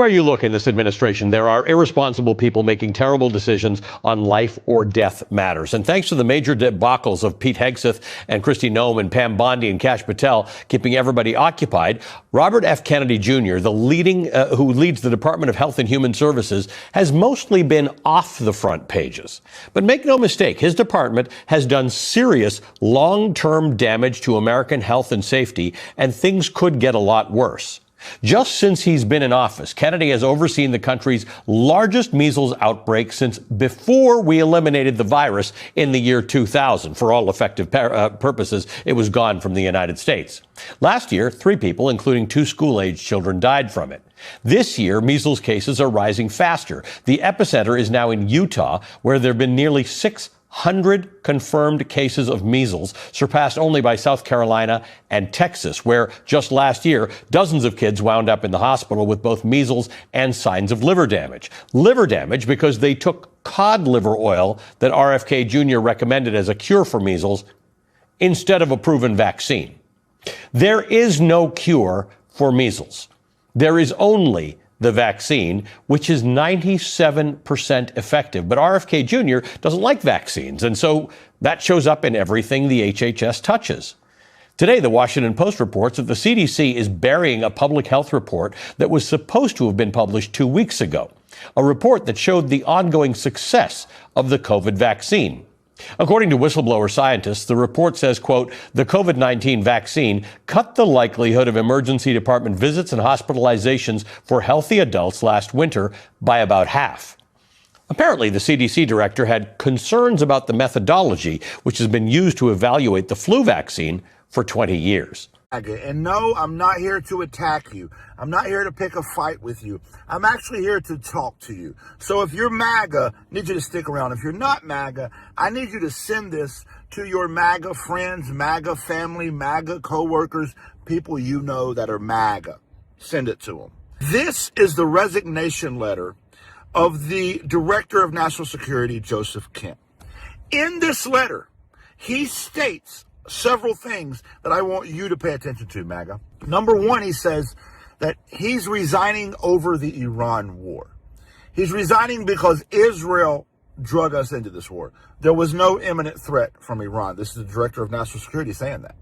Everywhere you look in this administration, there are irresponsible people making terrible decisions on life or death matters. And thanks to the major debacles of Pete Hegseth and Kristi Noem and Pam Bondi and Kash Patel keeping everybody occupied, Robert F. Kennedy Jr., who leads the Department of Health and Human Services, has mostly been off the front pages. But make no mistake, his department has done serious long-term damage to American health and safety, and things could get a lot worse. Just since he's been in office, Kennedy has overseen the country's largest measles outbreak since before we eliminated the virus in the year 2000. For all effective purposes, it was gone from the United States. Last year, 3 people, including 2 school-aged children, died from it. This year, measles cases are rising faster. The epicenter is now in Utah, where there have been nearly 600 confirmed cases of measles, surpassed only by South Carolina and Texas, where just last year, dozens of kids wound up in the hospital with both measles and signs of liver damage. Liver damage because they took cod liver oil that RFK Jr. recommended as a cure for measles instead of a proven vaccine. There is no cure for measles. There is only the vaccine, which is 97% effective. But RFK Jr. doesn't like vaccines, and so that shows up in everything the HHS touches. Today, the Washington Post reports that the CDC is burying a public health report that was supposed to have been published 2 weeks ago, a report that showed the ongoing success of the COVID vaccine. According to whistleblower scientists, the report says, quote, the COVID-19 vaccine cut the likelihood of emergency department visits and hospitalizations for healthy adults last winter by about half. Apparently, the CDC director had concerns about the methodology, which has been used to evaluate the flu vaccine for 20 years. And no, I'm not here to attack you. I'm not here to pick a fight with you. I'm actually here to talk to you. So if you're MAGA, I need you to stick around. If you're not MAGA, I need you to send this to your MAGA friends, MAGA family, MAGA coworkers, people you know that are MAGA. Send it to them. This is the resignation letter of the Director of National Security, Joseph Kemp. In this letter, he states several things that I want you to pay attention to, MAGA. Number one, he says that he's resigning over the Iran war. He's resigning because Israel drug us into this war. There was no imminent threat from Iran. This is the Director of National Security saying that.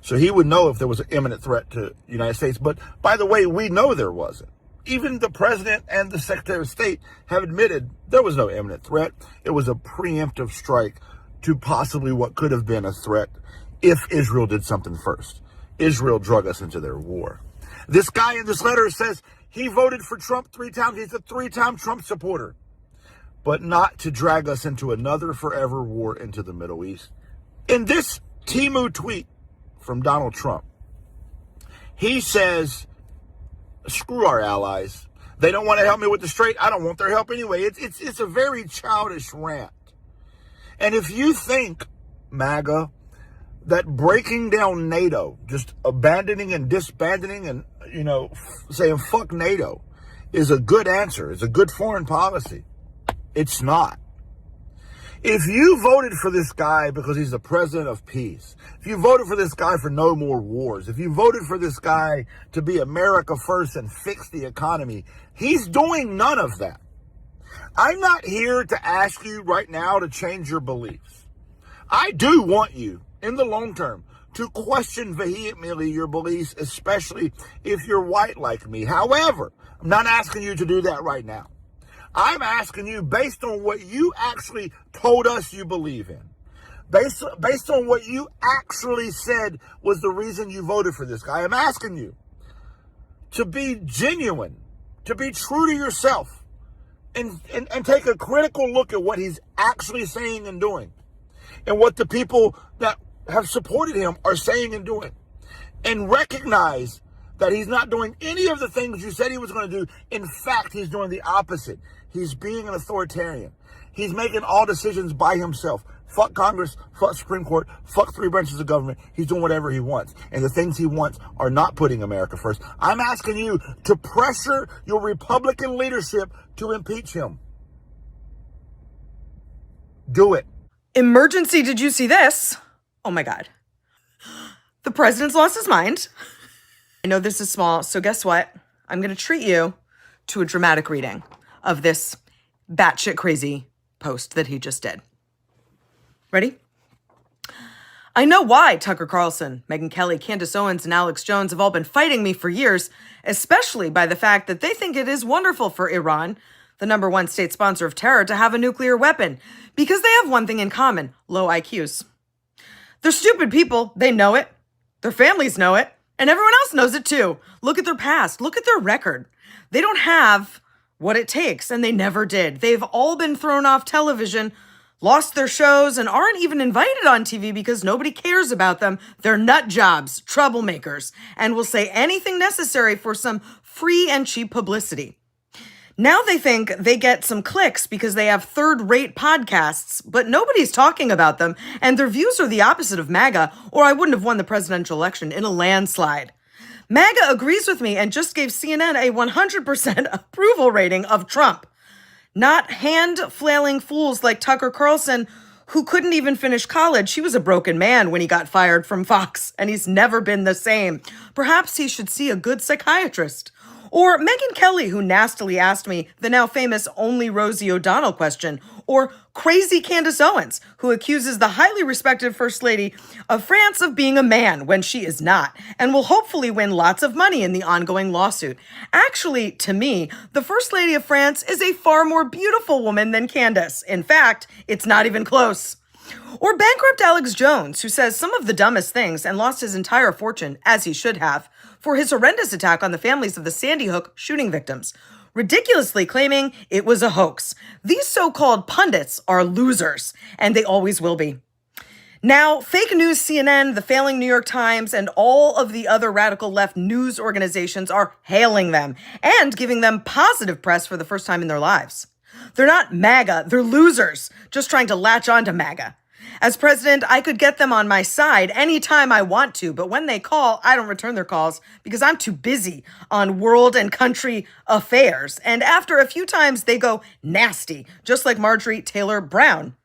So he would know if there was an imminent threat to the United States. But by the way, we know there wasn't. Even the President and the Secretary of State have admitted there was no imminent threat. It was a preemptive strike to possibly what could have been a threat if Israel did something first. Israel drug us into their war. This guy in this letter says he voted for Trump 3 times. He's a 3-time Trump supporter, but not to drag us into another forever war into the Middle East. In this Timu tweet from Donald Trump, he says, screw our allies. They don't want to help me with the strait. I don't want their help anyway. It's a very childish rant. And if you think, MAGA, that breaking down NATO, just abandoning and disbanding and, saying fuck NATO is a good answer, is a good foreign policy, it's not. If you voted for this guy because he's the president of peace, if you voted for this guy for no more wars, if you voted for this guy to be America first and fix the economy, he's doing none of that. I'm not here to ask you right now to change your beliefs. I do want you, in the long term, to question vehemently your beliefs, especially if you're white like me. However, I'm not asking you to do that right now. I'm asking you based on what you actually told us you believe in. Based on what you actually said was the reason you voted for this guy. I'm asking you to be genuine, to be true to yourself, and take a critical look at what he's actually saying and doing, and what the people that have supported him are saying and doing, and recognize that he's not doing any of the things you said he was going to do. In fact, he's doing the opposite. He's being an authoritarian. He's making all decisions by himself. Fuck Congress, fuck Supreme Court, fuck 3 branches of government. He's doing whatever he wants. And the things he wants are not putting America first. I'm asking you to pressure your Republican leadership to impeach him. Do it. Emergency, did you see this? Oh my God. The president's lost his mind. I know this is small, so guess what? I'm going to treat you to a dramatic reading of this batshit crazy post that he just did. Ready? I know why Tucker Carlson, Megyn Kelly, Candace Owens, and Alex Jones have all been fighting me for years, especially by the fact that they think it is wonderful for Iran, the number one state sponsor of terror, to have a nuclear weapon, because they have one thing in common: low IQs. They're stupid people. They know it. Their families know it. And everyone else knows it too. Look at their past. Look at their record. They don't have what it takes, and they never did. They've all been thrown off television, lost their shows, and aren't even invited on TV because nobody cares about them. They're nut jobs, troublemakers, and will say anything necessary for some free and cheap publicity. Now they think they get some clicks because they have third-rate podcasts, but nobody's talking about them, and their views are the opposite of MAGA, or I wouldn't have won the presidential election in a landslide. MAGA agrees with me and just gave CNN a 100% approval rating of Trump. Not hand-flailing fools like Tucker Carlson, who couldn't even finish college. He was a broken man when he got fired from Fox, and he's never been the same. Perhaps he should see a good psychiatrist. Or Megyn Kelly, who nastily asked me the now famous Only Rosie O'Donnell question. Or crazy Candace Owens, who accuses the highly respected First Lady of France of being a man when she is not, and will hopefully win lots of money in the ongoing lawsuit. Actually, to me, the First Lady of France is a far more beautiful woman than Candace. In fact, it's not even close. Or bankrupt Alex Jones, who says some of the dumbest things and lost his entire fortune, as he should have, for his horrendous attack on the families of the Sandy Hook shooting victims, ridiculously claiming it was a hoax. These so-called pundits are losers, and they always will be. Now, fake news CNN, the failing New York Times, and all of the other radical left news organizations are hailing them and giving them positive press for the first time in their lives. They're not MAGA, they're losers, just trying to latch on to MAGA. As president, I could get them on my side anytime I want to, but when they call, I don't return their calls because I'm too busy on world and country affairs. And after a few times, they go nasty, just like Marjorie Taylor Brown.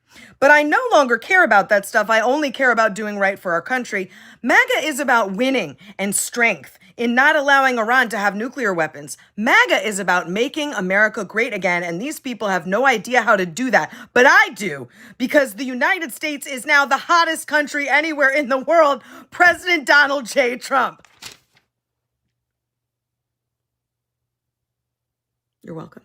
But I no longer care about that stuff. I only care about doing right for our country. MAGA is about winning and strength in not allowing Iran to have nuclear weapons. MAGA is about making America great again, and these people have no idea how to do that. But I do, because the United States is now the hottest country anywhere in the world. President Donald J. Trump. You're welcome.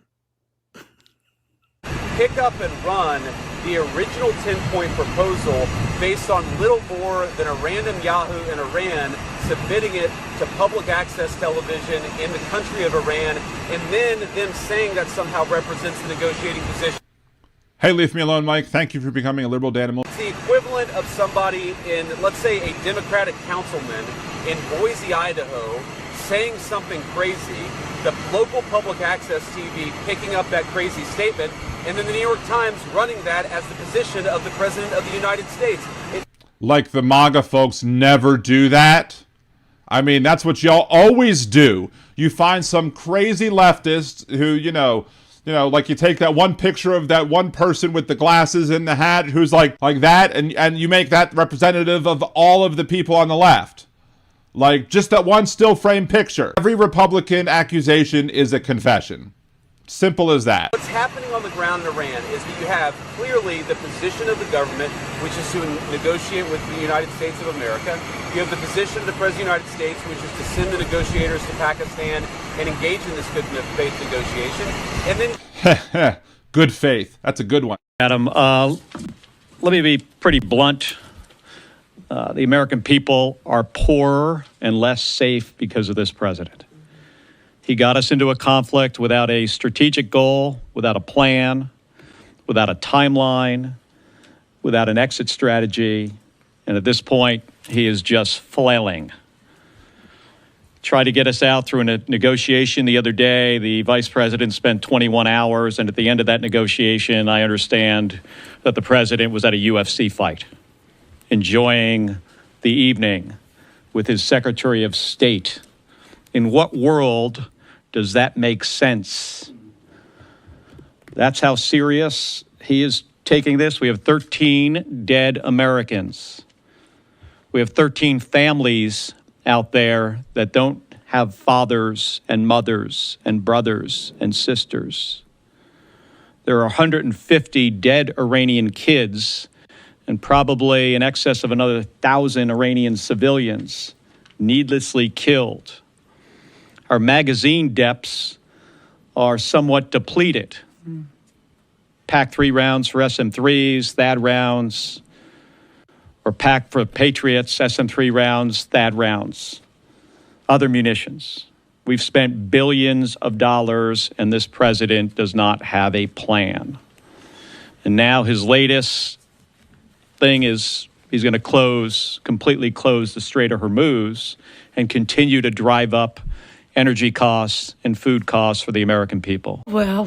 Pick up and run the original 10-point proposal based on little more than a random Yahoo in Iran submitting it to public access television in the country of Iran, and then them saying that somehow represents the negotiating position. Hey, leave me alone, Mike. Thank you for becoming a liberal Danimal. It's the equivalent of somebody in, let's say, a Democratic councilman in Boise, Idaho, saying something crazy, the local public access TV picking up that crazy statement, and then the New York Times running that as the position of the President of the United States. Like the MAGA folks never do that. I mean, that's what y'all always do. You find some crazy leftist who, you know, like you take that one picture of that one person with the glasses and the hat who's like that, and you make that representative of all of the people on the left. Like, just that one still frame picture. Every Republican accusation is a confession. Simple as that. What's happening on the ground in Iran is that you have clearly the position of the government, which is to negotiate with the United States of America. You have the position of the President of the United States, which is to send the negotiators to Pakistan and engage in this good faith negotiation. And then... Good faith. That's a good one. Adam, let me be pretty blunt. The American people are poorer and less safe because of this president. He got us into a conflict without a strategic goal, without a plan, without a timeline, without an exit strategy. And at this point, he is just flailing. Tried to get us out through a negotiation the other day. The vice president spent 21 hours. And at the end of that negotiation, I understand that the president was at a UFC fight, enjoying the evening with his Secretary of State. In what world does that make sense? That's how serious he is taking this. We have 13 dead Americans. We have 13 families out there that don't have fathers and mothers and brothers and sisters. There are 150 dead Iranian kids and probably in excess of another 1,000 Iranian civilians needlessly killed. Our magazine depths are somewhat depleted. PAC-3 rounds for SM-3s, THAAD rounds, or PAC for Patriots, SM-3 rounds, THAAD rounds, other munitions. We've spent billions of dollars, and this president does not have a plan. And now his latest thing is he's going to completely close the Strait of Hormuz and continue to drive up energy costs and food costs for the American people. Well,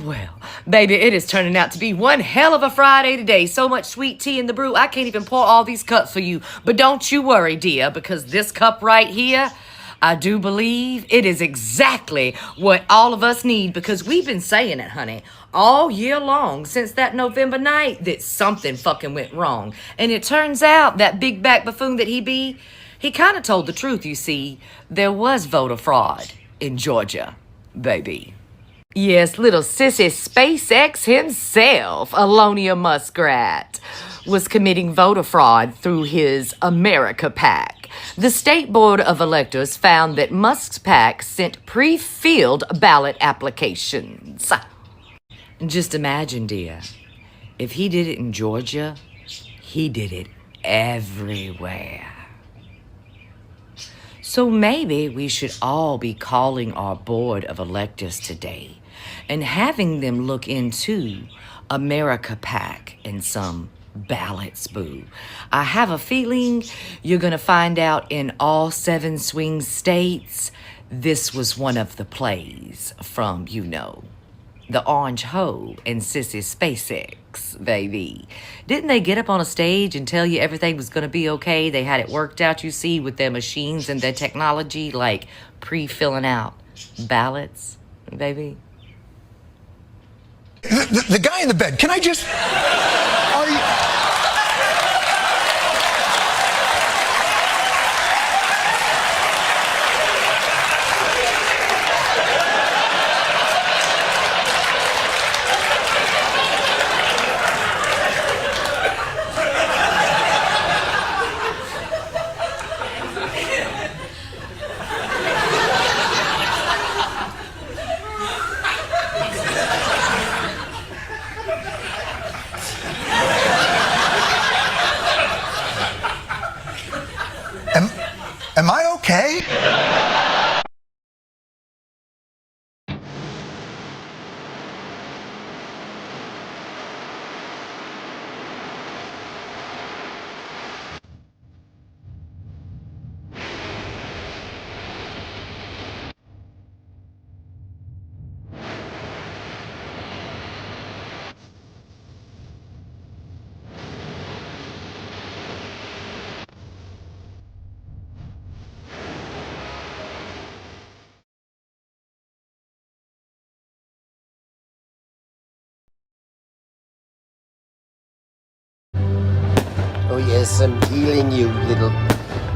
baby, it is turning out to be one hell of a Friday today. So much sweet tea in the brew, I can't even pour all these cups for you. But don't you worry, dear, because this cup right here, I do believe it is exactly what all of us need, because we've been saying it, honey, all year long since that November night that something fucking went wrong. And it turns out that big back buffoon that he kind of told the truth, you see. There was voter fraud in Georgia, baby. Yes, little sissy SpaceX himself, Alonia Muskrat, was committing voter fraud through his America PAC. The State Board of Electors found that Musk's PAC sent pre-filled ballot applications. Just imagine, dear, if he did it in Georgia, he did it everywhere. So maybe we should all be calling our board of electors today and having them look into America PAC and some ballots, boo. I have a feeling you're going to find out in all 7 swing states this was one of the plays from, the Orange Hoe and Sissy SpaceX, baby. Didn't they get up on a stage and tell you everything was going to be okay? They had it worked out, you see, with their machines and their technology, like pre-filling out ballots, baby. The guy in the bed, can I just... Are you... Am I okay? Oh yes, I'm healing you, little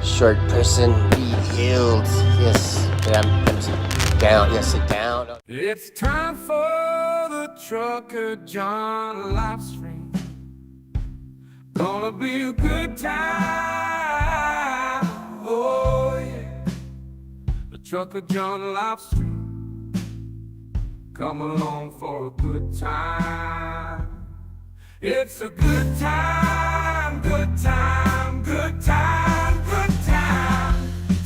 short person. Be healed. Yes, I'm sit down. Yes, sit down. It's time for the Trucker John Livestream. Gonna be a good time. Oh yeah, the Trucker John Livestream. Come along for a good time. It's a good time, good time, good time, good time.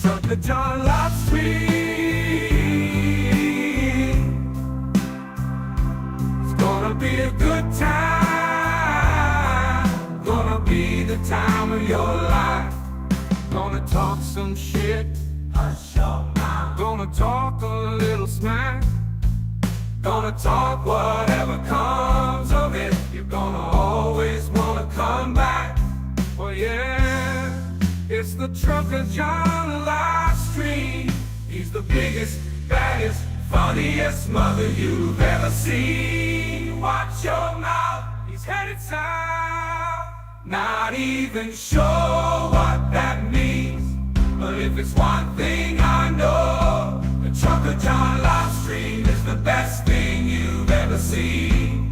Trucker John Livestream. It's gonna be a good time. Gonna be the time of your life. Gonna talk some shit. Gonna talk a little smack. Gonna talk whatever comes of it. You're gonna always wanna come back. Well, yeah, it's the Trucker John Livestream. He's the biggest, baddest, funniest mother you've ever seen. Watch your mouth, he's headed south. Not even sure what that means, but if it's one thing I know, the best thing you've ever seen.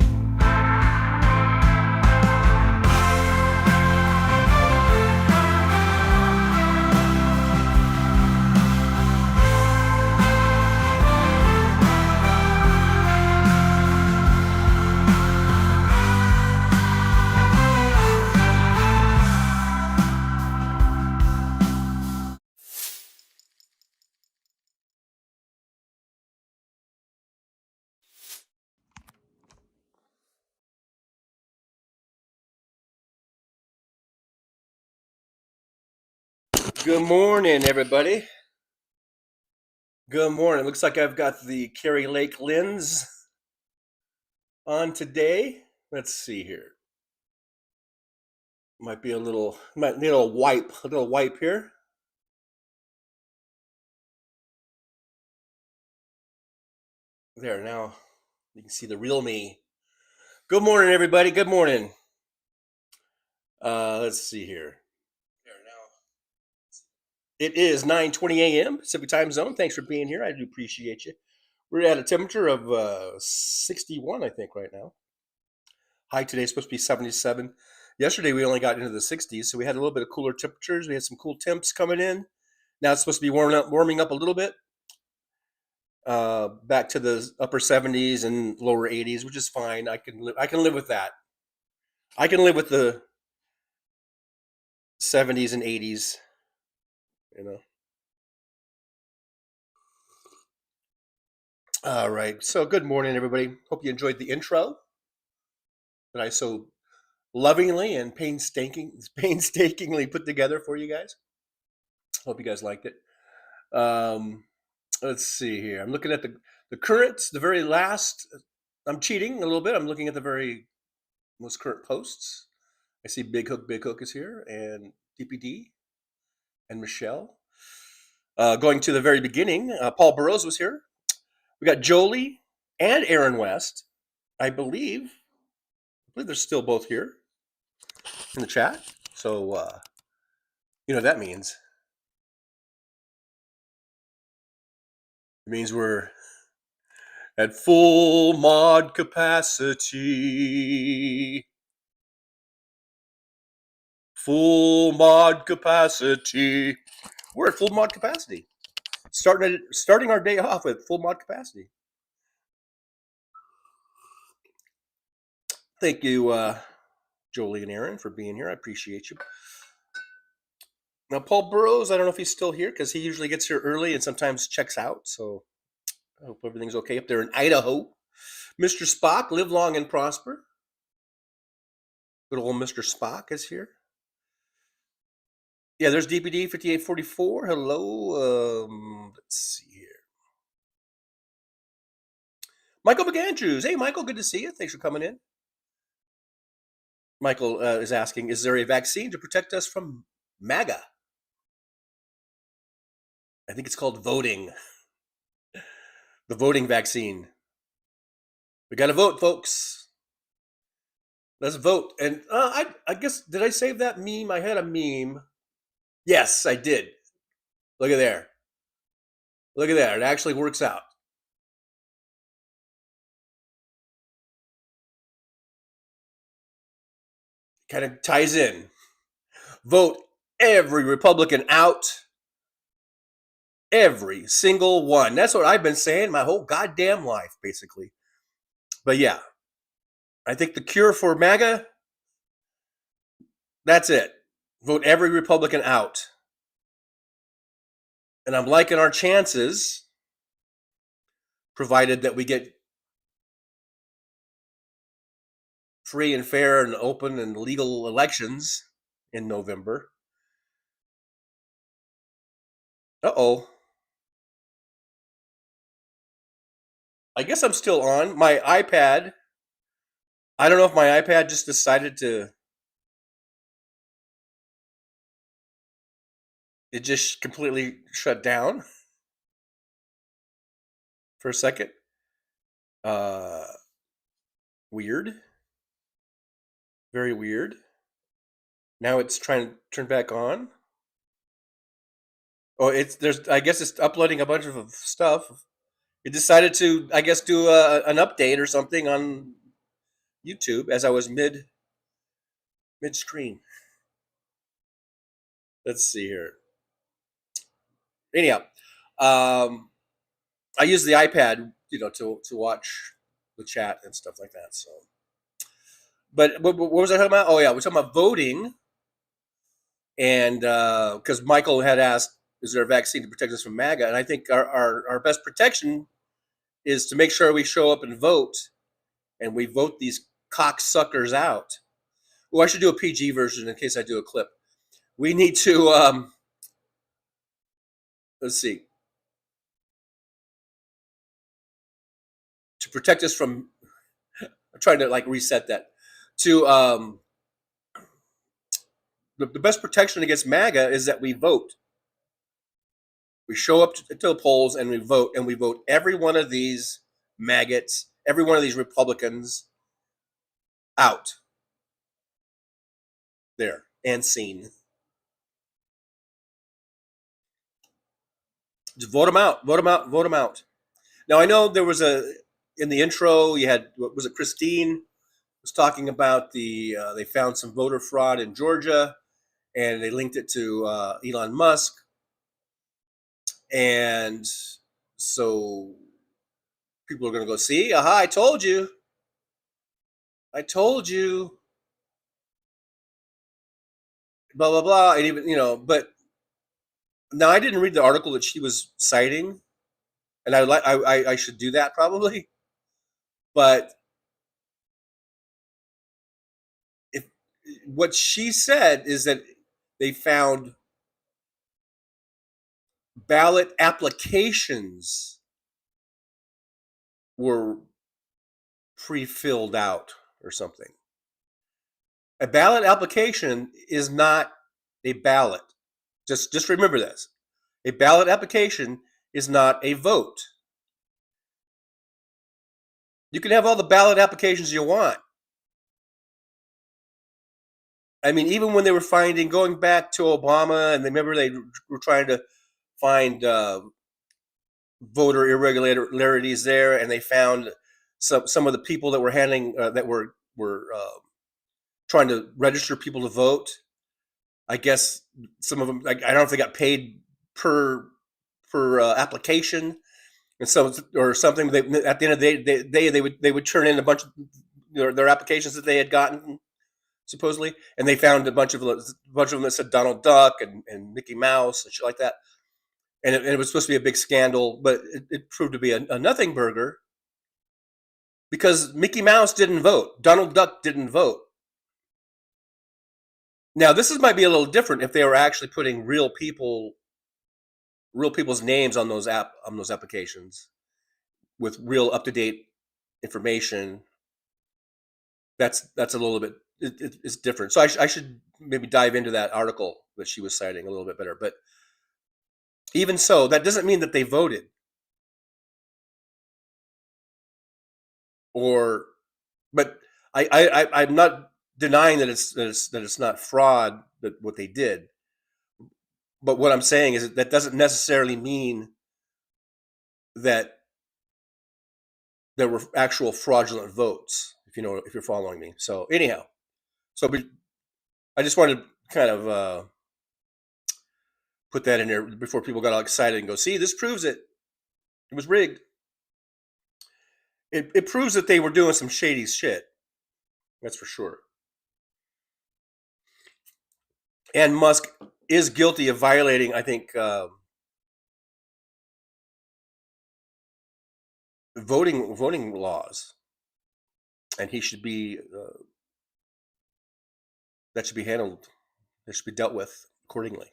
Good morning, everybody. Good morning. Looks like I've got the Kerry Lake lens on today. Let's see here. Might be might need a little wipe here. There, now you can see the real me. Good morning, everybody. Good morning. Let's see here. There, now. It is 9:20 a.m. Pacific Time Zone. Thanks for being here. I do appreciate you. We're at a temperature of 61, I think, right now. High today is supposed to be 77. Yesterday we only got into the 60s, so we had a little bit of cooler temperatures. We had some cool temps coming in. Now it's supposed to be warming up a little bit, back to the upper 70s and lower 80s, which is fine. I can live with that. I can live with the 70s and 80s, you know. All right. So good morning, everybody. Hope you enjoyed the intro that I so lovingly and painstakingly put together for you guys. Hope you guys liked it. Let's see here. I'm looking at the current, the very last. I'm cheating a little bit. I'm looking at the very most current posts. I see Big Hook is here, and DPD, and Michelle. Going to the very beginning, Paul Burrows was here. We got Jolie and Aaron West. I believe they're still both here in the chat. So you know what that means. It means we're at full mod capacity. Full mod capacity. We're at full mod capacity. Starting our day off at full mod capacity. Thank you, Jolie and Aaron, for being here. I appreciate you. Now, Paul Burrows, I don't know if he's still here because he usually gets here early and sometimes checks out. So I hope everything's okay up there in Idaho. Mr. Spock, live long and prosper. Good old Mr. Spock is here. Yeah, there's DPD 5844. Hello. Let's see here. Michael McAndrews. Hey, Michael, good to see you. Thanks for coming in. Michael is asking, is there a vaccine to protect us from MAGA? I think it's called voting. The voting vaccine. We got to vote, folks. Let's vote. And I guess, did I save that meme? I had a meme. Yes, I did. Look at there. Look at that. It actually works out. Kind of ties in. Vote every Republican out. Every single one. That's what I've been saying my whole goddamn life, basically. But yeah, I think the cure for MAGA, that's it. Vote every Republican out. And I'm liking our chances, provided that we get free and fair and open and legal elections in November. Uh-oh. I guess I'm still on. My iPad, I don't know if my iPad just decided to, it just completely shut down for a second. Weird. Very weird. Now it's trying to turn back on. Oh, I guess it's uploading a bunch of stuff. He decided to, I guess, do an update or something on YouTube as I was mid-screen. Let's see here. Anyhow, I use the iPad, to watch the chat and stuff like that. So, but what was I talking about? Oh yeah, we're talking about voting, and because Michael had asked, "Is there a vaccine to protect us from MAGA?" And I think our best protection is to make sure we show up and vote, and we vote these cocksuckers out. Oh, I should do a PG version in case I do a clip. We need to let's see, to protect us from. I'm trying to reset that to the best protection against MAGA is that we vote. We show up to the polls and we vote every one of these maggots, every one of these Republicans out there and seen. Just vote them out, vote them out, vote them out. Now I know there was in the intro you had, what was it, Christine was talking about they found some voter fraud in Georgia and they linked it to Elon Musk, and so people are going to go, see, aha, I told you, blah blah blah, and even but now I didn't read the article that she was citing, and I should do that probably, but if what she said is that they found ballot applications were pre-filled out or something. A ballot application is not a ballot. Just remember this. A ballot application is not a vote. You can have all the ballot applications you want. I mean, even when they were going back to Obama, and remember they were trying to find voter irregularities there, and they found some of the people that were that were trying to register people to vote. I guess some of them, I don't know if they got paid per application, and so or something. At the end of the day, they would turn in a bunch of their applications that they had gotten supposedly, and they found a bunch of them that said Donald Duck and Mickey Mouse and shit like that. And it was supposed to be a big scandal, but it proved to be a nothing burger because Mickey Mouse didn't vote. Donald Duck didn't vote. Now, this might be a little different if they were actually putting real people's names on those applications with real up-to-date information. That's a little bit, it's different. So I should maybe dive into that article that she was citing a little bit better. But even so, that doesn't mean that they voted. But I'm not denying that it's not fraud, that what they did. But what I'm saying is that doesn't necessarily mean that there were actual fraudulent votes, if you're following me. So anyhow, I just wanted to kind of put that in there before people got all excited and go, see, this proves it. It was rigged. It proves that they were doing some shady shit. That's for sure. And Musk is guilty of violating, I think, voting laws, and he should be that should be handled. That should be dealt with accordingly.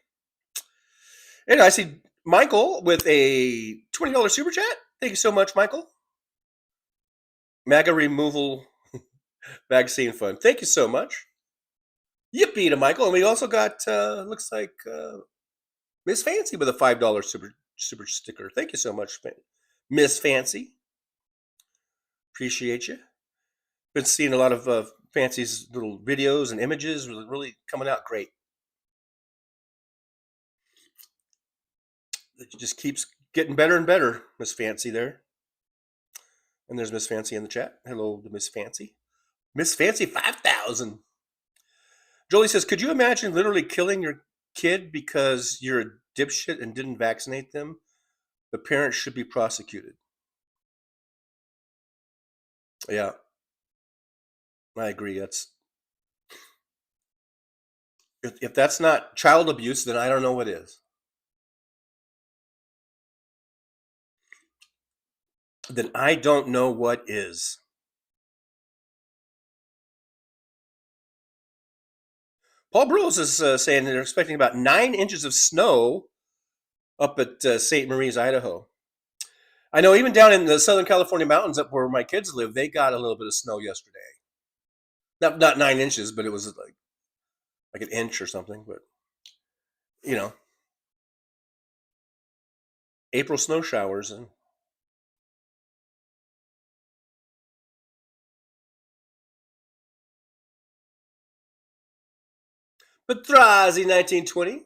And I see Michael with a $20 super chat. Thank you so much, Michael. MAGA removal vaccine fund. Thank you so much. Yippee to Michael. And we also got looks like Miss Fancy with a $5 super sticker. Thank you so much, Miss Fancy. Appreciate you. Been seeing a lot of Fancy's little videos and images, really coming out great. It just keeps getting better and better, Miss Fancy there. And there's Miss Fancy in the chat. Hello to Miss Fancy. Miss Fancy 5000. Jolie says, could you imagine literally killing your kid because you're a dipshit and didn't vaccinate them? The parents should be prosecuted. Yeah, I agree. If that's not child abuse, then I don't know what is. Then I don't know what is. Paul Brewis is saying they're expecting about 9 inches of snow up at St. Maries, Idaho. I know even down in the Southern California mountains up where my kids live, they got a little bit of snow yesterday. Not 9 inches, but it was like an inch or something. But, you know, April snow showers. And Patrazi 1920.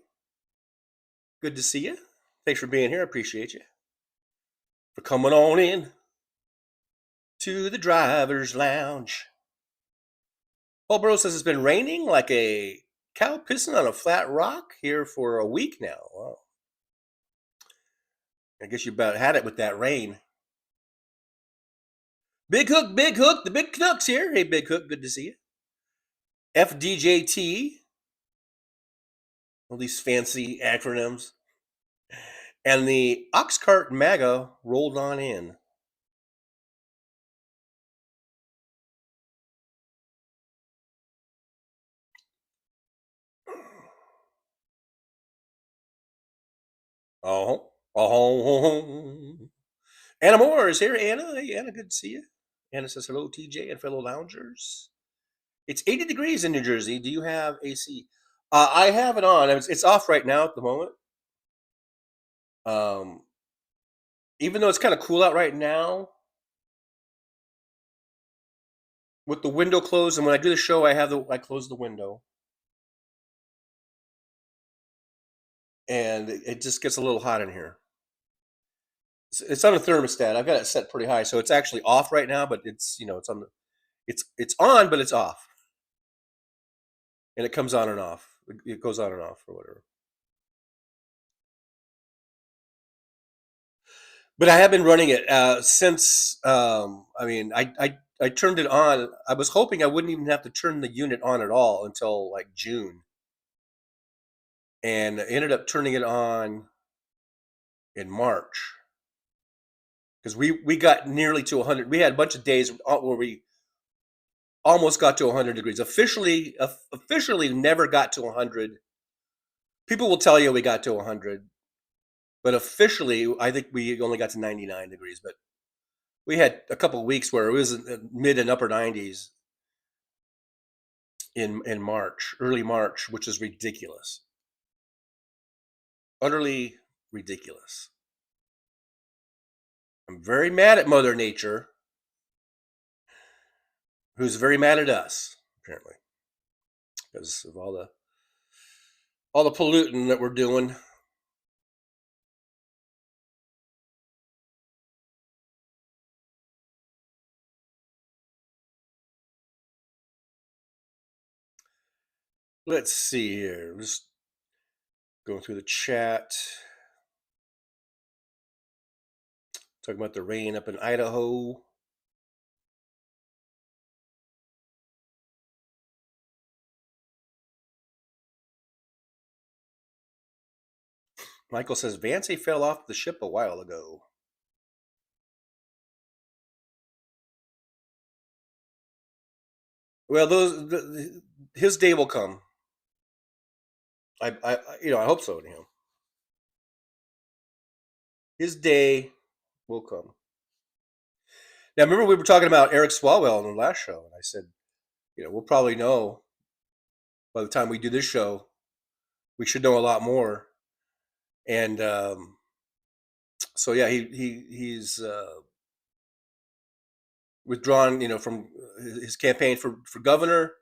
Good to see you. Thanks for being here. I appreciate you. For coming on in to the driver's lounge. Paul Burrow says it's been raining like a cow pissing on a flat rock here for a week now. Wow. I guess you about had it with that rain. Big Hook, the Big Canucks here. Hey, Big Hook, good to see you. FDJT. All these fancy acronyms. And the Oxcart MAGA rolled on in. Anna Moore is here. Anna, hey, Anna, good to see you. Anna says hello, TJ and fellow loungers. It's 80 degrees in New Jersey. Do you have AC? I have it on. It's off right now at the moment. Even though it's kind of cool out right now, with the window closed, and when I do the show, I close the window, and it just gets a little hot in here. It's on a thermostat. I've got it set pretty high, so it's actually off right now, but it's it's on it's on, but it's off, and it comes on and off. It goes on and off or whatever. But I have been running it since. I turned it on. I was hoping I wouldn't even have to turn the unit on at all until like June, and I ended up turning it on in March because we got nearly to 100. We had a bunch of days where we almost got to 100 degrees. Officially never got to 100. People will tell you we got to 100, but officially I think we only got to 99 degrees. But we had a couple of weeks where it was in mid and upper 90s in March, early March, which is ridiculous. Utterly ridiculous. I'm very mad at Mother Nature, who's very mad at us, apparently, because of all the polluting that we're doing. Let's see here. Just going through the chat. Talking about the rain up in Idaho. Michael says Vancy fell off the ship a while ago. Well, his day will come. I hope so. Anyhow, his day will come. Now, remember we were talking about Eric Swalwell in the last show, and I said, we'll probably know by the time we do this show. We should know a lot more. And so yeah, he's withdrawn, from his campaign for governor,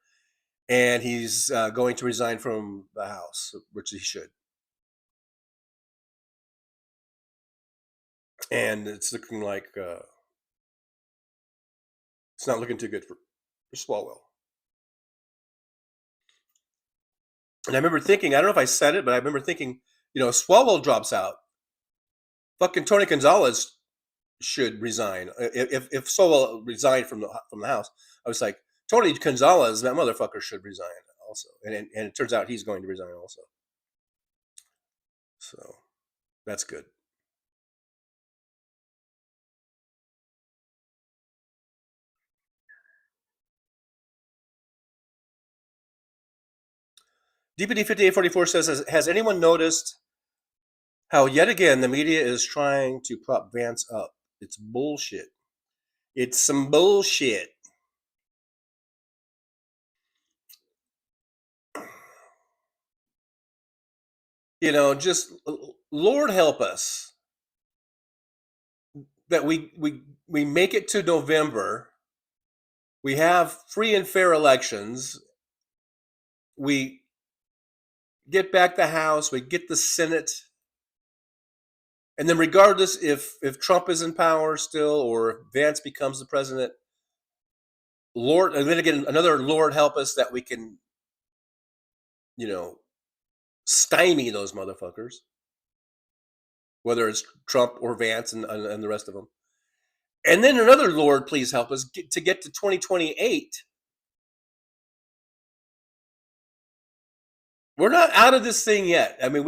and he's going to resign from the House, which he should. And it's looking like It's not looking too good for Swalwell. And I remember thinking, I don't know if I said it, but I remember thinking, Swalwell drops out, fucking Tony Gonzalez should resign. If Swalwell resigned from the House, I was like, Tony Gonzalez, that motherfucker should resign also. And it turns out he's going to resign also. So that's good. DPD 5844 says, has anyone noticed how yet again the media is trying to prop Vance up? It's bullshit. It's some bullshit. Just Lord help us that we make it to November. We have free and fair elections. We get back the House. We get the Senate. And then regardless if Trump is in power still or if Vance becomes the president, Lord, and then again, another Lord help us that we can, stymie those motherfuckers, whether it's Trump or Vance and the rest of them. And then another Lord, please help us get to 2028. We're not out of this thing yet. I mean,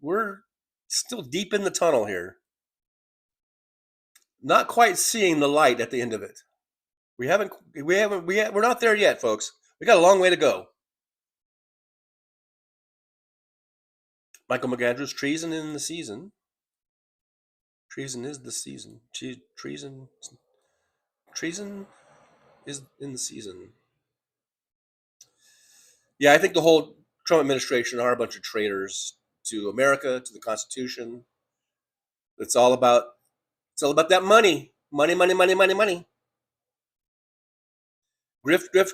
we're still deep in the tunnel here. Not quite seeing the light at the end of it. We're not there yet, folks. We got a long way to go. Michael McAndrews, treason in the season. Treason is the season. Treason is in the season. Yeah, I think the whole Trump administration are a bunch of traitors to America, to the Constitution. It's all about that money. Money. Grift. That's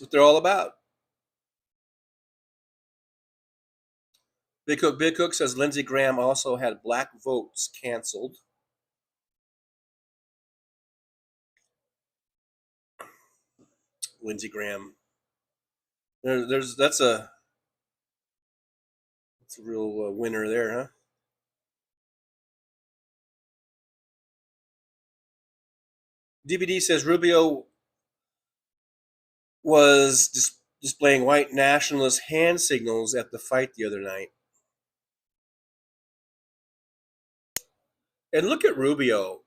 what they're all about. Big Cook says Lindsey Graham also had black votes canceled. Lindsey Graham. That's a real winner there, huh? DBD says Rubio was displaying white nationalist hand signals at the fight the other night. And look at Rubio.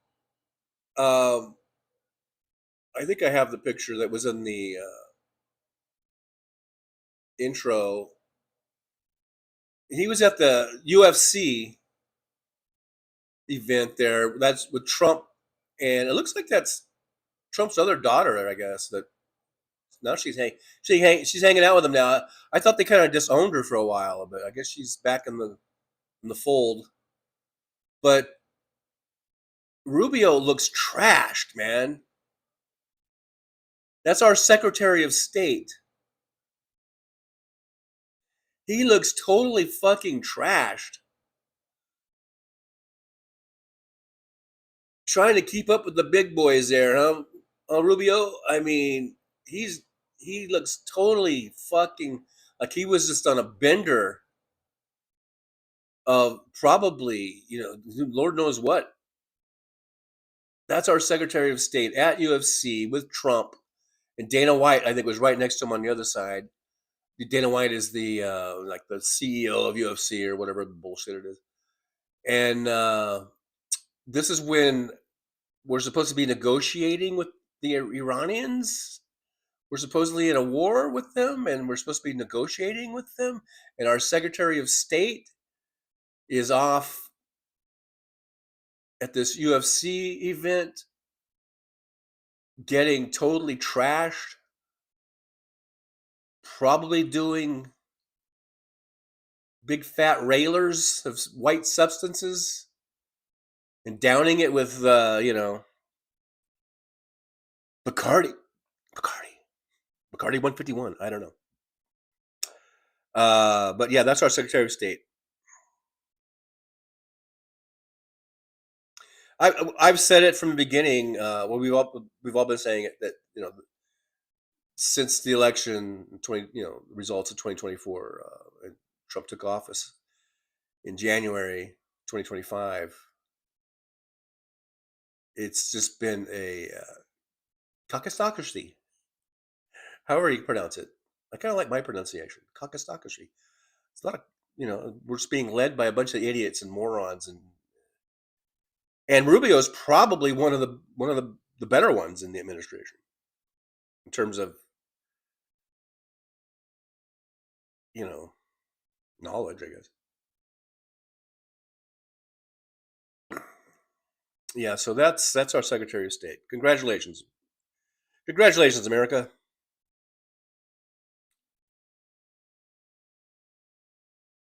I think I have the picture that was in the intro. He was at the UFC event there. That's with Trump, and it looks like that's Trump's other daughter, I guess. That now she's hanging out with him now. I thought they kind of disowned her for a while, but I guess she's back in the fold. But Rubio looks trashed, man. That's our Secretary of State. He looks totally fucking trashed. Trying to keep up with the big boys there, huh? Rubio? I mean, he looks totally fucking like he was just on a bender of probably, Lord knows what. That's our Secretary of State at UFC with Trump. And Dana White, I think, was right next to him on the other side. Dana White is the like the CEO of UFC or whatever bullshit it is. And this is when we're supposed to be negotiating with the Iranians. We're supposedly in a war with them, and we're supposed to be negotiating with them. And our Secretary of State is off at this UFC event getting totally trashed, probably doing big fat railers of white substances and downing it with, Bacardi 151. I don't know. But yeah, that's our Secretary of State. I've said it from the beginning. Well, we've all been saying it, that since the election, results of 2024, and Trump took office in January 2025, it's just been a caucusocracy. However you pronounce it. I kind of like my pronunciation, caucusocracy. It's not we're just being led by a bunch of idiots and morons, and Rubio is probably one of the better ones in the administration in terms of knowledge, I guess. Yeah, so that's our Secretary of State. Congratulations, America.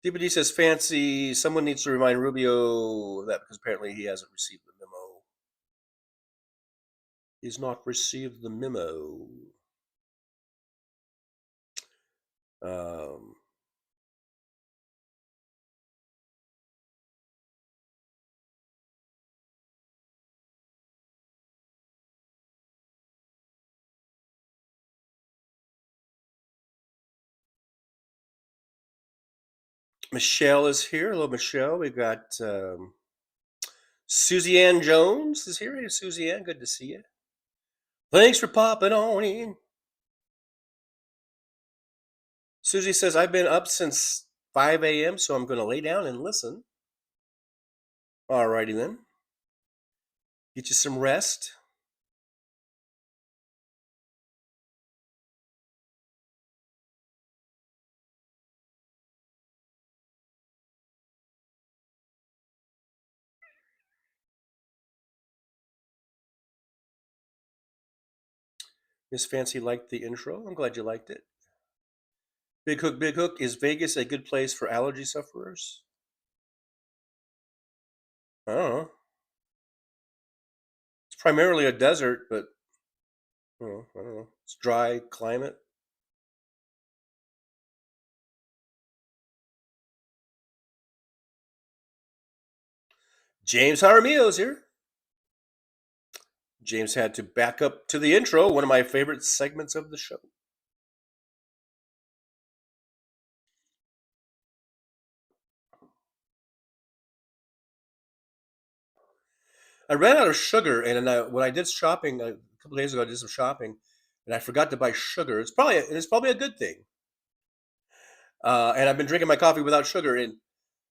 DPD says, fancy. Someone needs to remind Rubio of that because apparently he hasn't received the memo. He's not received the memo. Michelle is here. Hello, Michelle. We got Susie Ann Jones is here. Hey, Susie Ann, good to see you. Thanks for popping on in. Susie says, I've been up since 5 a.m., so I'm going to lay down and listen. All righty then. Get you some rest. Miss Fancy liked the intro. I'm glad you liked it. Big Hook, is Vegas a good place for allergy sufferers? I don't know. It's primarily a desert, but I don't know. It's dry climate. James Jaramillo's here. James had to back up to the intro, one of my favorite segments of the show. I ran out of sugar, and when I did shopping a couple days ago, I did some shopping, and I forgot to buy sugar. It's probably a good thing. And I've been drinking my coffee without sugar, and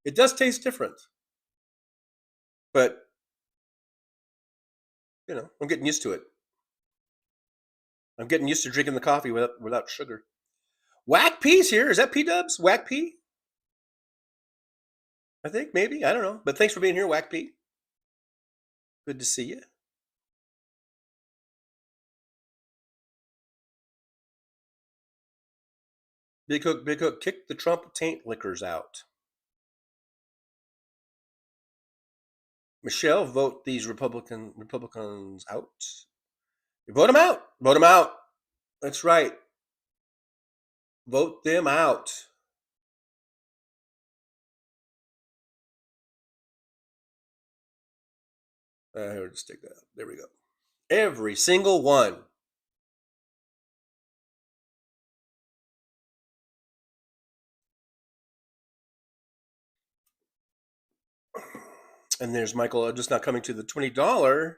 it does taste different. But I'm getting used to it. I'm getting used to drinking the coffee without sugar. Whack P's here. Is that P Dubs? Whack P? I think maybe. I don't know. But thanks for being here, Whack P. Good to see you. Big Hook, kick the Trump taint liquors out. Michelle, vote these Republicans out. Vote them out. Vote them out. That's right. Vote them out. Here, just take that out. There we go. Every single one. And there's Michael, just not coming to the $20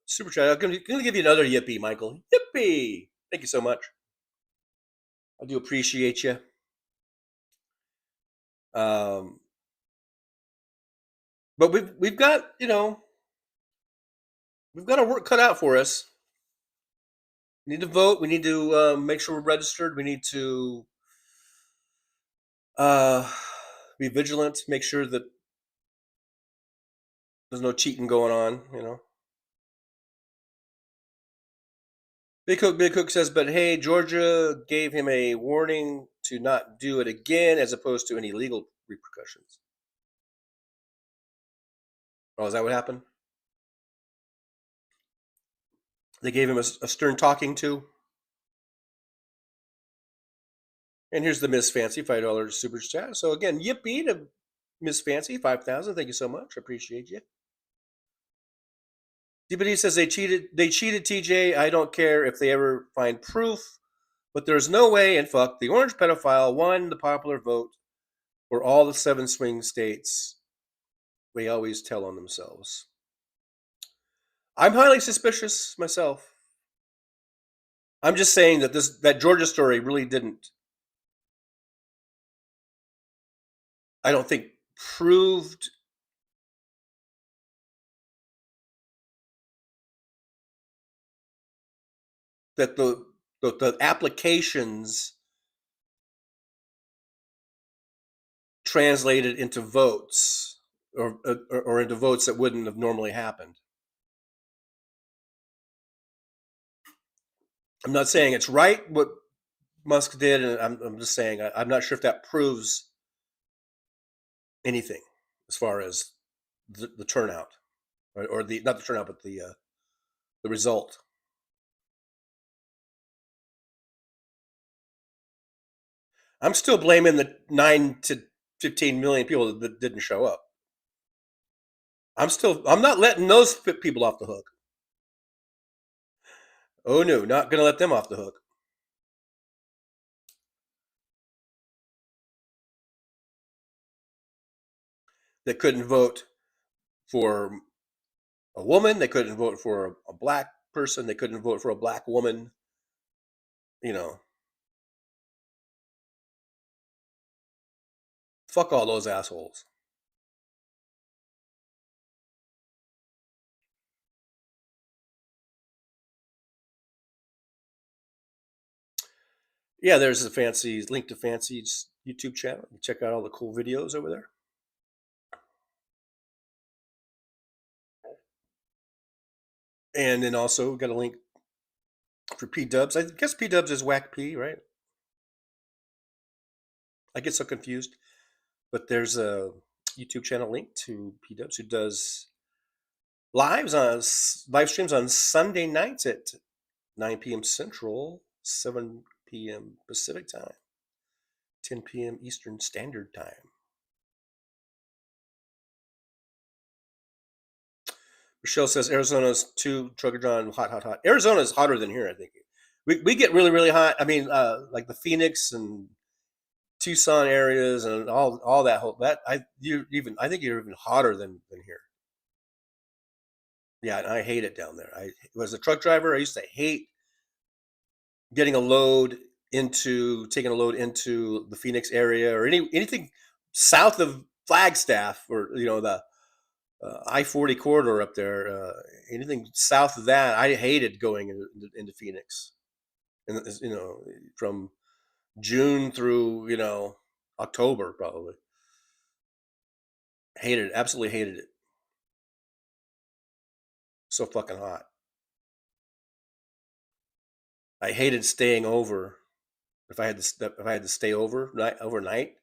super chat. I'm going to give you another yippee, Michael. Yippee! Thank you so much. I do appreciate you. But we've got we've got our work cut out for us. We need to vote. We need to make sure we're registered. We need to be vigilant. Make sure that there's no cheating going on. Big Hook says, but hey, Georgia gave him a warning to not do it again as opposed to any legal repercussions. Oh, is that what happened? They gave him a stern talking to. And here's the Miss Fancy, $5 super chat. So again, yippee to Miss Fancy, 5,000. Thank you so much. I appreciate you. DPD says they cheated TJ. I don't care if they ever find proof, but there's no way in fuck the orange pedophile won the popular vote for all the 7 swing states. They always tell on themselves. I'm highly suspicious myself. I'm just saying that that Georgia story really didn't, I don't think, proved that the applications translated into votes or into votes that wouldn't have normally happened. I'm not saying it's right what Musk did, and I'm just saying I'm not sure if that proves anything as far as the turnout, or the not the turnout, but the result. I'm still blaming the 9 to 15 million people that didn't show up. I'm not letting those people off the hook. Oh no, not going to let them off the hook. They couldn't vote for a woman. They couldn't vote for a black person. They couldn't vote for a black woman. You know, fuck all those assholes. Yeah, there's a fancy link to Fancy's YouTube channel. Check out all the cool videos over there. And then also got a link for P-Dubs. I guess P-Dubs is Whack P, right? I get so confused. But there's a YouTube channel link to P-Dubs, who does live streams on Sunday nights at 9 p.m. Central, 7 p.m. Pacific Time, 10 p.m. Eastern Standard Time. Michelle says Arizona's too Trucker John hot. Arizona's hotter than here, I think. We get really, really hot. I mean, like the Phoenix and Tucson areas and all that whole I think you're even hotter than here. Yeah, and I hate it down there. I was a truck driver. I used to hate taking a load into the Phoenix area or anything south of Flagstaff, or the I-40 corridor up there. Anything south of that, I hated going into Phoenix, and from June through October probably. Hated it, absolutely hated it. So fucking hot. I hated staying over. If I had to stay overnight,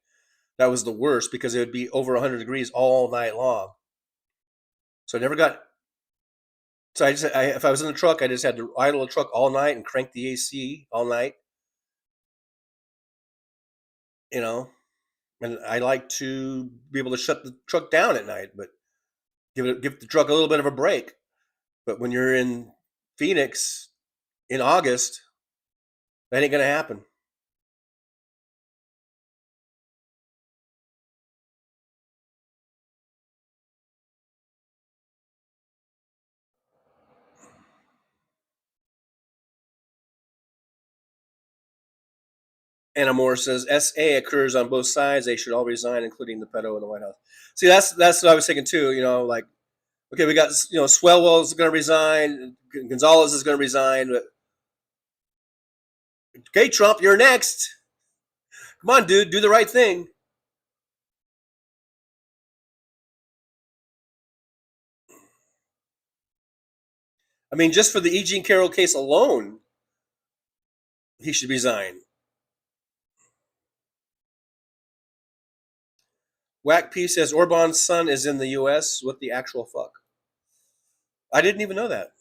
that was the worst, because it would be over 100 degrees all night long. So I never got. So if I was in the truck, I just had to idle the truck all night and crank the AC all night. And I like to be able to shut the truck down at night, but give the truck a little bit of a break. But when you're in Phoenix in August, that ain't gonna happen. Anna Moore says SA occurs on both sides. They should all resign, including the pedo in the White House. See, that's what I was thinking too. Like, okay, we got Swellwell's going to resign, Gonzalez is going to resign. But, okay, Trump, you're next. Come on, dude, do the right thing. I mean, just for the E. Jean Carroll case alone, he should resign. Whack P says Orban's son is in the U.S. What the actual fuck? I didn't even know that.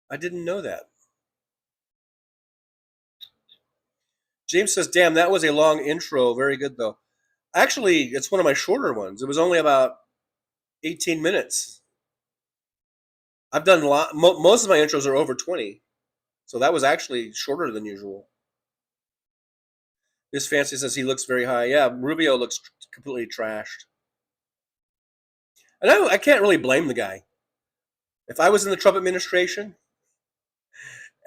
I didn't know that. James says, damn, that was a long intro. Very good, though. Actually, it's one of my shorter ones. It was only about 18 minutes. I've done a lot. Most of my intros are over 20, so that was actually shorter than usual. This Fancy says he looks very high. Yeah, Rubio looks completely trashed. And I can't really blame the guy. If I was in the Trump administration,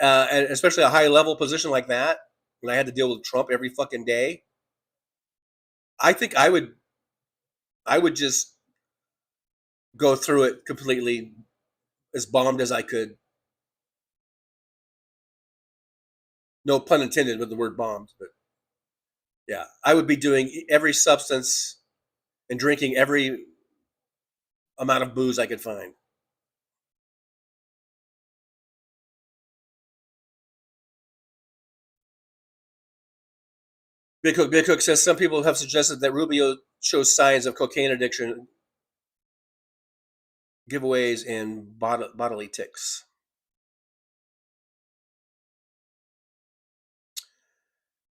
and especially a high-level position like that, and I had to deal with Trump every fucking day, I think I would just go through it completely as bombed as I could. No pun intended with the word bombed, but yeah, I would be doing every substance and drinking every amount of booze I could find. Big Hook says some people have suggested that Rubio shows signs of cocaine addiction, giveaways, and bodily tics.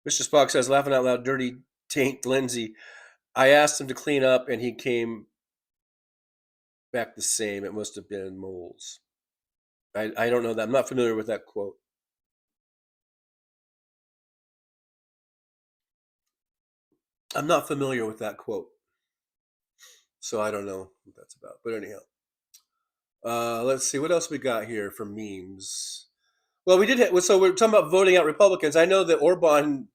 Mr. Spock says, laughing out loud, dirty taint Lindsay. I asked him to clean up, and he came back the same. It must have been moles. I don't know that. I'm not familiar with that quote. I'm not familiar with that quote, so I don't know what that's about. But anyhow, let's see what else we got here for memes. Well, we did. So we're talking about voting out Republicans. I know that Orban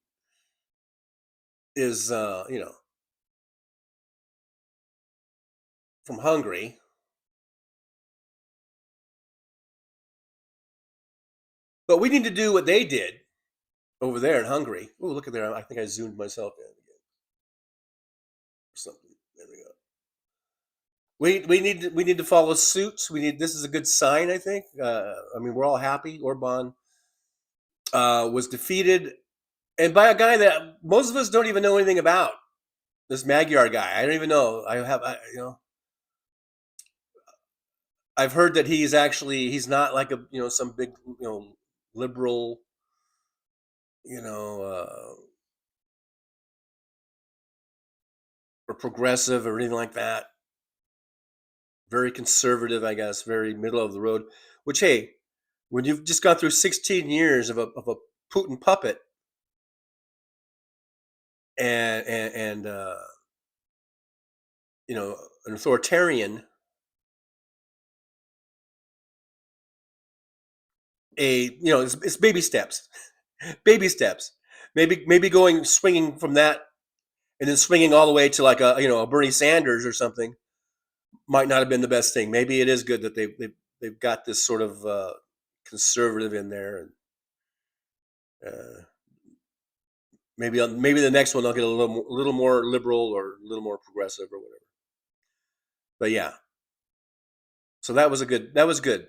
is, from Hungary. But we need to do what they did over there in Hungary. Oh, look at there! I think I zoomed myself in again. Or something. There we go. We need to follow suit. This is a good sign, I think. I mean, we're all happy. Orban was defeated, and by a guy that most of us don't even know anything about. This Magyar guy. I don't even know. I've heard that he's not like some big liberal or progressive or anything like that. Very conservative, I guess, very middle of the road. Which, hey, when you've just gone through 16 years of a Putin puppet and an authoritarian, it's baby steps, baby steps. Maybe swinging from that and then swinging all the way to like a Bernie Sanders or something might not have been the best thing. Maybe it is good that they've got this sort of conservative in there, and maybe the next one they'll get a little more liberal or a little more progressive or whatever. But yeah, so that was good.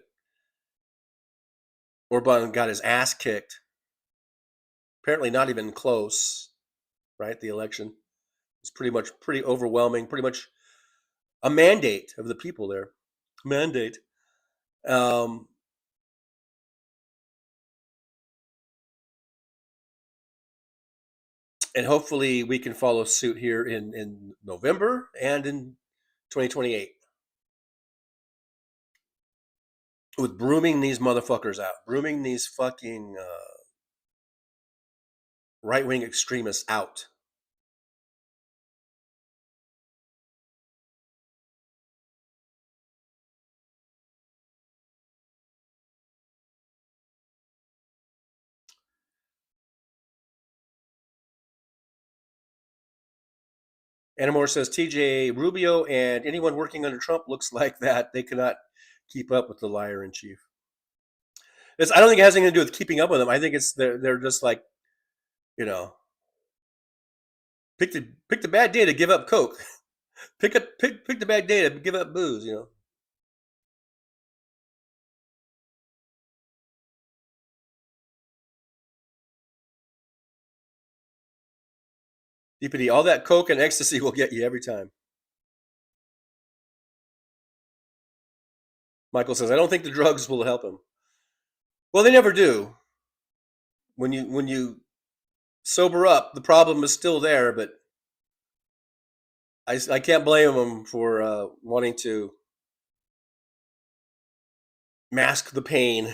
Orban got his ass kicked. Apparently, not even close. Right, the election was pretty overwhelming. Pretty much a mandate of the people there. Mandate. And hopefully we can follow suit here in November and in 2028 with brooming these motherfuckers out, brooming these fucking right-wing extremists out. Anamore says TJ Rubio and anyone working under Trump looks like that. They cannot keep up with the liar in chief. I don't think it has anything to do with keeping up with them. I think they're just like, pick the bad day to give up coke. pick the bad day to give up booze. DPD, all that coke and ecstasy will get you every time. Michael says, I don't think the drugs will help him. Well, they never do. When you sober up, the problem is still there, but I can't blame them for wanting to mask the pain.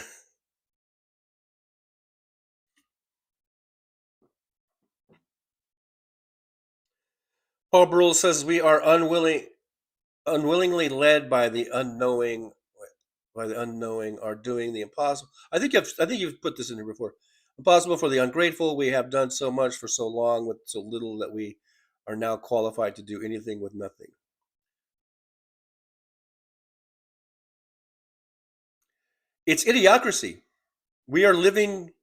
Paul Brule says we are unwillingly led by the unknowing, are doing the impossible. I think you've put this in here before. Impossible for the ungrateful. We have done so much for so long with so little that we are now qualified to do anything with nothing. It's idiocracy. We are living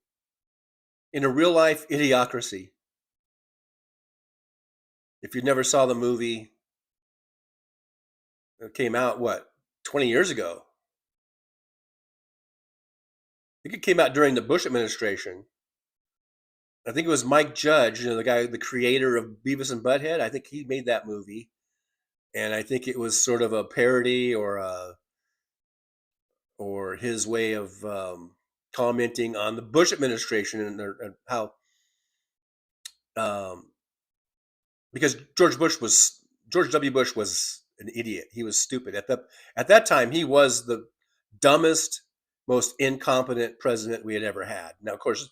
in a real life idiocracy. If you never saw the movie, it came out, 20 years ago? I think it came out during the Bush administration. I think it was Mike Judge, the guy, the creator of Beavis and Butthead. I think he made that movie. And I think it was sort of a parody or his way of commenting on the Bush administration and how, because George W. Bush was an idiot. He was stupid. At that time, he was the dumbest, most incompetent president we had ever had. Now, of course,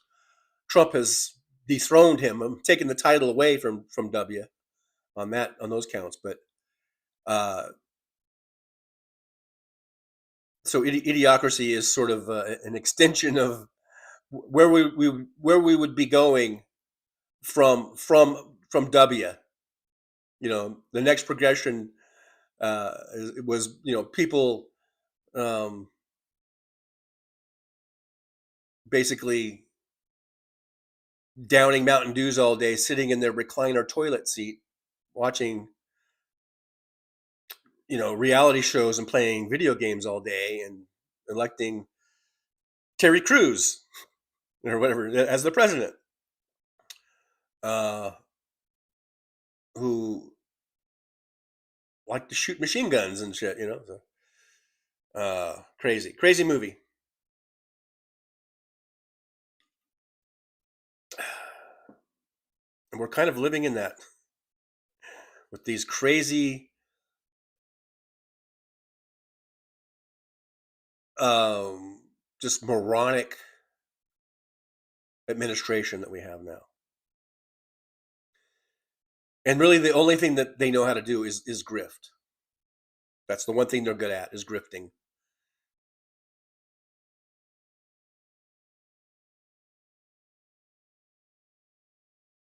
Trump has dethroned him, taken the title away from W on those counts. But so idiocracy is sort of an extension of where we would be going from W. The next progression was people basically downing Mountain Dews all day, sitting in their recliner toilet seat, watching reality shows and playing video games all day, and electing Terry Crews or whatever as the president, who like to shoot machine guns and shit. Crazy movie. And we're kind of living in that with these crazy just moronic administration that we have now. And really the only thing that they know how to do is grift. That's the one thing they're good at, is grifting.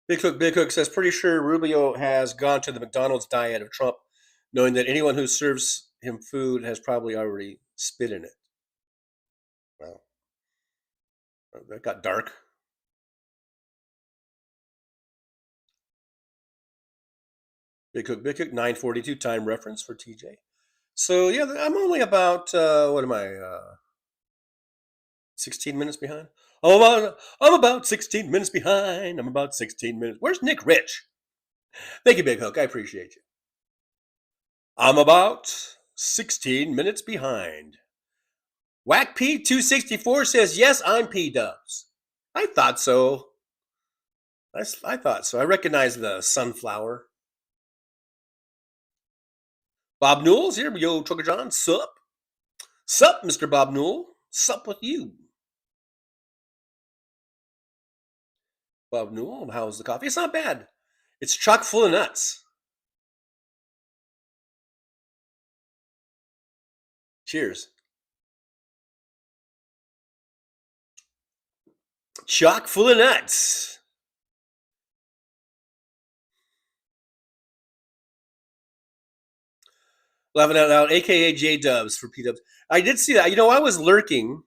Big Hook says, pretty sure Rubio has gone to the McDonald's diet of Trump, knowing that anyone who serves him food has probably already spit in it. Wow. That got dark. Big Hook, 9:42 time reference for TJ. So yeah, I'm only about 16 minutes behind. I'm about 16 minutes behind. I'm about 16 minutes. Where's Nick Rich? Thank you, Big Hook. I appreciate you. I'm about 16 minutes behind. Whack P264 says, yes, I'm P-Dubs. I thought so. I thought so. I recognize the sunflower. Bob Newell's here. Yo, Trucker John. Sup? Sup, Mr. Bob Newell. Sup with you. Bob Newell, how's the coffee? It's not bad. It's chock full of nuts. Cheers. Chock full of nuts. Laughing out loud, aka J Dubs for P Dubs. I did see that. I was lurking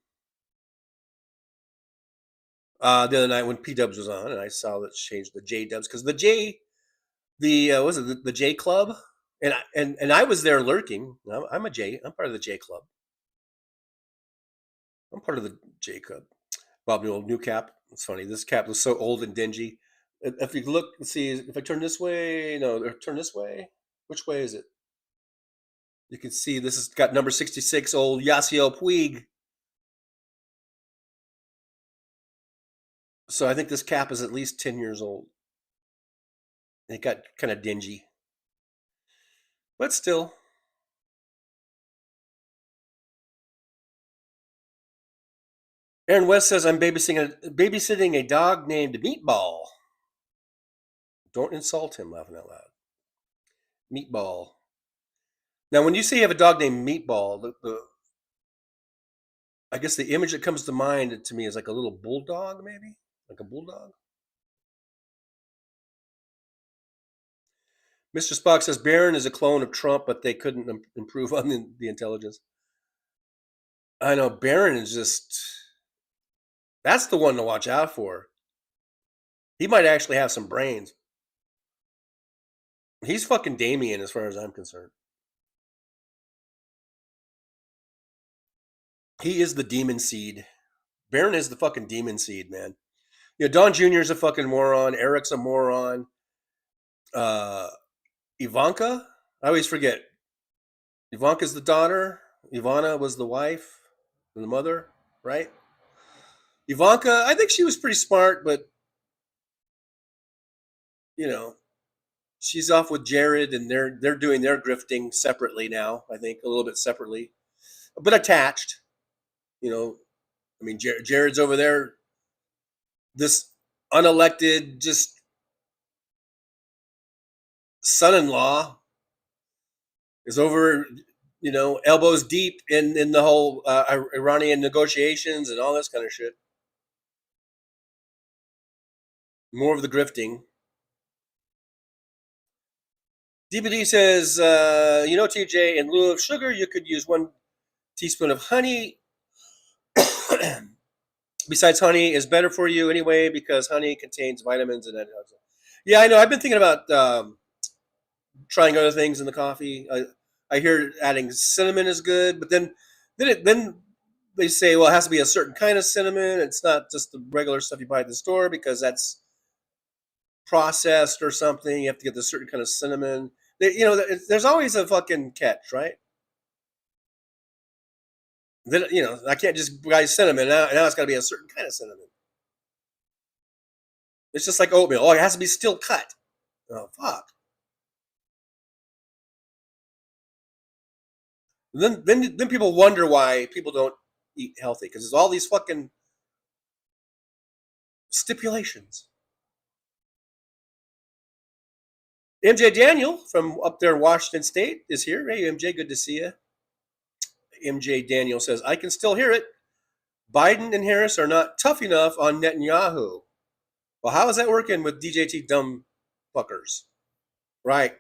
the other night when P Dubs was on, and I saw that changed the J Dubs because the J Club, and I was there lurking. I'm a J. I'm part of the J Club. I'm part of the J Club. Bob Newell, new cap. It's funny. This cap was so old and dingy. If you look, let's see. If I turn this way, turn this way. Which way is it? You can see this has got number 66, old Yasiel Puig. So I think this cap is at least 10 years old. It got kind of dingy. But still. Aaron West says, I'm babysitting a dog named Meatball. Don't insult him, laughing out loud. Meatball. Now, when you say you have a dog named Meatball, I guess the image that comes to mind to me is like a little bulldog, maybe? Like a bulldog? Mr. Spock says Barron is a clone of Trump, but they couldn't improve on the intelligence. I know, Barron is just... That's the one to watch out for. He might actually have some brains. He's fucking Damien as far as I'm concerned. He is the demon seed. Barron is the fucking demon seed, man. You know, Don Jr. is a fucking moron. Eric's a moron. Ivanka? I always forget. Ivanka's the daughter. Ivana was the wife and the mother, right? Ivanka, I think she was pretty smart, but, you know, she's off with Jared, and they're doing their grifting separately now, I think, a little bit separately. But attached. You know, I mean, Jared's over there, this unelected, just son-in-law is over, you know, elbows deep in the whole Iranian negotiations and all this kind of shit. More of the grifting. DBD says, you know, TJ, in lieu of sugar, you could use 1 teaspoon of honey. Besides, honey is better for you anyway because honey contains vitamins and antioxidants. Yeah, I know. I've been thinking about trying other things in the coffee. I hear adding cinnamon is good, but then they say, well, it has to be a certain kind of cinnamon. It's not just the regular stuff you buy at the store because that's processed or something. You have to get the certain kind of cinnamon. You know, there's always a fucking catch, right? Then, you know, I can't just buy cinnamon. Now it's got to be a certain kind of cinnamon. It's just like oatmeal. Oh, it has to be still cut. Oh, fuck. Then people wonder why people don't eat healthy because there's all these fucking stipulations. MJ Daniel from up there, Washington State, is here. Hey, MJ, good to see you. MJ Daniel says, I can still hear it. Biden and Harris are not tough enough on Netanyahu. Well, how is that working with DJT dumb fuckers? Right.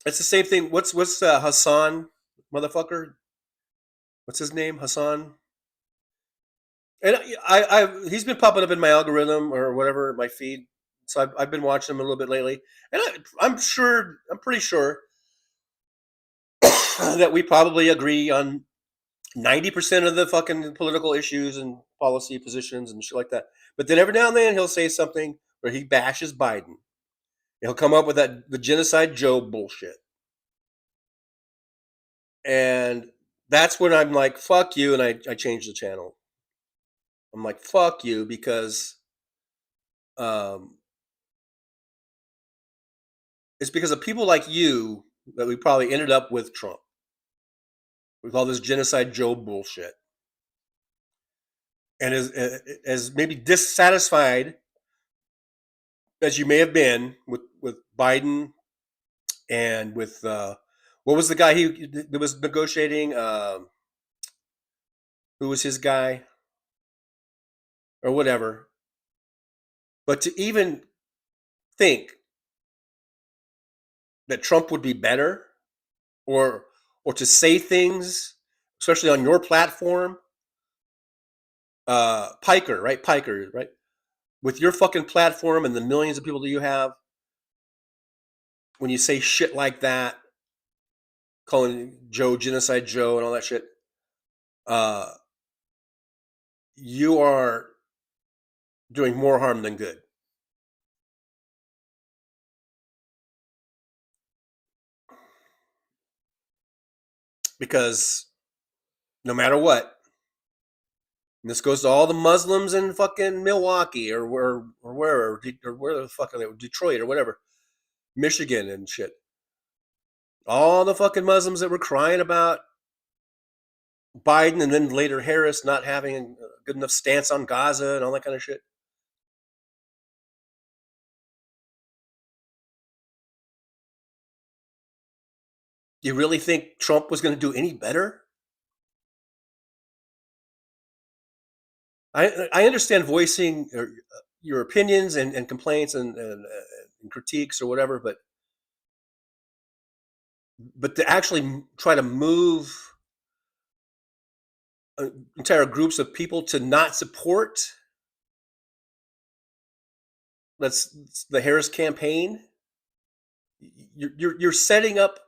It's the same thing. What's Hassan motherfucker? What's his name? Hassan? And he's been popping up in my algorithm or whatever, my feed. So I've been watching him a little bit lately, and I'm pretty sure that we probably agree on 90% of the fucking political issues and policy positions and shit like that. But then every now and then he'll say something where he bashes Biden. He'll come up with the genocide Joe bullshit, and that's when I'm like, fuck you, and I change the channel. I'm like, fuck you, because it's because of people like you that we probably ended up with Trump. With all this genocide Joe bullshit. And as maybe dissatisfied as you may have been with Biden and with, what was the guy that was negotiating? Who was his guy? Or whatever. But to even think that Trump would be better, or to say things, especially on your platform, Piker, right? With your fucking platform and the millions of people that you have, when you say shit like that, calling Joe genocide Joe and all that shit, you are doing more harm than good. Because no matter what, and this goes to all the Muslims in fucking Milwaukee or where the fuck are they, Detroit or whatever, Michigan and shit. All the fucking Muslims that were crying about Biden and then later Harris not having a good enough stance on Gaza and all that kind of shit. Do you really think Trump was going to do any better? I understand voicing your opinions and complaints and critiques or whatever, but to actually try to move entire groups of people to not support that's the Harris campaign, you're setting up,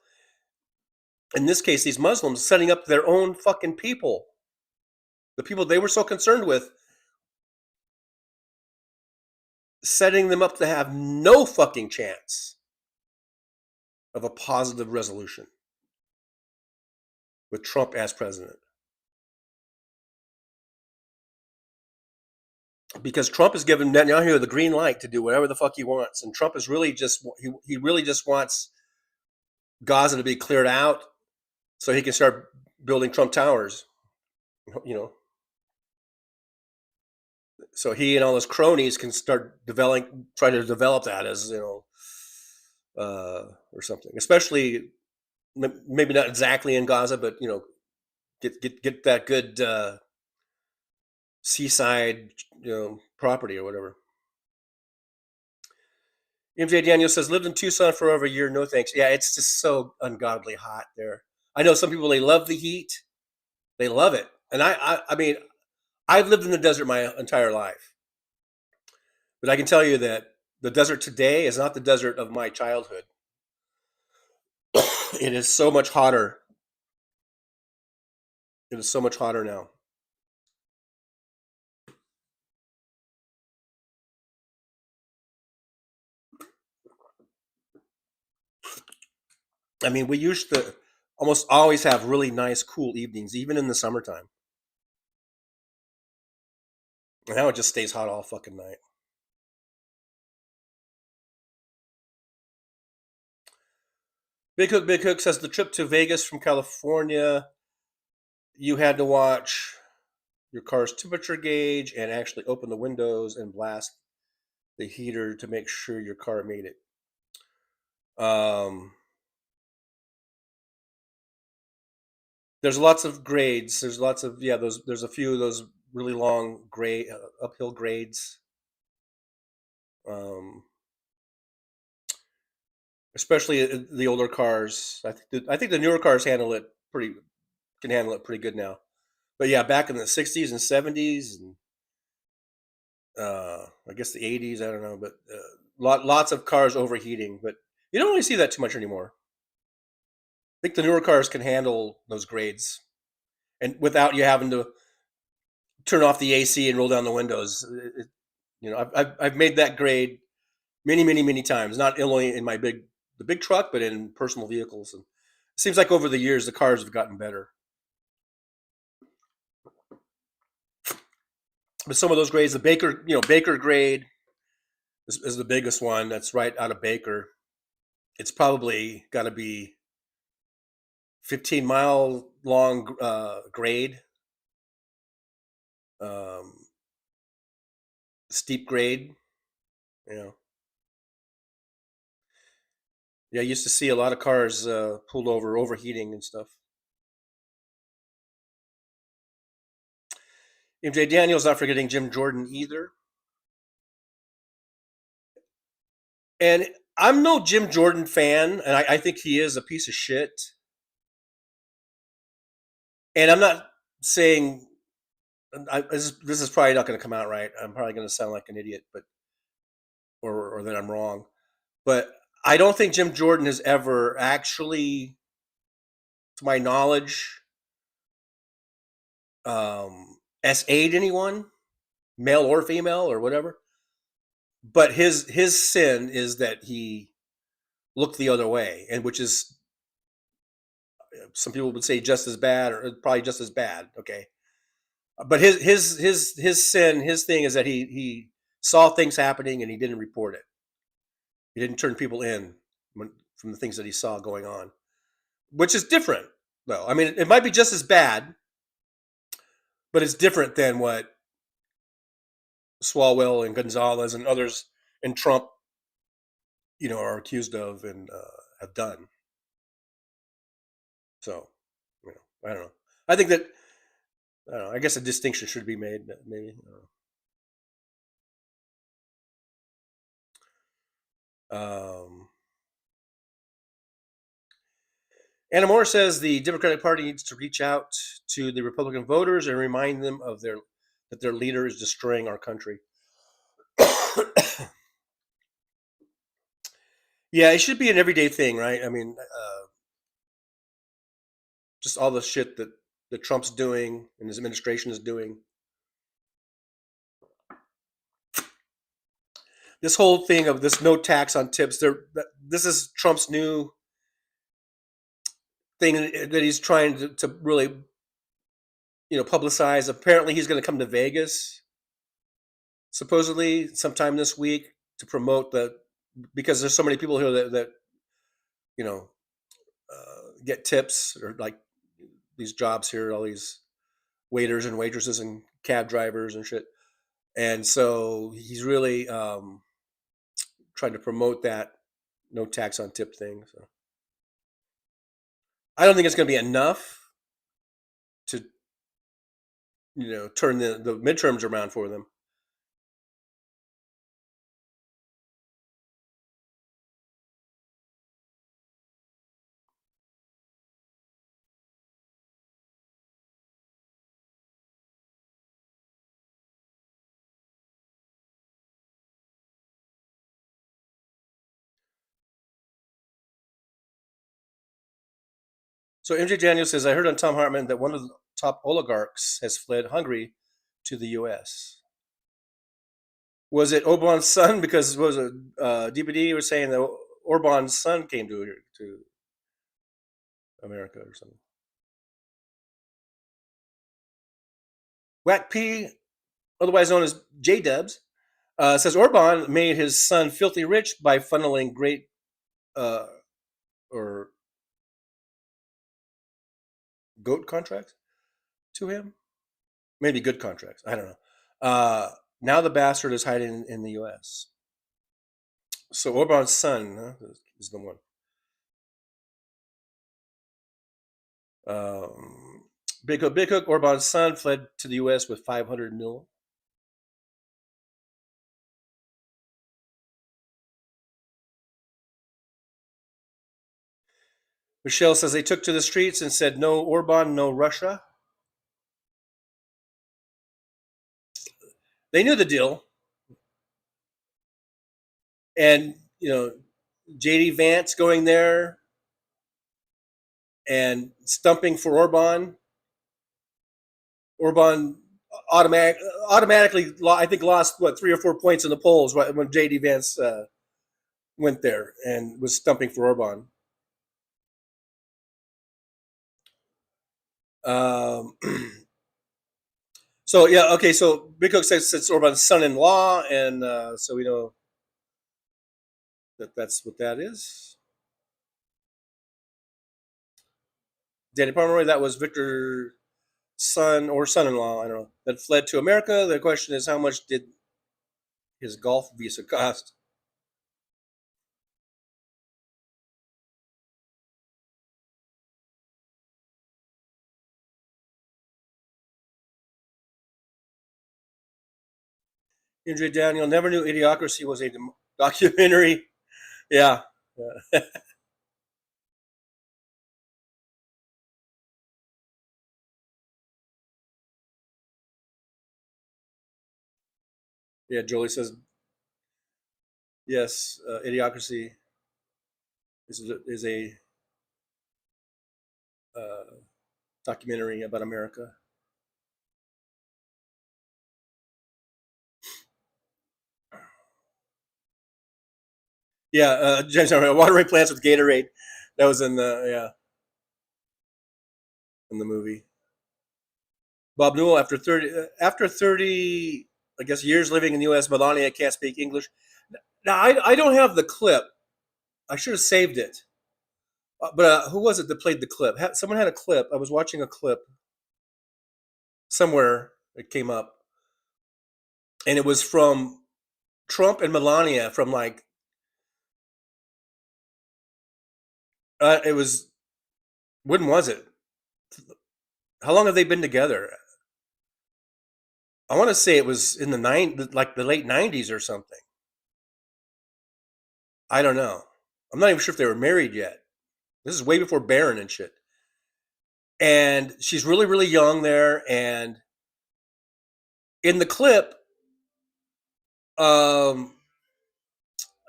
in this case, these Muslims setting up their own fucking people, the people they were so concerned with, setting them up to have no fucking chance of a positive resolution with Trump as president. Because Trump has given Netanyahu the green light to do whatever the fuck he wants, and Trump is really just he really just wants Gaza to be cleared out so he can start building Trump Towers, you know. So he and all his cronies can start try to develop that as, you know, or something. Especially, maybe not exactly in Gaza, but, you know, get that good seaside, you know, property or whatever. MJ Daniel says, lived in Tucson for over a year. No thanks. Yeah, it's just so ungodly hot there. I know some people, they love the heat. They love it. And I mean, I've lived in the desert my entire life. But I can tell you that the desert today is not the desert of my childhood. It is so much hotter. It is so much hotter now. I mean, we used to almost always have really nice, cool evenings, even in the summertime. And now it just stays hot all fucking night. Big Hook says the trip to Vegas from California, you had to watch your car's temperature gauge and actually open the windows and blast the heater to make sure your car made it. There's lots of grades. There's lots of, yeah, there's a few of those really long uphill grades. Especially the older cars. I think the newer cars can handle it pretty good now. But yeah, back in the 60s and 70s and I guess the 80s, I don't know, but lots of cars overheating, but you don't really see that too much anymore. I think the newer cars can handle those grades, and without you having to turn off the AC and roll down the windows. You know, I've made that grade many times, not only in the big truck, but in personal vehicles. And it seems like over the years the cars have gotten better. But some of those grades, the Baker grade is the biggest one. That's right out of Baker. It's probably got to be 15-mile long grade, steep grade. You know, yeah, I used to see a lot of cars pulled over, overheating and stuff. MJ Daniels, not forgetting Jim Jordan either. And I'm no Jim Jordan fan, and I think he is a piece of shit. And I'm not saying this is probably not going to come out right. I'm probably going to sound like an idiot, but or that I'm wrong. But I don't think Jim Jordan has ever actually, to my knowledge, SA'd anyone, male or female or whatever. But his sin is that he looked the other way, and which is, some people would say, just as bad, or probably just as bad. Okay, but his sin, his thing is that he saw things happening and he didn't report it. He didn't turn people in from the things that he saw going on. which is different, though. I mean, it might be just as bad, but it's different than what Swalwell and Gonzalez and others and Trump, are accused of and have done. So, I don't know. I think that I don't know. I guess a distinction should be made, maybe. Anna Moore says the Democratic Party needs to reach out to the Republican voters and remind them of that their leader is destroying our country. Yeah, it should be an everyday thing, right? I mean, just all the shit that Trump's doing and his administration is doing. This whole thing of this no tax on tips, this is Trump's new thing that he's trying to really, publicize. Apparently, he's going to come to Vegas, supposedly sometime this week, to promote because there's so many people here that get tips or like these jobs here, all these waiters and waitresses and cab drivers and shit. And so he's really trying to promote that no tax on tip thing. So I don't think it's going to be enough to, turn the midterms around for them. So MJ Daniel says, I heard on Tom Hartman that one of the top oligarchs has fled Hungary to the U.S. Was it Orban's son? Because DPD was saying that Orban's son came to America or something. Whack P, otherwise known as J Dubs, says Orban made his son filthy rich by funneling great or goat contracts to him. Maybe good contracts. I don't know. Now the bastard is hiding in the U.S. So Orban's son is the one. Big Hook, Orban's son fled to the U.S. with $500 million. Michelle says they took to the streets and said, no Orban, no Russia. They knew the deal. And, J.D. Vance going there and stumping for Orban. Orban automatically, I think, lost, 3 or 4 points in the polls when J.D. Vance went there and was stumping for Orban. So yeah, okay. So Big Hook says it's Orban's son-in-law, and so we know that's what that is. Danny Pomeroy, that was Victor's son or son-in-law, I don't know, that fled to America. The question is, how much did his golf visa cost? Andrea Daniel never knew Idiocracy was a documentary. Yeah. Yeah, Jolie says, yes, Idiocracy is a documentary about America. Yeah, James, watering plants with Gatorade. That was in the movie. Bob Newell, after 30, I guess, years living in the U.S., Melania can't speak English. Now, I don't have the clip. I should have saved it. But who was it that played the clip? Someone had a clip. I was watching a clip somewhere. It came up, and it was from Trump and Melania from like it was when was it? How long have they been together? I want to say it was in like the late '90s or something. I don't know. I'm not even sure if they were married yet. This is way before Barron and shit. And she's really, really young there. And in the clip, I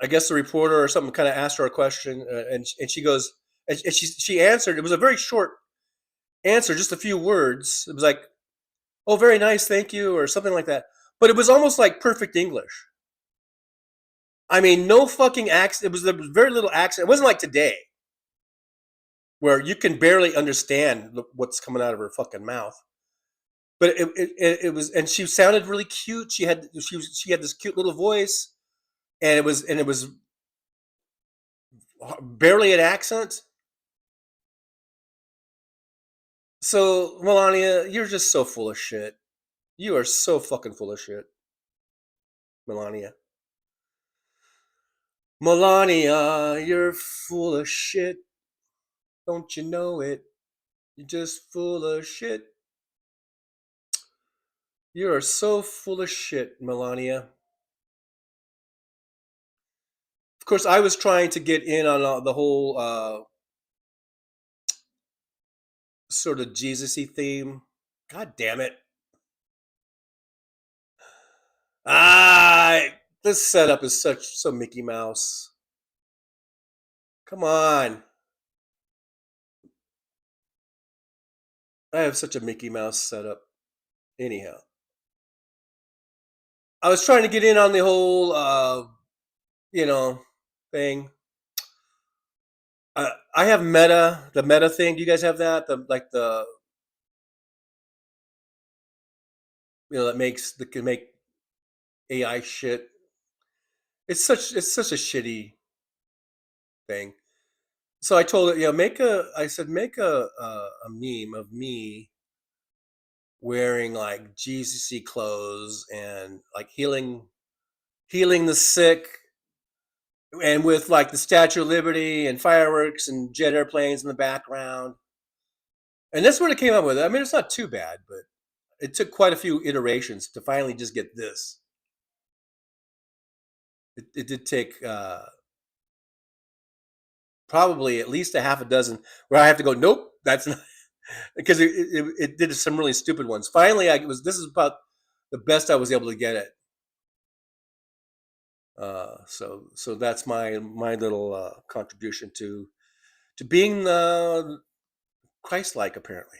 guess the reporter or something kind of asked her a question, and she goes, and she answered. It was a very short answer, just a few words. It was like, "Oh, very nice, thank you," or something like that. But it was almost like perfect English. I mean, no fucking accent. There was very little accent. It wasn't like today, where you can barely understand what's coming out of her fucking mouth. But it was, and she sounded really cute. She had this cute little voice, and it was barely an accent. So Melania, you're just so full of shit. You are so fucking full of shit, Melania. Melania, you're full of shit. Don't you know it? You're just full of shit. You are so full of shit, Melania. Of course, I was trying to get in on the whole sort of Jesus-y theme. God damn it. This setup is so Mickey Mouse. Come on. I have such a Mickey Mouse setup. Anyhow. I was trying to get in on the whole, thing. I have the meta thing. Do you guys have that? That can make AI shit. It's such a shitty thing. So I told it, make a meme of me wearing like Jesus-y clothes and like healing the sick, and with like the Statue of Liberty and fireworks and jet airplanes in the background. And that's what it came up with. I mean, it's not too bad, but it took quite a few iterations to finally just get this. It did take probably at least a half a dozen where I have to go, nope, that's not, because it did some really stupid ones. Finally, this is about the best I was able to get it. So that's my little contribution to being Christ-like, apparently.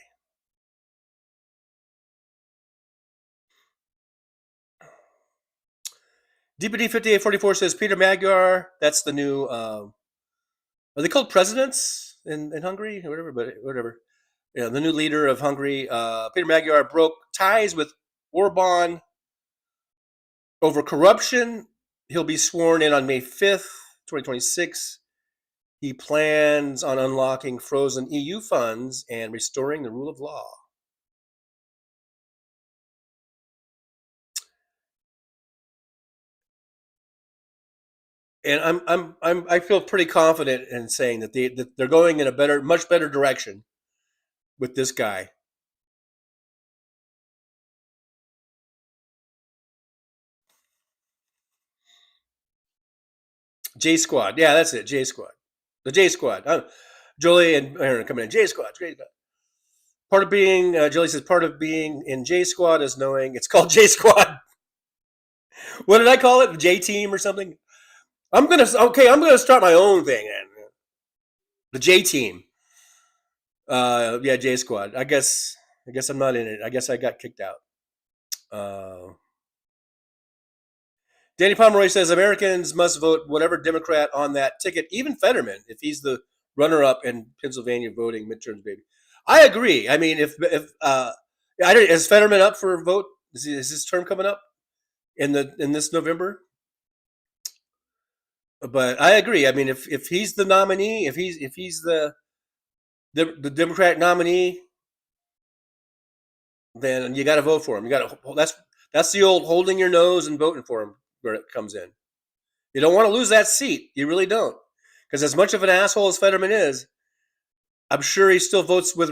DPD 5844 says Peter Magyar. That's the new. Are they called presidents in Hungary or whatever? But whatever. Yeah, the new leader of Hungary, Peter Magyar, broke ties with Orban over corruption. He'll be sworn in on May 5th, 2026. He plans on unlocking frozen EU funds and restoring the rule of law. And I feel pretty confident in saying that they're going in a much better direction with this guy. J Squad, yeah, that's it. J Squad, the J Squad. Jolie and Aaron coming in. J Squad, great. Part of being, Jolie says, part of being in J Squad is knowing it's called J Squad. What did I call it? The J Team or something? I'm gonna start my own thing then. The J Team. Yeah, J Squad. I guess I'm not in it. I guess I got kicked out. Danny Pomeroy says Americans must vote whatever Democrat on that ticket, even Fetterman, if he's the runner-up in Pennsylvania voting midterms, baby. I agree. I mean, is Fetterman up for a vote? Is his term coming up in this November? But I agree. I mean, if he's the nominee, if he's the the Democratic nominee, then you got to vote for him. You got to. That's the old holding your nose and voting for him where it comes in. You don't want to lose that seat. You really don't, because as much of an asshole as Fetterman is, I'm sure he still votes with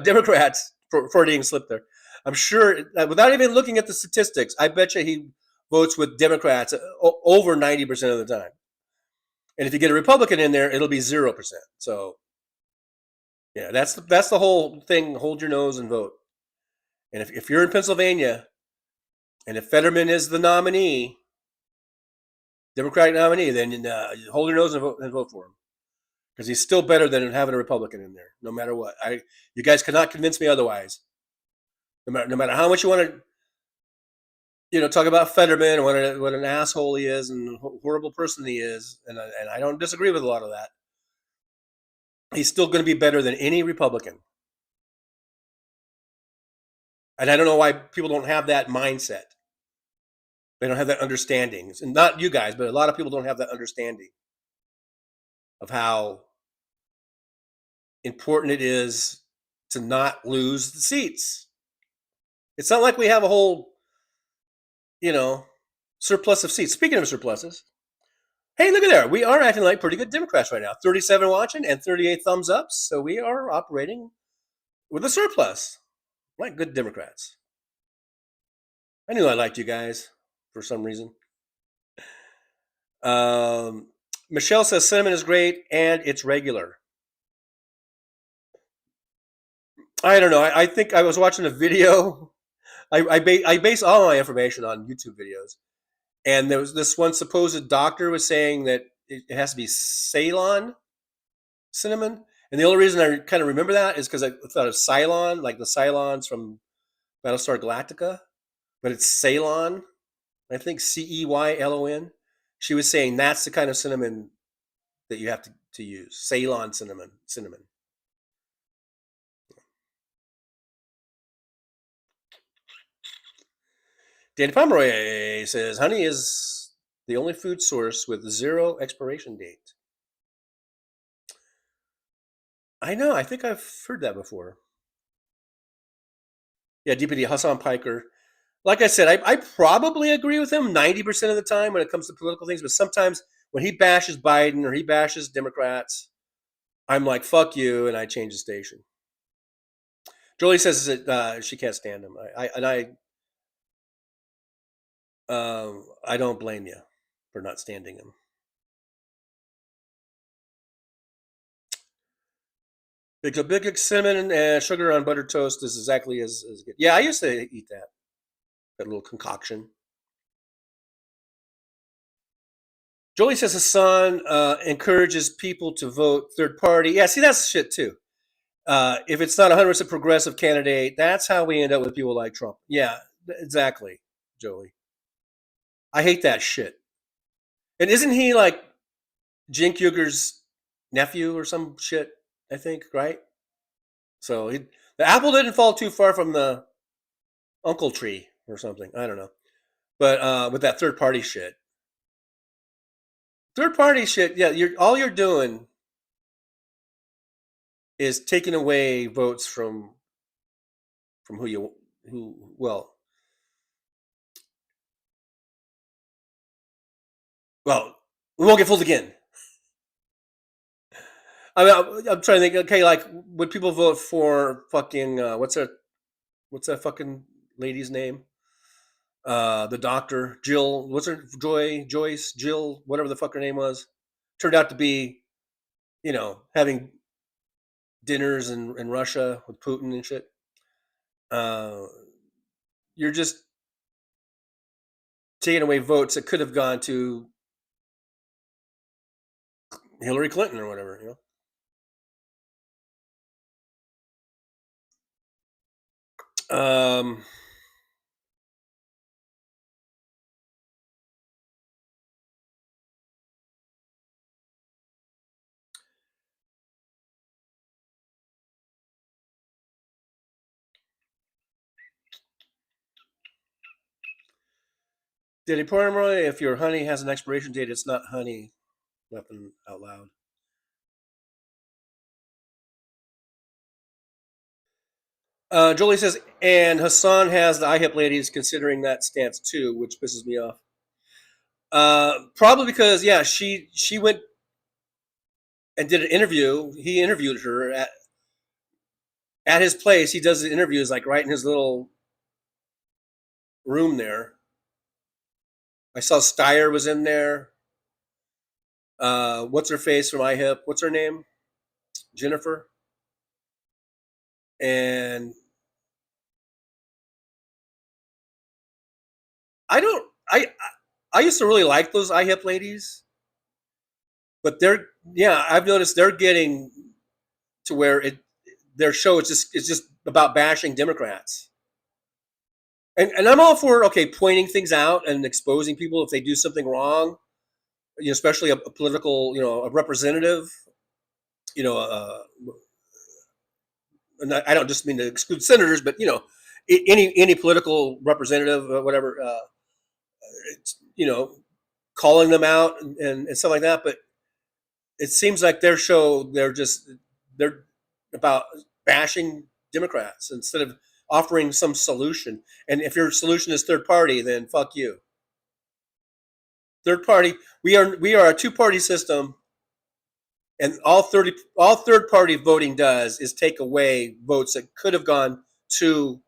Democrats. Freudian slip there. I'm sure, without even looking at the statistics, I bet you he votes with Democrats over 90% of the time. And if you get a Republican in there, it'll be 0%. So, yeah, that's the whole thing. Hold your nose and vote. And if you're in Pennsylvania, and if Fetterman is the nominee, Democratic nominee, then hold your nose and vote for him, because he's still better than having a Republican in there, no matter what. You guys cannot convince me otherwise. No matter how much you want to, talk about Fetterman and what an asshole he is and horrible person he is, and I don't disagree with a lot of that. He's still going to be better than any Republican. And I don't know why people don't have that mindset. They don't have that understanding. And not you guys, but a lot of people don't have that understanding of how important it is to not lose the seats. It's not like we have a whole, surplus of seats. Speaking of surpluses, hey, look at there. We are acting like pretty good Democrats right now. 37 watching and 38 thumbs up. So we are operating with a surplus. Like good Democrats. I knew I liked you guys for some reason. Michelle says cinnamon is great and it's regular. I don't know. I think I was watching a video. I base all my information on YouTube videos. And there was this one supposed doctor was saying that it has to be Ceylon cinnamon. And the only reason I kind of remember that is because I thought of Cylon, like the Cylons from Battlestar Galactica. But it's Ceylon. I think Ceylon. She was saying that's the kind of cinnamon that you have to use. Ceylon cinnamon. Danny Pomeroy says honey is the only food source with 0 expiration date. I know. I think I've heard that before. Yeah, DPD Hassan Piker. Like I said, I probably agree with him 90% of the time when it comes to political things, but sometimes when he bashes Biden or he bashes Democrats, I'm like, fuck you, and I change the station. Jolie says that she can't stand him. I don't blame you for not standing him. Big cinnamon and sugar on buttered toast is exactly as good. Yeah, I used to eat that little concoction. Jolie says his son encourages people to vote third party. Yeah, see, that's shit too. If it's not 100% progressive candidate, that's how we end up with people like Trump. Yeah, exactly, Jolie. I hate that shit. And isn't he like Cenk Uyghur's nephew or some shit, I think, right? So the apple didn't fall too far from the uncle tree or something. I don't know. But with that third party shit. Yeah, all you're doing is taking away votes from who well, we won't get fooled again. I mean, I'm trying to think. Okay, like would people vote for fucking what's that fucking lady's name? The doctor, Jill. What's her Joyce, Jill, whatever the fuck her name was. Turned out to be, having dinners in Russia with Putin and shit. You're just taking away votes that could have gone to Hillary Clinton or whatever, Danny Pomeroy, if your honey has an expiration date, it's not honey. Laughing out loud. Jolie says, and Hassan has the IHIP ladies considering that stance too, which pisses me off. Probably because she went and did an interview. He interviewed her at his place. He does the interviews like right in his little room there. I saw Steyer was in there. What's her face from IHIP? What's her name? Jennifer. And I don't. I used to really like those IHIP ladies, but I've noticed they're getting to where their show is just about bashing Democrats. And I'm all for pointing things out and exposing people if they do something wrong, especially a political, a representative, and I don't just mean to exclude senators, but any political representative, whatever, calling them out and stuff like that. But it seems like their show, they're about bashing Democrats instead of offering some solution. And if your solution is third party, then fuck you. Third party, we are a two-party system, and all third party voting does is take away votes that could have gone to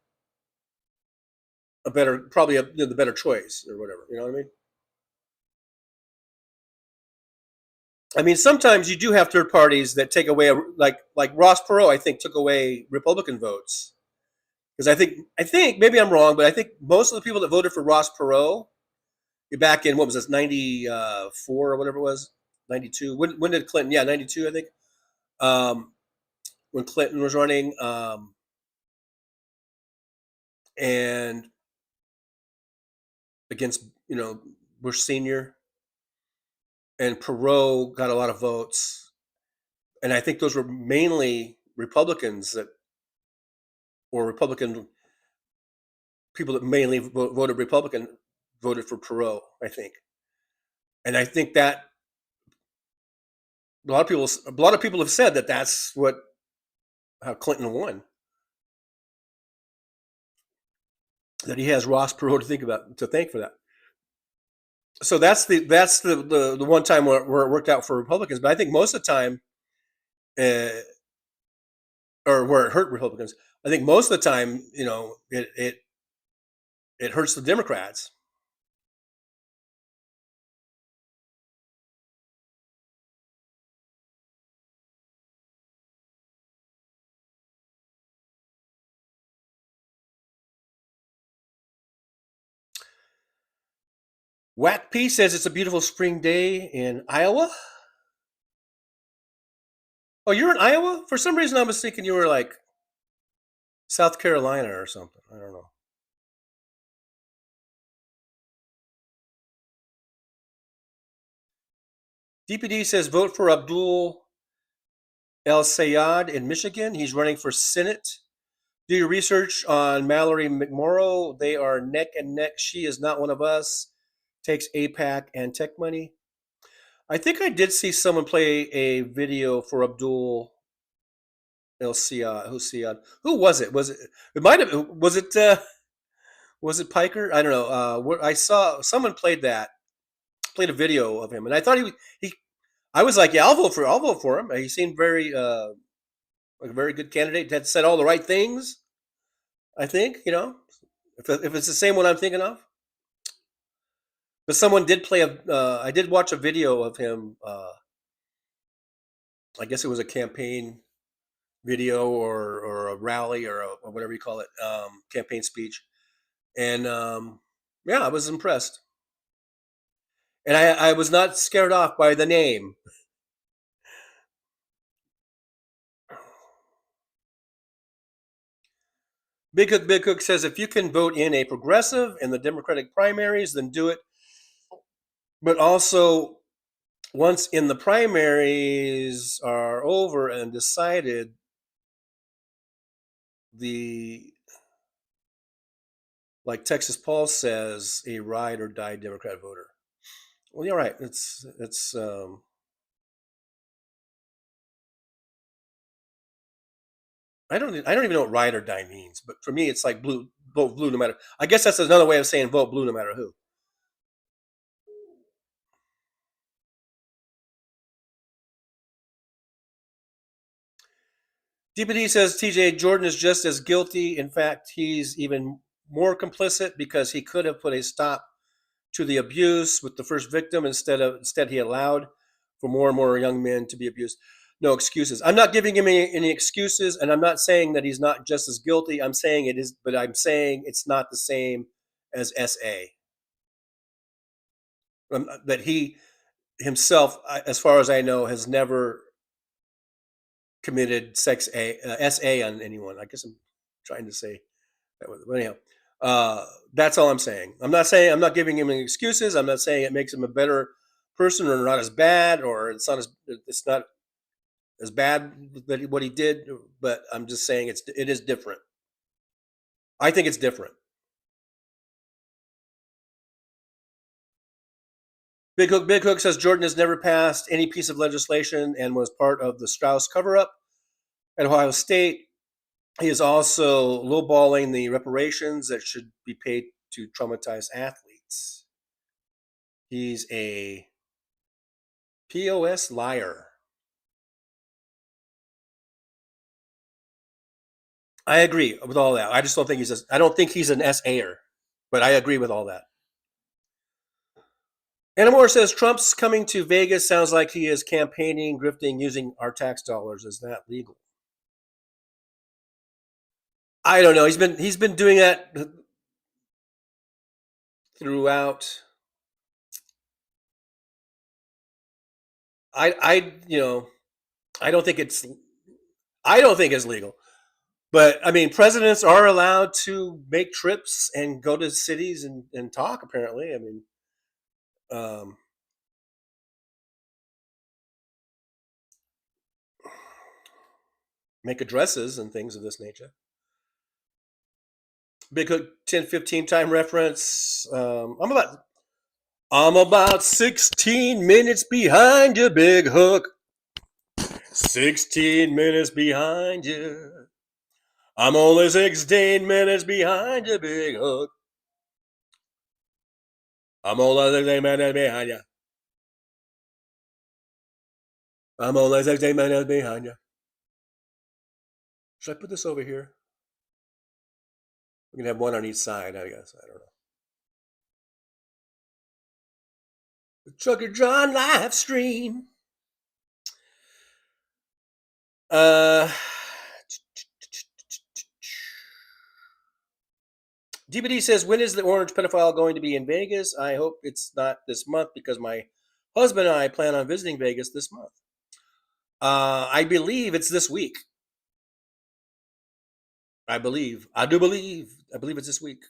the better choice or whatever. You know what I mean? I mean, sometimes you do have third parties that take away, like Ross Perot, I think, took away Republican votes. Because I think maybe I'm wrong, but I think most of the people that voted for Ross Perot back in, what was this, 94 or whatever it was, 92. When did Clinton? Yeah, 92, I think. When Clinton was running, and against Bush Senior, and Perot got a lot of votes, and I think those were mainly Republicans or Republican people that mainly voted Republican voted for Perot, I think. And I think that a lot of people have said that that's how Clinton won. That he has Ross Perot to thank for that. So that's the one time where it worked out for Republicans. But I think most of the time, or where it hurt Republicans, I think most of the time, it hurts the Democrats. Whack P says it's a beautiful spring day in Iowa. Oh, you're in Iowa? For some reason, I was thinking you were like South Carolina or something. I don't know. DPD says vote for Abdul El Sayed in Michigan. He's running for Senate. Do your research on Mallory McMorrow. They are neck and neck. She is not one of us. Takes APAC and tech money. I think I did see someone play a video for Abdul El Sayed. Who was it? It might have. Was it Piker? I don't know. I saw someone played a video of him, and I thought he. I was like, yeah, I'll vote for him. He seemed very like a very good candidate. Had said all the right things. I think if it's the same one I'm thinking of. But someone did play I did watch a video of him. I guess it was a campaign video or a rally or whatever you call it, campaign speech, and I was impressed, and I was not scared off by the name. Big Cook says if you can vote in a progressive in the Democratic primaries, then do it. But also, once in the primaries are over and decided, like Texas Paul says, a ride or die Democrat voter. Well, you're right. It's I don't even know what ride or die means, but for me, it's like blue, vote blue no matter. I guess that's another way of saying vote blue no matter who. DPD says TJ Jordan is just as guilty. In fact, he's even more complicit because he could have put a stop to the abuse with the first victim. Instead he allowed for more and more young men to be abused. No excuses. I'm not giving him any excuses, and I'm not saying that he's not just as guilty. I'm saying it is, but I'm saying it's not the same as SA. That he himself, as far as I know, has never committed SA on anyone. I guess I'm trying to say that. But anyhow, that's all I'm saying. I'm not giving him any excuses. I'm not saying it makes him a better person or not as bad, or it's not as bad that what he did. But I'm just saying it is different. I think it's different. Big Hook says Jordan has never passed any piece of legislation and was part of the Strauss cover-up at Ohio State. He is also lowballing the reparations that should be paid to traumatized athletes. He's a POS liar. I agree with all that. I just don't think he's an SAer, but I agree with all that. Anamore says Trump's coming to Vegas. Sounds like he is campaigning, grifting, using our tax dollars. Is that legal? I don't know. He's been doing that throughout. I don't think it's legal. But I mean, presidents are allowed to make trips and go to cities and talk. Apparently, I mean, make addresses and things of this nature. Big Hook 10:15 time reference. I'm about 16 minutes behind you, Big Hook. 16 minutes behind you. I'm only 16 minutes behind you, Big Hook. I'm only 16 minutes behind you. I'm only 16 minutes behind you. Should I put this over here? We can have one on each side, I guess. I don't know. The Trucker John live stream. DBD says, when is the orange pedophile going to be in Vegas? I hope it's not this month because my husband and I plan on visiting Vegas this month. I believe it's this week. I believe it's this week.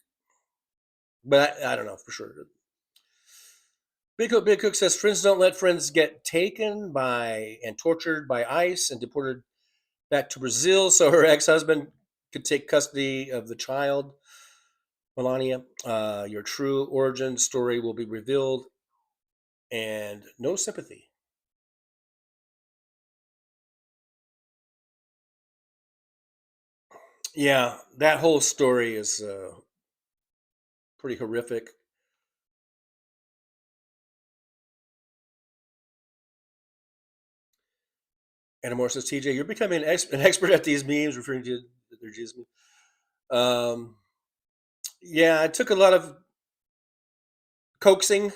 But I don't know for sure. Big Cook says, friends don't let friends get taken by and tortured by ICE and deported back to Brazil so her ex-husband could take custody of the child. Melania, your true origin story will be revealed, and no sympathy. Yeah, that whole story is pretty horrific. Anamore says, TJ, you're becoming an expert at these memes, referring to their Jesus memes. Yeah, it took a lot of coaxing.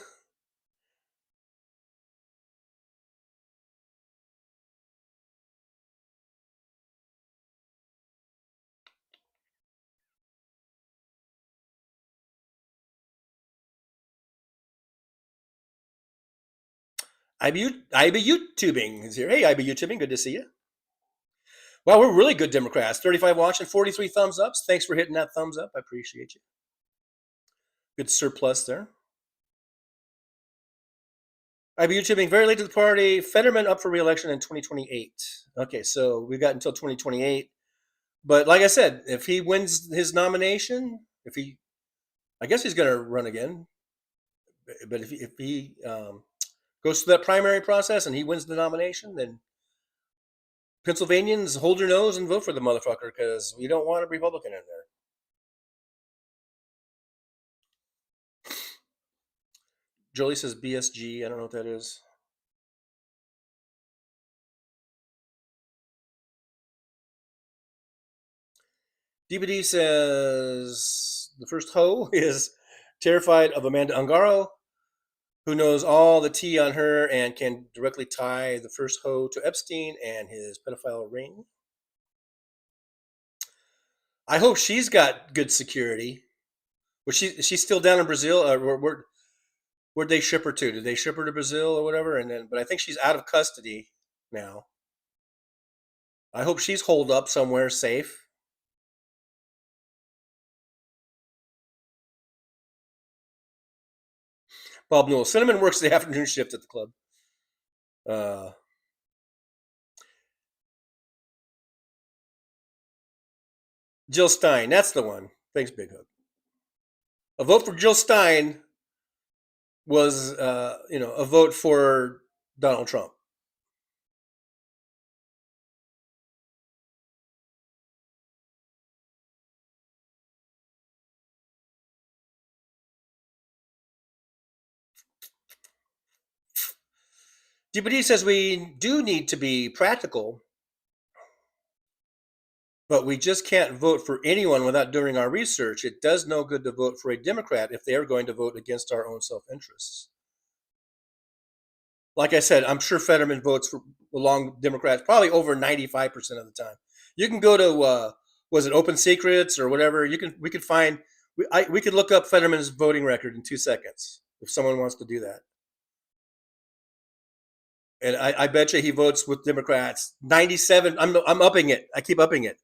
IB YouTubing is here. Hey, IB YouTubing, good to see you. Wow, we're really good Democrats. 35 watching, 43 thumbs ups. Thanks for hitting that thumbs up. I appreciate you. Good surplus there. IB YouTubing, very late to the party. Fetterman up for re-election in 2028. Okay, so we've got until 2028. But like I said, if he wins his nomination, I guess he's going to run again. But if he goes through that primary process and he wins the nomination, then Pennsylvanians, hold your nose and vote for the motherfucker because we don't want a Republican in there. Jolie says BSG. I don't know what that is. DBD says the first hoe is terrified of Amanda Ungaro, who knows all the tea on her and can directly tie the first hoe to Epstein and his pedophile ring. I hope she's got good security. Was she's still down in Brazil? Where'd they ship her to? Did they ship her to Brazil or whatever? But I think she's out of custody now. I hope she's holed up somewhere safe. Bob Newell. Cinnamon works the afternoon shift at the club. Jill Stein. That's the one. Thanks, Big Hook. A vote for Jill Stein was, a vote for Donald Trump. DPD says we do need to be practical, but we just can't vote for anyone without doing our research. It does no good to vote for a Democrat if they are going to vote against our own self-interests. Like I said, I'm sure Fetterman votes for along Democrats probably over 95% of the time. You can go to was it Open Secrets or whatever? We could find we could look up Fetterman's voting record in 2 seconds if someone wants to do that. And I bet you he votes with Democrats 97. I'm upping it. I keep upping it.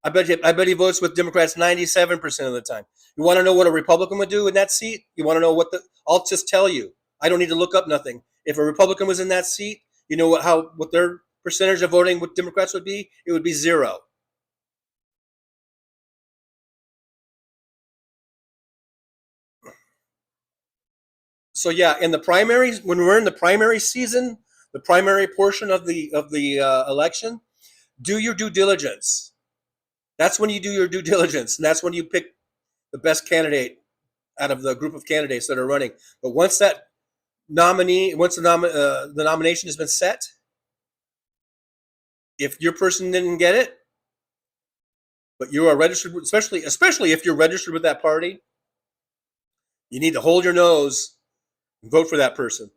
I bet he votes with Democrats 97% of the time. You want to know what a Republican would do in that seat? You want to know I'll just tell you. I don't need to look up nothing. If a Republican was in that seat, you know what their percentage of voting with Democrats would be? It would be 0. So yeah, in the primaries, when we're in the primary season, the primary portion of the election, do your due diligence. That's when you do your due diligence, and that's when you pick the best candidate out of the group of candidates that are running. But once the nomination has been set, if your person didn't get it, but you are registered, especially if you're registered with that party, you need to hold your nose and vote for that person.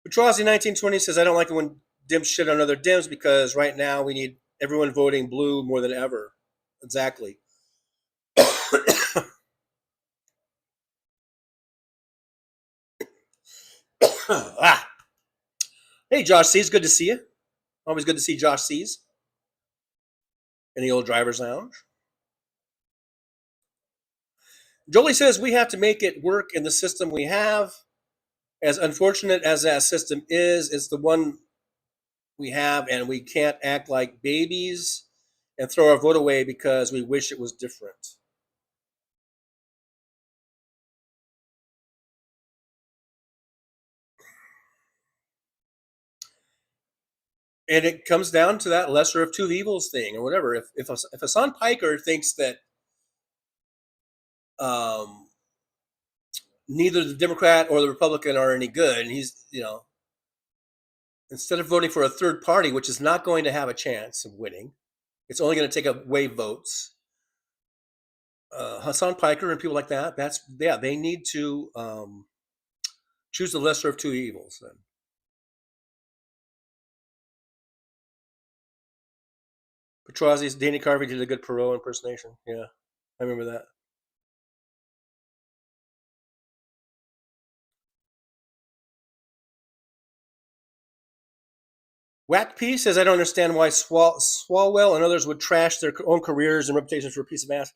Petrozzi 1920 says, I don't like it when Dems shit on other Dems because right now we need everyone voting blue more than ever. Exactly. Hey, Josh C's, good to see you. Always good to see Josh C's in the old driver's lounge. Jolie says we have to make it work in the system we have. As unfortunate as that system is, it's the one we have, and we can't act like babies and throw our vote away because we wish it was different. And it comes down to that lesser of two evils thing or whatever. If Hassan Piker thinks that neither the Democrat or the Republican are any good, and he's, instead of voting for a third party, which is not going to have a chance of winning, it's only going to take away votes. Hassan Piker and people like that, they need to choose the lesser of two evils then. Petrozzi's Danny Carvey did a good Perot impersonation. Yeah, I remember that. Whack P says, I don't understand why Swalwell and others would trash their own careers and reputations for a piece of ass.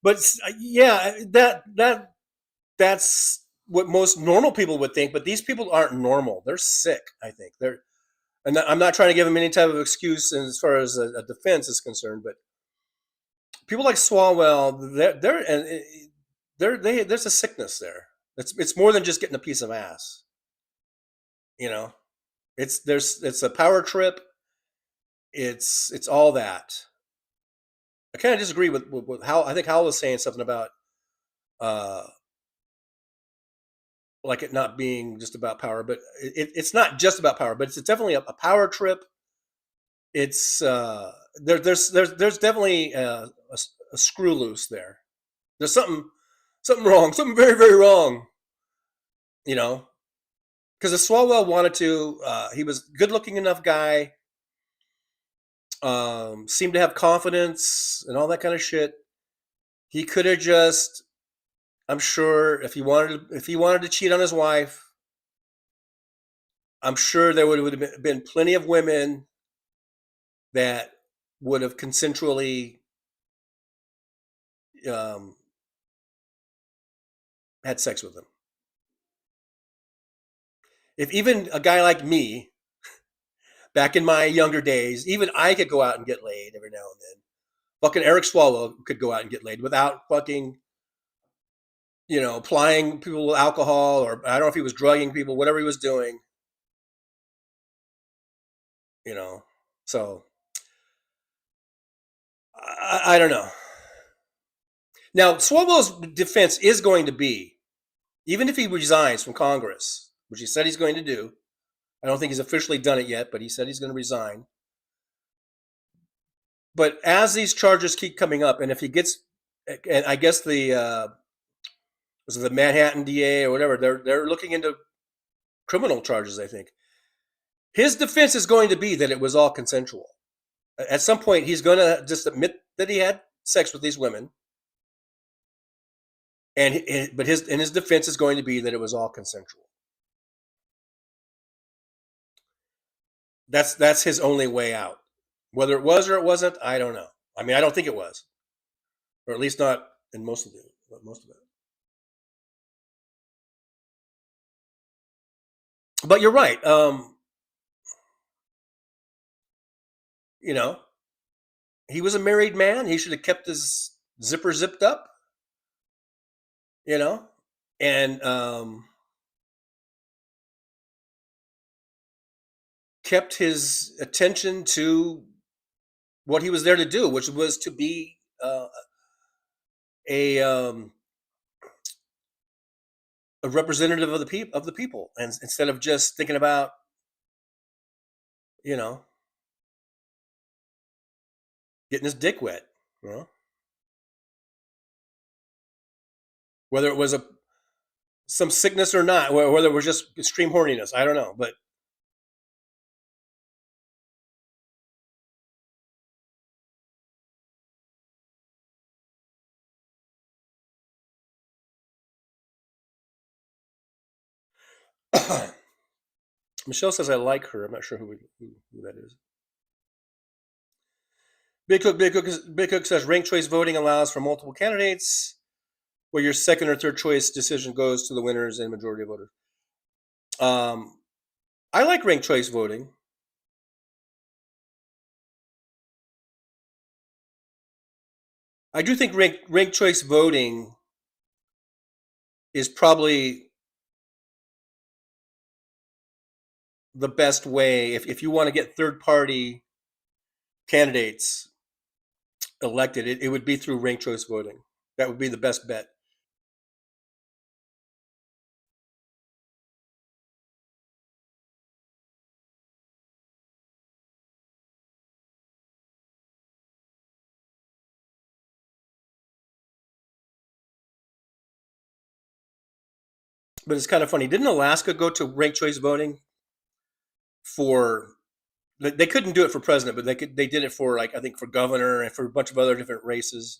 But yeah, that's what most normal people would think. But these people aren't normal. They're sick, I think. And I'm not trying to give them any type of excuse as far as a defense is concerned. But people like Swalwell, there's a sickness there. It's more than just getting a piece of ass. It's a power trip. It's all that. I kind of disagree with how I think Hal was saying something about like it not being just about power, but it's not just about power, but it's definitely a power trip. It's there's definitely a screw loose there. There's something wrong, something very, very wrong. Because the Swalwell wanted to. He was good looking enough guy. Seemed to have confidence and all that kind of shit. He could have just. I'm sure if he wanted to cheat on his wife, I'm sure there would have been plenty of women that would have consensually had sex with him. If even a guy like me, back in my younger days, even I could go out and get laid every now and then. Fucking Eric Swalwell could go out and get laid without fucking, plying people with alcohol, or I don't know if he was drugging people, whatever he was doing. So I don't know. Now, Swalwell's defense is going to be, even if he resigns from Congress, which he said he's going to do, I don't think he's officially done it yet, but he said he's going to resign. But as these charges keep coming up, and if he gets, and I guess was it the Manhattan DA or whatever, they're looking into criminal charges, I think. His defense is going to be that it was all consensual. At some point, he's going to just admit that he had sex with these women, but his defense is going to be that it was all consensual. That's his only way out. Whether it was or it wasn't, I don't know. I mean, I don't think it was, or at least not in most of it. But you're right. He was a married man. He should have kept his zipper zipped up. And kept his attention to what he was there to do, which was to be a representative of the people, and instead of just thinking about getting his dick wet, whether it was some sickness or not, whether it was just extreme horniness, I don't know, but. Michelle says I like her. I'm not sure who that is. Big Cook says ranked choice voting allows for multiple candidates, where your second or third choice decision goes to the winners and majority of voters. I like ranked choice voting. I do think ranked choice voting is probably the best way if you want to get third party candidates elected. It would be through ranked choice voting. That would be the best bet. But it's kind of funny. Didn't Alaska go to ranked choice voting they couldn't do it for president, but they did it for, like, I think for governor and for a bunch of other different races.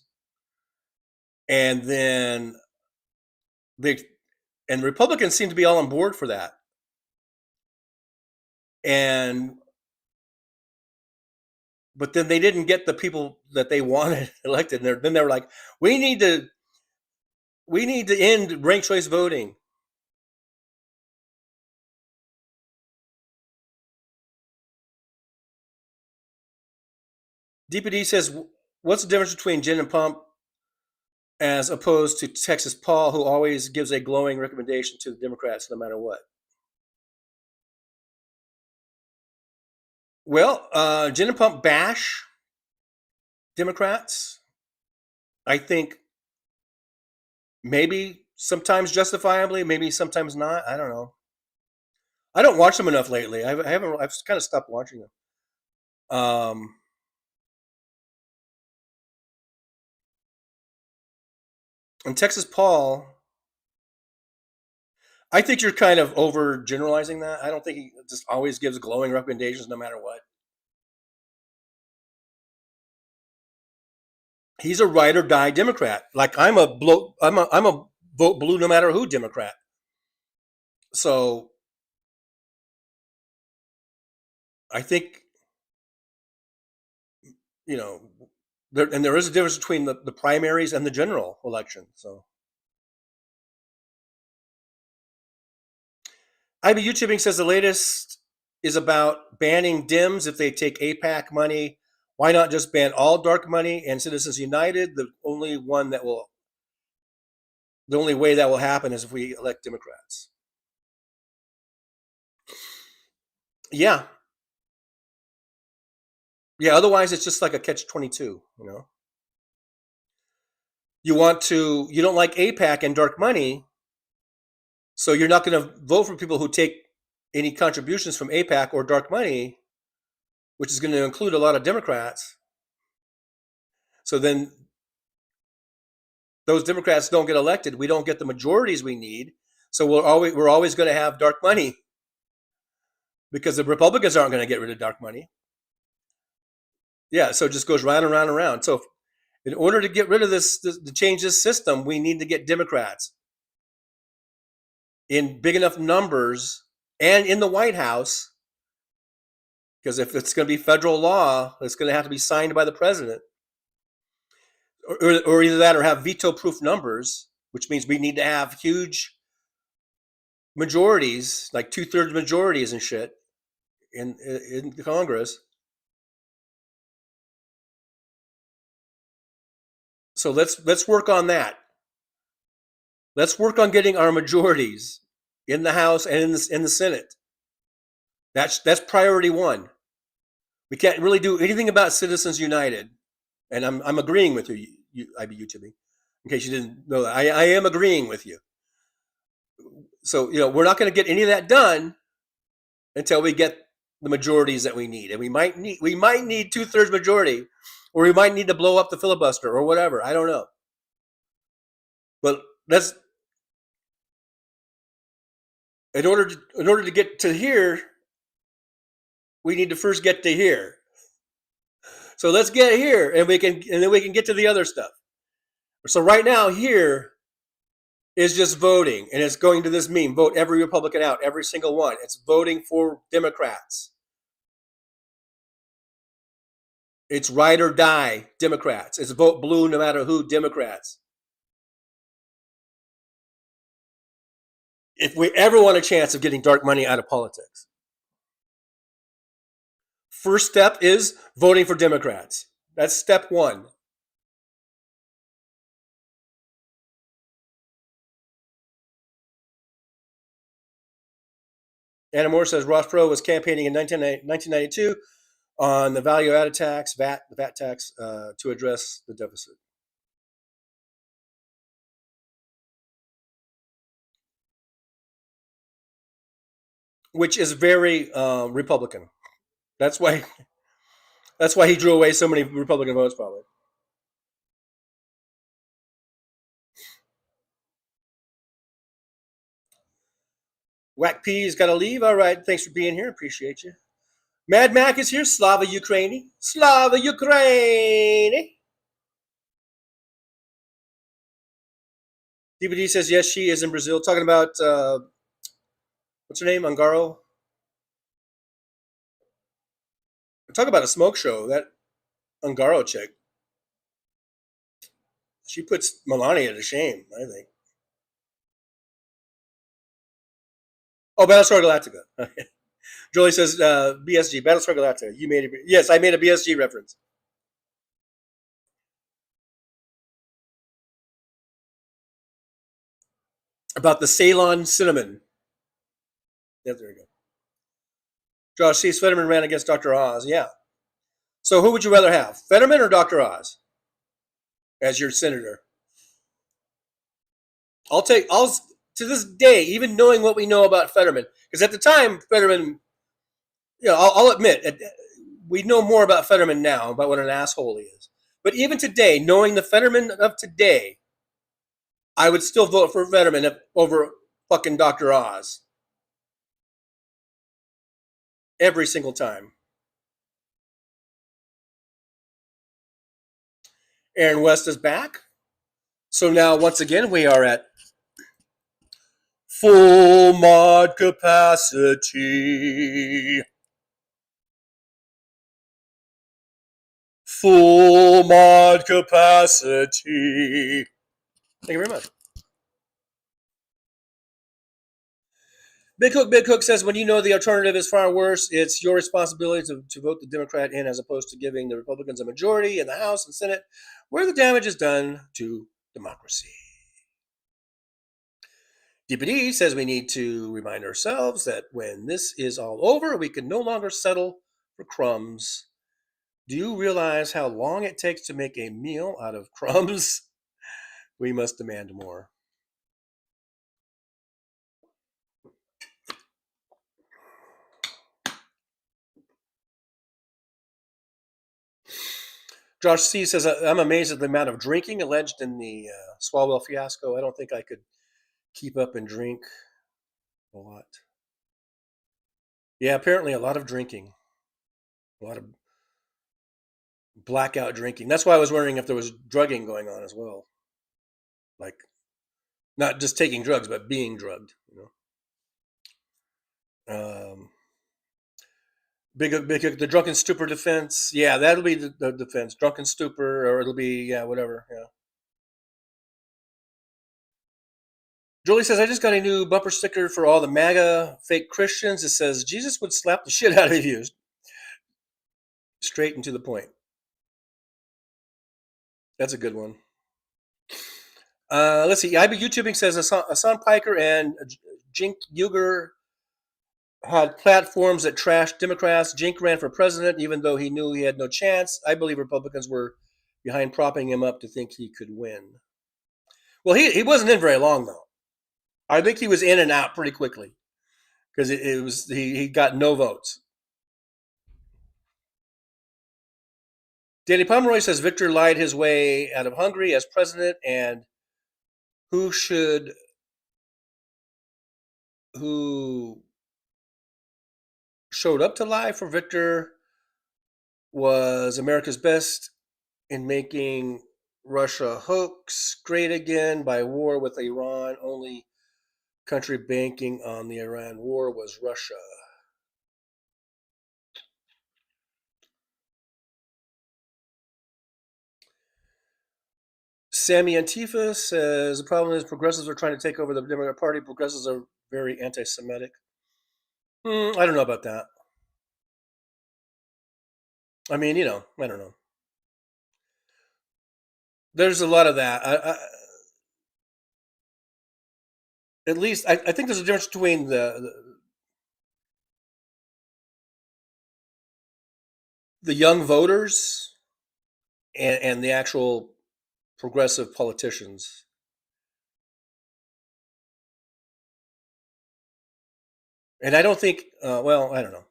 And then Republicans seem to be all on board for that. But then they didn't get the people that they wanted elected. And then they were like, we need to end ranked choice voting. DPD says, what's the difference between gin and pump as opposed to Texas Paul, who always gives a glowing recommendation to the Democrats no matter what. Well, gin and pump bash Democrats, I think maybe sometimes justifiably, maybe sometimes not. I don't know. I don't watch them enough lately. I've kind of stopped watching them. And Texas Paul, I think you're kind of overgeneralizing that. I don't think he just always gives glowing recommendations no matter what. He's a ride or die Democrat. Like I'm a vote blue no matter who Democrat. So I think, you know, there is a difference between the primaries and the general election. So IB YouTubing says the latest is about banning Dems if they take APAC money. Why not just ban all dark money? And Citizens United, the only way that will happen is if we elect Democrats. Yeah. Yeah, otherwise it's just like a catch-22, you know. You don't like APAC and dark money, so you're not going to vote for people who take any contributions from APAC or dark money, which is going to include a lot of Democrats. So then those Democrats don't get elected. We don't get the majorities we need. So we're always going to have dark money because the Republicans aren't going to get rid of dark money. Yeah, so it just goes round and round and round. So in order to get rid of to change this system, we need to get Democrats in big enough numbers and in the White House, because if it's going to be federal law, it's going to have to be signed by the president, or either that or have veto-proof numbers, which means we need to have huge majorities, like 2/3 majorities and shit in Congress. So let's work on that. Let's work on getting our majorities in the House and in the Senate. That's priority one. We can't really do anything about Citizens United, and I'm agreeing with you, IB YouTubing, in case you didn't know that. I am agreeing with you. So we're not going to get any of that done until we get the majorities that we need, and we might need 2/3 majority, or we might need to blow up the filibuster or whatever. I don't know, but in order to get to here, we need to first get to here. So let's get here, and then we can get to the other stuff. So right now here is just voting, and it's going to this meme: vote every Republican out, every single one. It's voting for Democrats. It's ride or die Democrats. It's vote blue no matter who Democrats. If we ever want a chance of getting dark money out of politics, first step is voting for Democrats. That's step one. Anna Moore says Ross Perot was campaigning in 1992 on the value-added tax, the VAT tax, to address the deficit. Which is very Republican. That's why he drew away so many Republican votes, probably. Whack P's got to leave. All right, thanks for being here. Appreciate you. Mad Mac is here. Slava Ukraini. Slava Ukraini. DVD says yes, she is in Brazil. Talking about what's her name? Ungaro. Talk about a smoke show. That Ungaro chick. She puts Melania to shame, I think. Oh, Battlestar Galactica. Jolie says, BSG, Battlestar Galactica. Yes, I made a BSG reference. about the Ceylon cinnamon. Yeah, there you go. Josh C. Fetterman ran against Dr. Oz. Yeah. So who would you rather have, Fetterman or Dr. Oz, as your senator? I'll to this day, even knowing what we know about Fetterman, because at the time Fetterman, I'll admit we know more about Fetterman now about what an asshole he is. But even today, knowing the Fetterman of today, I would still vote for Fetterman over fucking Dr. Oz. Every single time. Aaron West is back. So now, once again, we are at full mod capacity. Full mod capacity. Thank you very much. Big Hook says, when you know the alternative is far worse, it's your responsibility to vote the Democrat in as opposed to giving the Republicans a majority in the House and Senate, where the damage is done to democracy. DPD says we need to remind ourselves that when this is all over, we can no longer settle for crumbs. Do you realize how long it takes to make a meal out of crumbs? We must demand more. Josh C. says, I'm amazed at the amount of drinking alleged in the Swalwell fiasco. I don't think I could keep up and drink a lot. Yeah, apparently a lot of drinking. A lot of blackout drinking. That's why I was wondering if there was drugging going on as well. Like, not just taking drugs, but being drugged. The drunken stupor defense. Yeah, that'll be the defense. Drunken stupor, or it'll be, whatever. Yeah. Julie says, I just got a new bumper sticker for all the MAGA fake Christians. It says, Jesus would slap the shit out of you. Straight and to the point. That's a good one. Let's see. IB YouTubing says, Hassan Piker and Jink Uger had platforms that trashed Democrats. Jink ran for president even though he knew he had no chance. I believe Republicans were behind propping him up to think he could win. Well, he wasn't in very long, though. I think he was in and out pretty quickly because he got no votes. Danny Pomeroy says Victor lied his way out of Hungary as president, and who showed up to lie for Victor was America's best in making Russia hoax great again by war with Iran. Only country banking on the Iran war was Russia. Sammy Antifa says the problem is progressives are trying to take over the Democratic Party. Progressives are very anti-Semitic. I don't know about that. I mean, I don't know. There's a lot of that. At least I think there's a difference between the young voters and the actual progressive politicians. And I don't think, I don't know.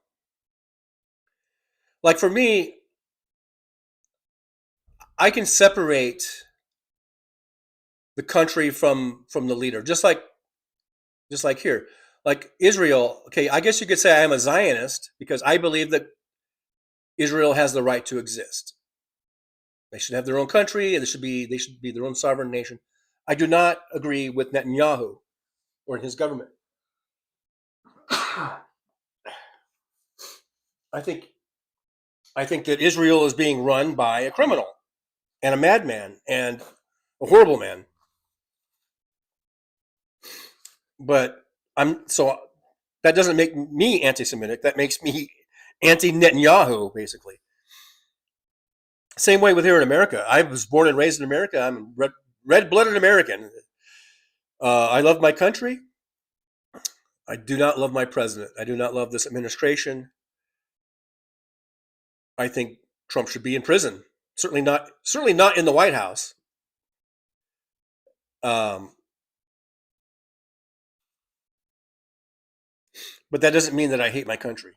Like for me, I can separate the country from the leader, just like here. Like Israel, okay, I guess you could say I am a Zionist because I believe that Israel has the right to exist. They should have their own country, and they should be their own sovereign nation. I do not agree with Netanyahu or his government. I think that Israel is being run by a criminal and a madman and a horrible man. But that doesn't make me anti-Semitic. That makes me anti-Netanyahu, basically. Same way with here in America. I was born and raised in America. I'm a red-blooded American. I love my country. I do not love my president. I do not love this administration. I think Trump should be in prison. Certainly not in the White House. But that doesn't mean that I hate my country.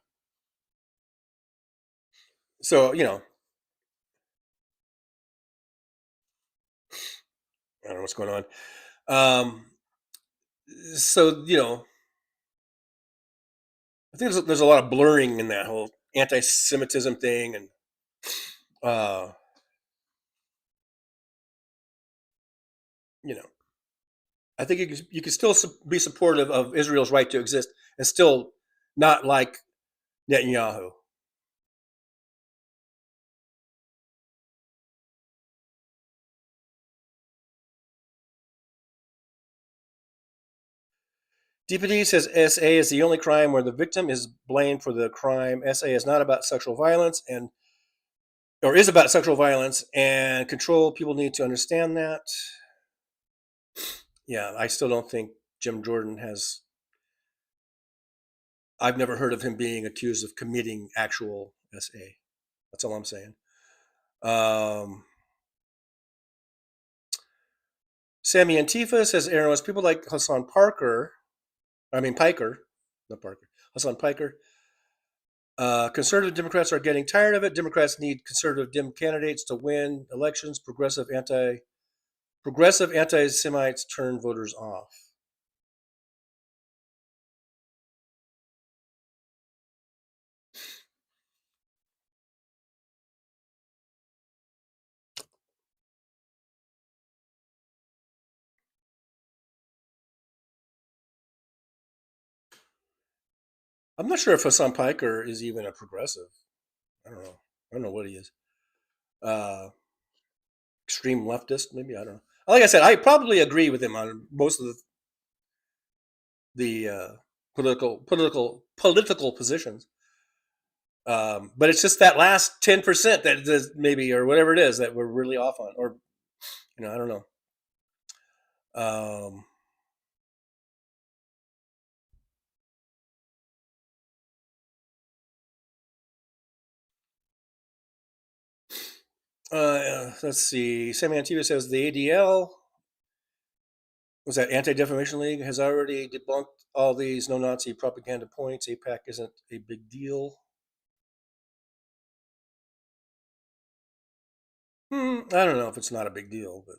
So, I don't know what's going on. So, I think there's a lot of blurring in that whole anti-Semitism thing, and I think you can still be supportive of Israel's right to exist and still not like Netanyahu. DPD says SA is the only crime where the victim is blamed for the crime. SA is not about sexual violence or is about sexual violence and control. People need to understand that. Yeah, I still don't think Jim Jordan has. I've never heard of him being accused of committing actual SA. That's all I'm saying. Sammy Antifa says, Aaron, was people like Piker, not Parker, Hassan Piker. Conservative Democrats are getting tired of it. Democrats need conservative Dem candidates to win elections. Progressive anti-Semites turn voters off. I'm not sure if Hassan Piker is even a progressive. I don't know. I don't know what he is. Extreme leftist, maybe. I don't know. Like I said, I probably agree with him on most of the political positions. But it's just that last 10% that maybe, or whatever it is, that we're really off on, or I don't know. Let's see. Sammy Antifa says the ADL, was that Anti-Defamation League, has already debunked all these no-Nazi propaganda points. AIPAC isn't a big deal. I don't know if it's not a big deal, but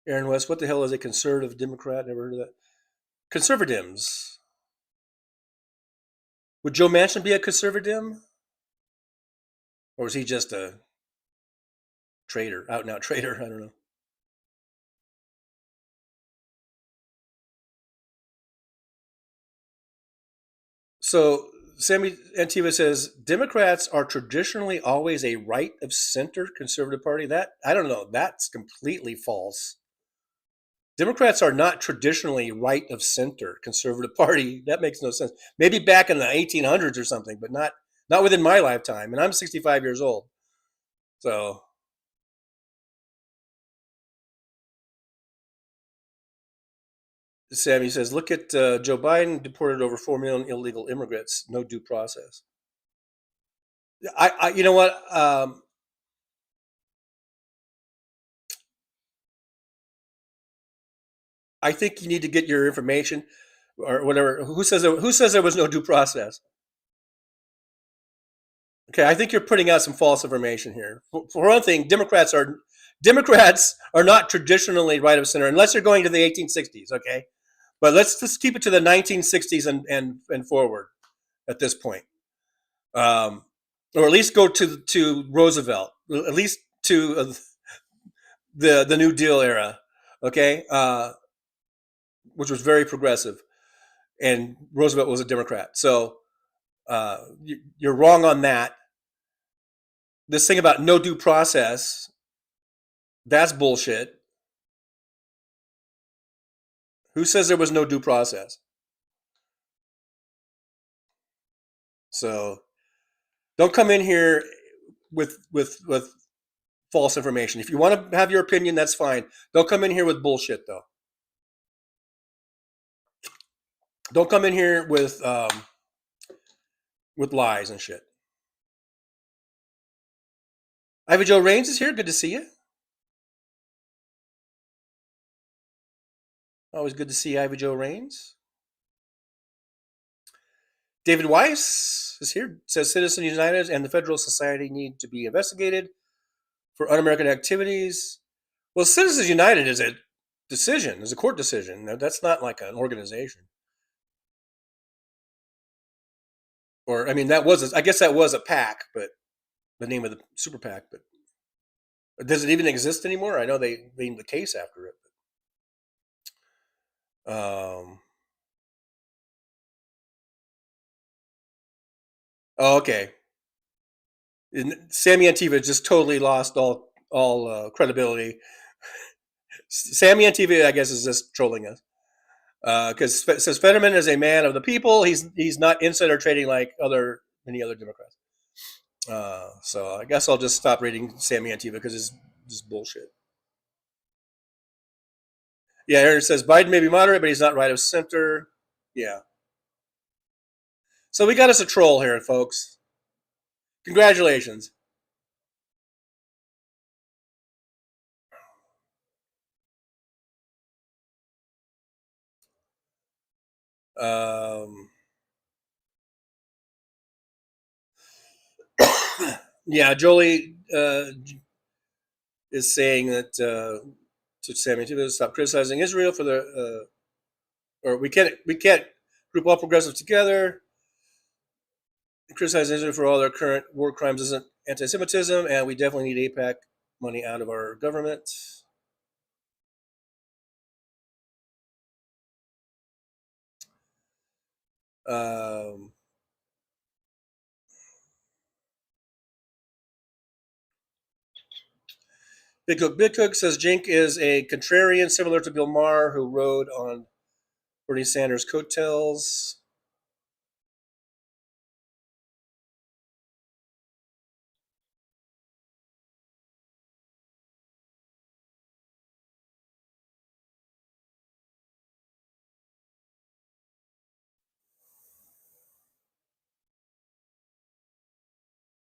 Aaron West, what the hell is a conservative Democrat? Never heard of that. Conservatives. Would Joe Manchin be a conservative? Or was he just a traitor, out and out traitor? I don't know. So Sammy Antiva says Democrats are traditionally always a right of center conservative party. That I don't know. That's completely false. Democrats are not traditionally right of center conservative party. That makes no sense. Maybe back in the 1800s or something, but not within my lifetime. And I'm 65 years old. So Sammy says, look at Joe Biden deported over 4 million illegal immigrants, no due process. You know what? I think you need to get your information or whatever. Who says there was no due process? Okay, I think you're putting out some false information here. For one thing, Democrats are not traditionally right of center unless you're going to the 1860s. Okay, but let's just keep it to the 1960s and forward at this point, or at least go to Roosevelt, at least to the New Deal era. Okay, which was very progressive, and Roosevelt was a Democrat. So you're wrong on that. This thing about no due process, that's bullshit. Who says there was no due process? So don't come in here with false information. If you want to have your opinion, that's fine. Don't come in here with bullshit, though. Don't come in here with lies and shit. Ivy Joe Raines is here. Good to see you. Always good to see Ivy Joe Raines. David Weiss is here. Says Citizens United and the Federal Society need to be investigated for un-American activities. Well, Citizens United is a decision, is a court decision. That's not like an organization. Or, I mean, I guess that was a PAC, but the name of the super PAC, but does it even exist anymore? I know they named the case after it. Oh, okay. Sammy Antiva just totally lost all credibility. Sammy Antiva, I guess, is just trolling us because it says Fetterman is a man of the people. He's not insider trading like many other Democrats. So I guess I'll just stop reading Sammy Antiva because it's just bullshit. Yeah, Aaron says Biden may be moderate, but he's not right of center. Yeah. So we got us a troll here, folks. Congratulations. Yeah, Jolie is saying that to Sammy to stop criticizing Israel for or we can't group all progressives together. Criticize Israel for all their current war crimes isn't anti-Semitism, and we definitely need AIPAC money out of our government. Big Cook says Jink is a contrarian similar to Bill Maher, who rode on Bernie Sanders' coattails.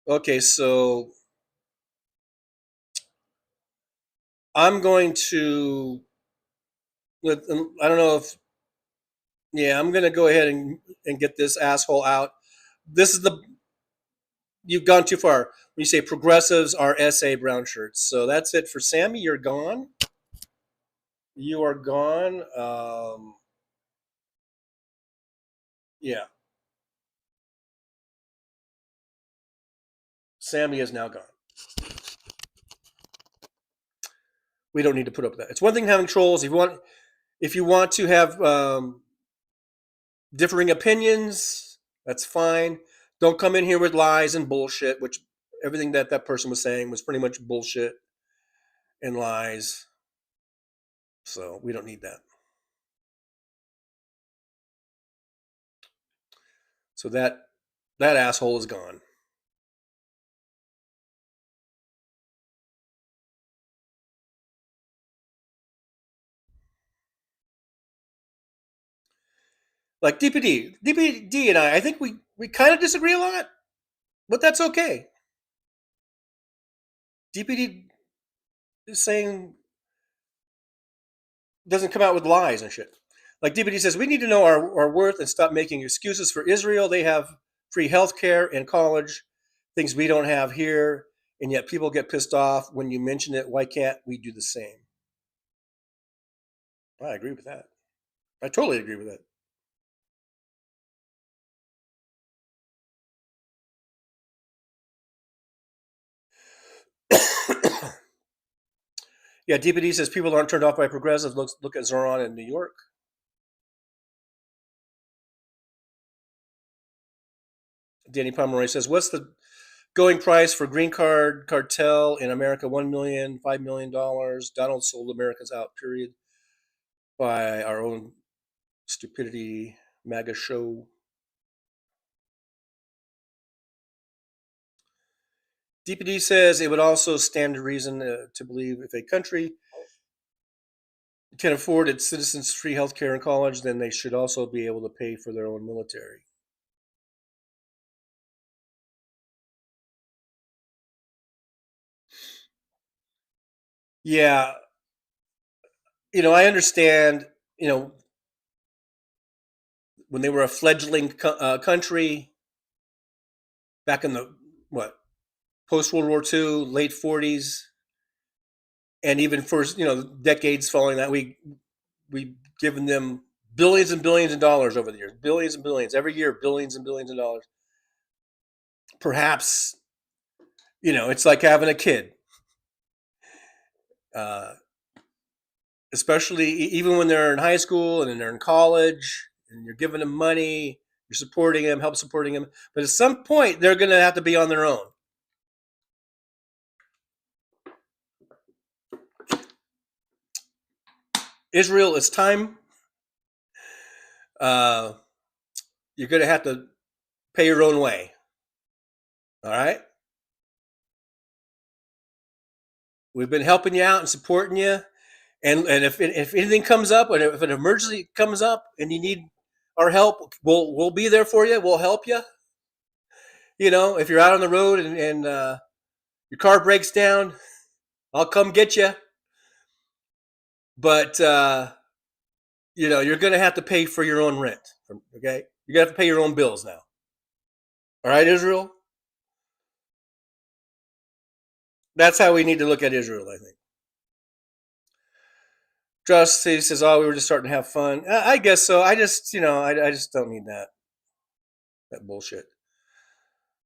Okay, so I'm going to. I don't know if. Yeah, I'm going to go ahead and get this asshole out. This is you've gone too far when you say progressives are SA brown shirts. So that's it for Sammy. You're gone. You are gone. Yeah. Sammy is now gone. We don't need to put up with that. It's one thing having trolls. If you want to have differing opinions, that's fine. Don't come in here with lies and bullshit, which everything that person was saying was pretty much bullshit and lies. So we don't need that. So that asshole is gone. Like DPD and I think we kind of disagree a lot, but that's okay. DPD is saying doesn't come out with lies and shit. Like DPD says, we need to know our worth and stop making excuses for Israel. They have free health care and college, things we don't have here, and yet people get pissed off when you mention it. Why can't we do the same? I agree with that. I totally agree with that. Yeah, DPD says people aren't turned off by progressives. Look at Zoran in New York. Danny Pomeroy says, what's the going price for green card cartel in America? $1 million, $5 million. Donald sold Americans out, period, by our own stupidity. MAGA show. DPD says it would also stand to reason to believe if a country can afford its citizens free health care and college, then they should also be able to pay for their own military. Yeah, I understand, when they were a fledgling country back in the, what, post World War II, late 40s, and even for, decades following that, we've given them billions and billions of dollars over the years, billions and billions, every year, billions and billions of dollars. Perhaps, it's like having a kid. Especially even when they're in high school and then they're in college and you're giving them money, you're supporting them, help supporting them. But at some point, they're going to have to be on their own. Israel, it's time. You're going to have to pay your own way. All right? We've been helping you out and supporting you. And if anything comes up, or if an emergency comes up and you need our help, we'll be there for you. We'll help you. If you're out on the road and your car breaks down, I'll come get you. But you're going to have to pay for your own rent. Okay, you're going to have to pay your own bills now. All right, Israel. That's how we need to look at Israel, I think. Josh says, "Oh, we were just starting to have fun." I guess so. I just, I just don't need that bullshit.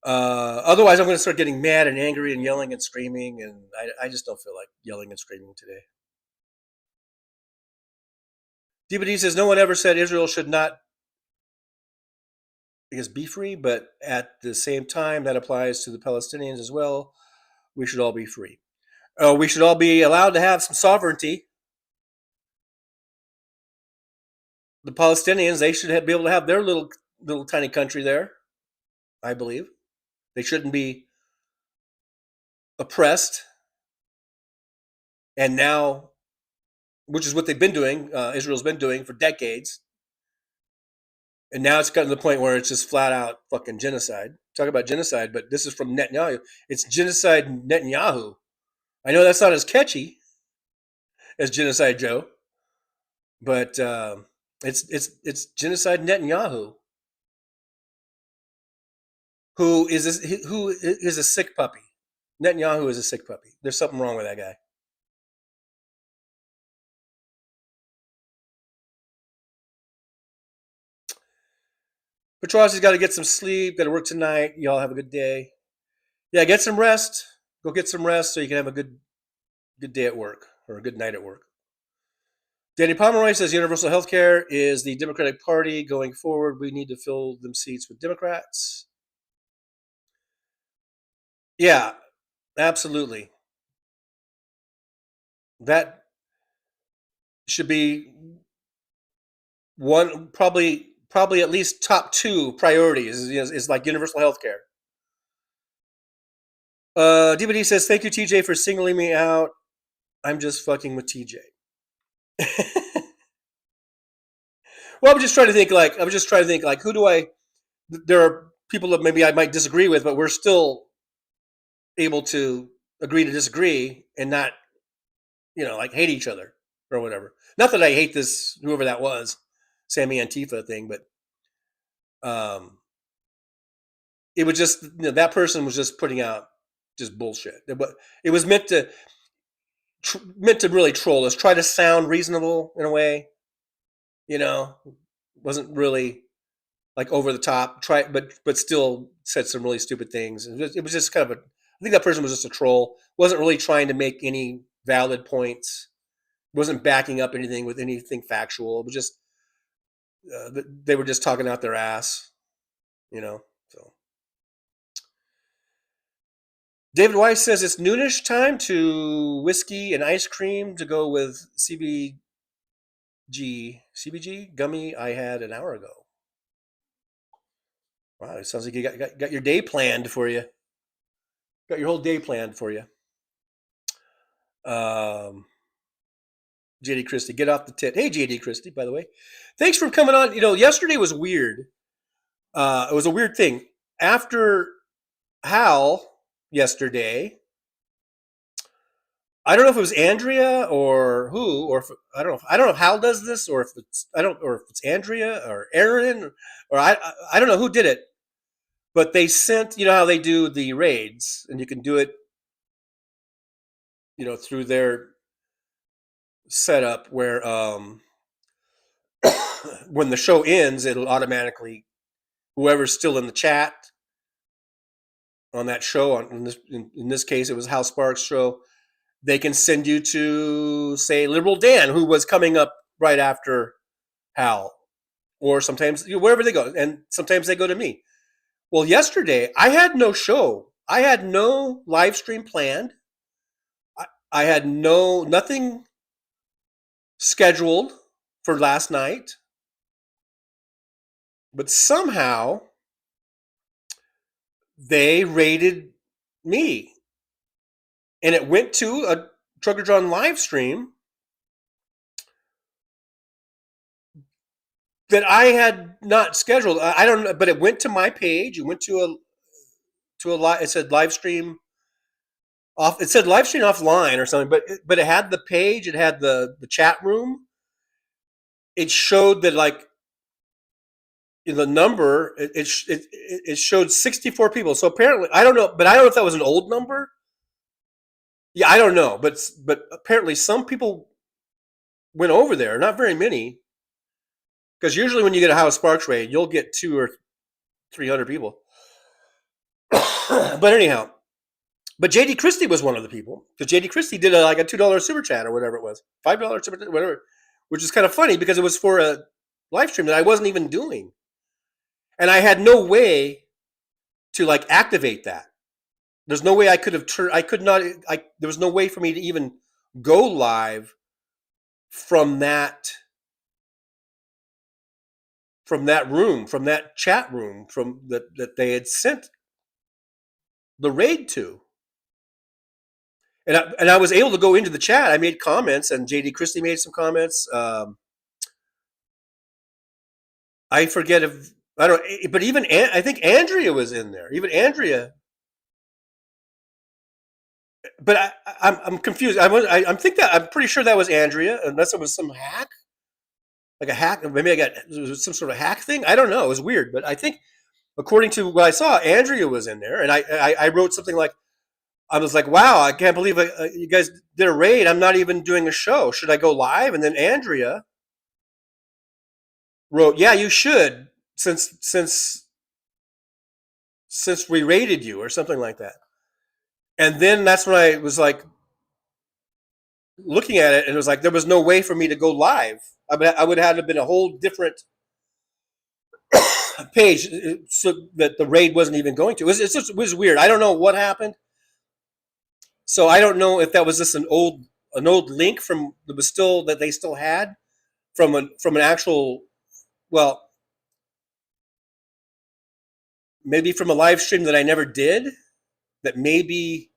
Otherwise, I'm going to start getting mad and angry and yelling and screaming, and I just don't feel like yelling and screaming today. DBD says, "No one ever said Israel should not, I guess, be free, but at the same time, that applies to the Palestinians as well. We should all be free. We should all be allowed to have some sovereignty. The Palestinians, they should be able to have their little tiny country there, I believe. They shouldn't be oppressed. And now, which is what they've been doing, Israel's been doing for decades. And now it's gotten to the point where it's just flat out fucking genocide. Talk about genocide, but this is from Netanyahu. It's genocide Netanyahu. I know that's not as catchy as Genocide Joe, but it's Genocide Netanyahu, who is a sick puppy. Netanyahu is a sick puppy. There's something wrong with that guy. Petrosi's got to get some sleep. Got to work tonight. Y'all have a good day. Yeah, get some rest. Go get some rest so you can have a good day at work, or a good night at work. Danny Pomeroy says universal health care is the Democratic Party going forward. We need to fill them seats with Democrats. Yeah, absolutely. That should be one, probably at least top two priorities is like universal health care. DBD says, "Thank you, TJ, for singling me out. I'm just fucking with TJ." Well, I was just trying to think like, who do I? There are people that maybe I might disagree with, but we're still able to agree to disagree and not, like hate each other or whatever. Not that I hate this, whoever that was, Sammy Antifa thing, but it was just, that person was just putting out just bullshit. It was meant to really troll us, try to sound reasonable in a way, wasn't really like over the top, but still said some really stupid things. It was just kind of I think that person was just a troll. Wasn't really trying to make any valid points. Wasn't backing up anything with anything factual. It was just they were just talking out their ass, So David Weiss says it's noonish time to whiskey and ice cream to go with CBG gummy I had an hour ago. Wow, it sounds like you got your day planned for you. Got your whole day planned for you. JD Christie, get off the tit. Hey, JD Christie, by the way. Thanks for coming on. Yesterday was weird. It was a weird thing. After Hal yesterday, I don't know if it was Andrea or who, or if, I don't know. I don't know if Hal does this, or if it's Andrea or Aaron, or I don't know who did it. But they sent, how they do the raids, and you can do it, through their setup where when the show ends, it'll automatically, whoever's still in the chat on that show, in this case, it was Hal Sparks' show, they can send you to, say, Liberal Dan, who was coming up right after Hal, or sometimes wherever they go, and sometimes they go to me. Well, yesterday I had no show. I had no live stream planned. I had nothing scheduled for last night, but somehow they raided me, and it went to a Trucker John live stream that I had not scheduled. I don't know, but it went to my page. It went to a it said live stream off. It said live stream offline or something, but it had the page. It had the chat room. It showed that, like, the number. It showed 64 people. So apparently, I don't know, but I don't know if that was an old number. Yeah, I don't know, but apparently some people went over there. Not very many, because usually when you get a Hal Sparks raid, you'll get 200 or 300 people. But anyhow, JD Christie was one of the people, because JD Christie did a $2 super chat or whatever it was, $5 super chat, whatever, which is kind of funny because it was for a live stream that I wasn't even doing, and I had no way to activate that. There's no way I could have turned. I could not. There was no way for me to even go live from that room, from that chat room, from that they had sent the raid to. And I was able to go into the chat. I made comments, and JD Christie made some comments. I forget if I don't. But even I think Andrea was in there. Even Andrea. But I'm confused. I'm pretty sure that was Andrea, unless it was some hack, like a hack. Maybe it was some sort of hack thing. I don't know. It was weird, but I think, according to what I saw, Andrea was in there, and I wrote something like, I was like, wow, I can't believe you guys did a raid. I'm not even doing a show. Should I go live? And then Andrea wrote, yeah, you should, since we raided you, or something like that. And then that's when I was looking at it, and it was there was no way for me to go live. I would have been a whole different page, so that the raid wasn't even going to. It was weird. I don't know what happened. So I don't know if that was just an old link that they still had from an actual, well, maybe from a live stream that I never did, that maybe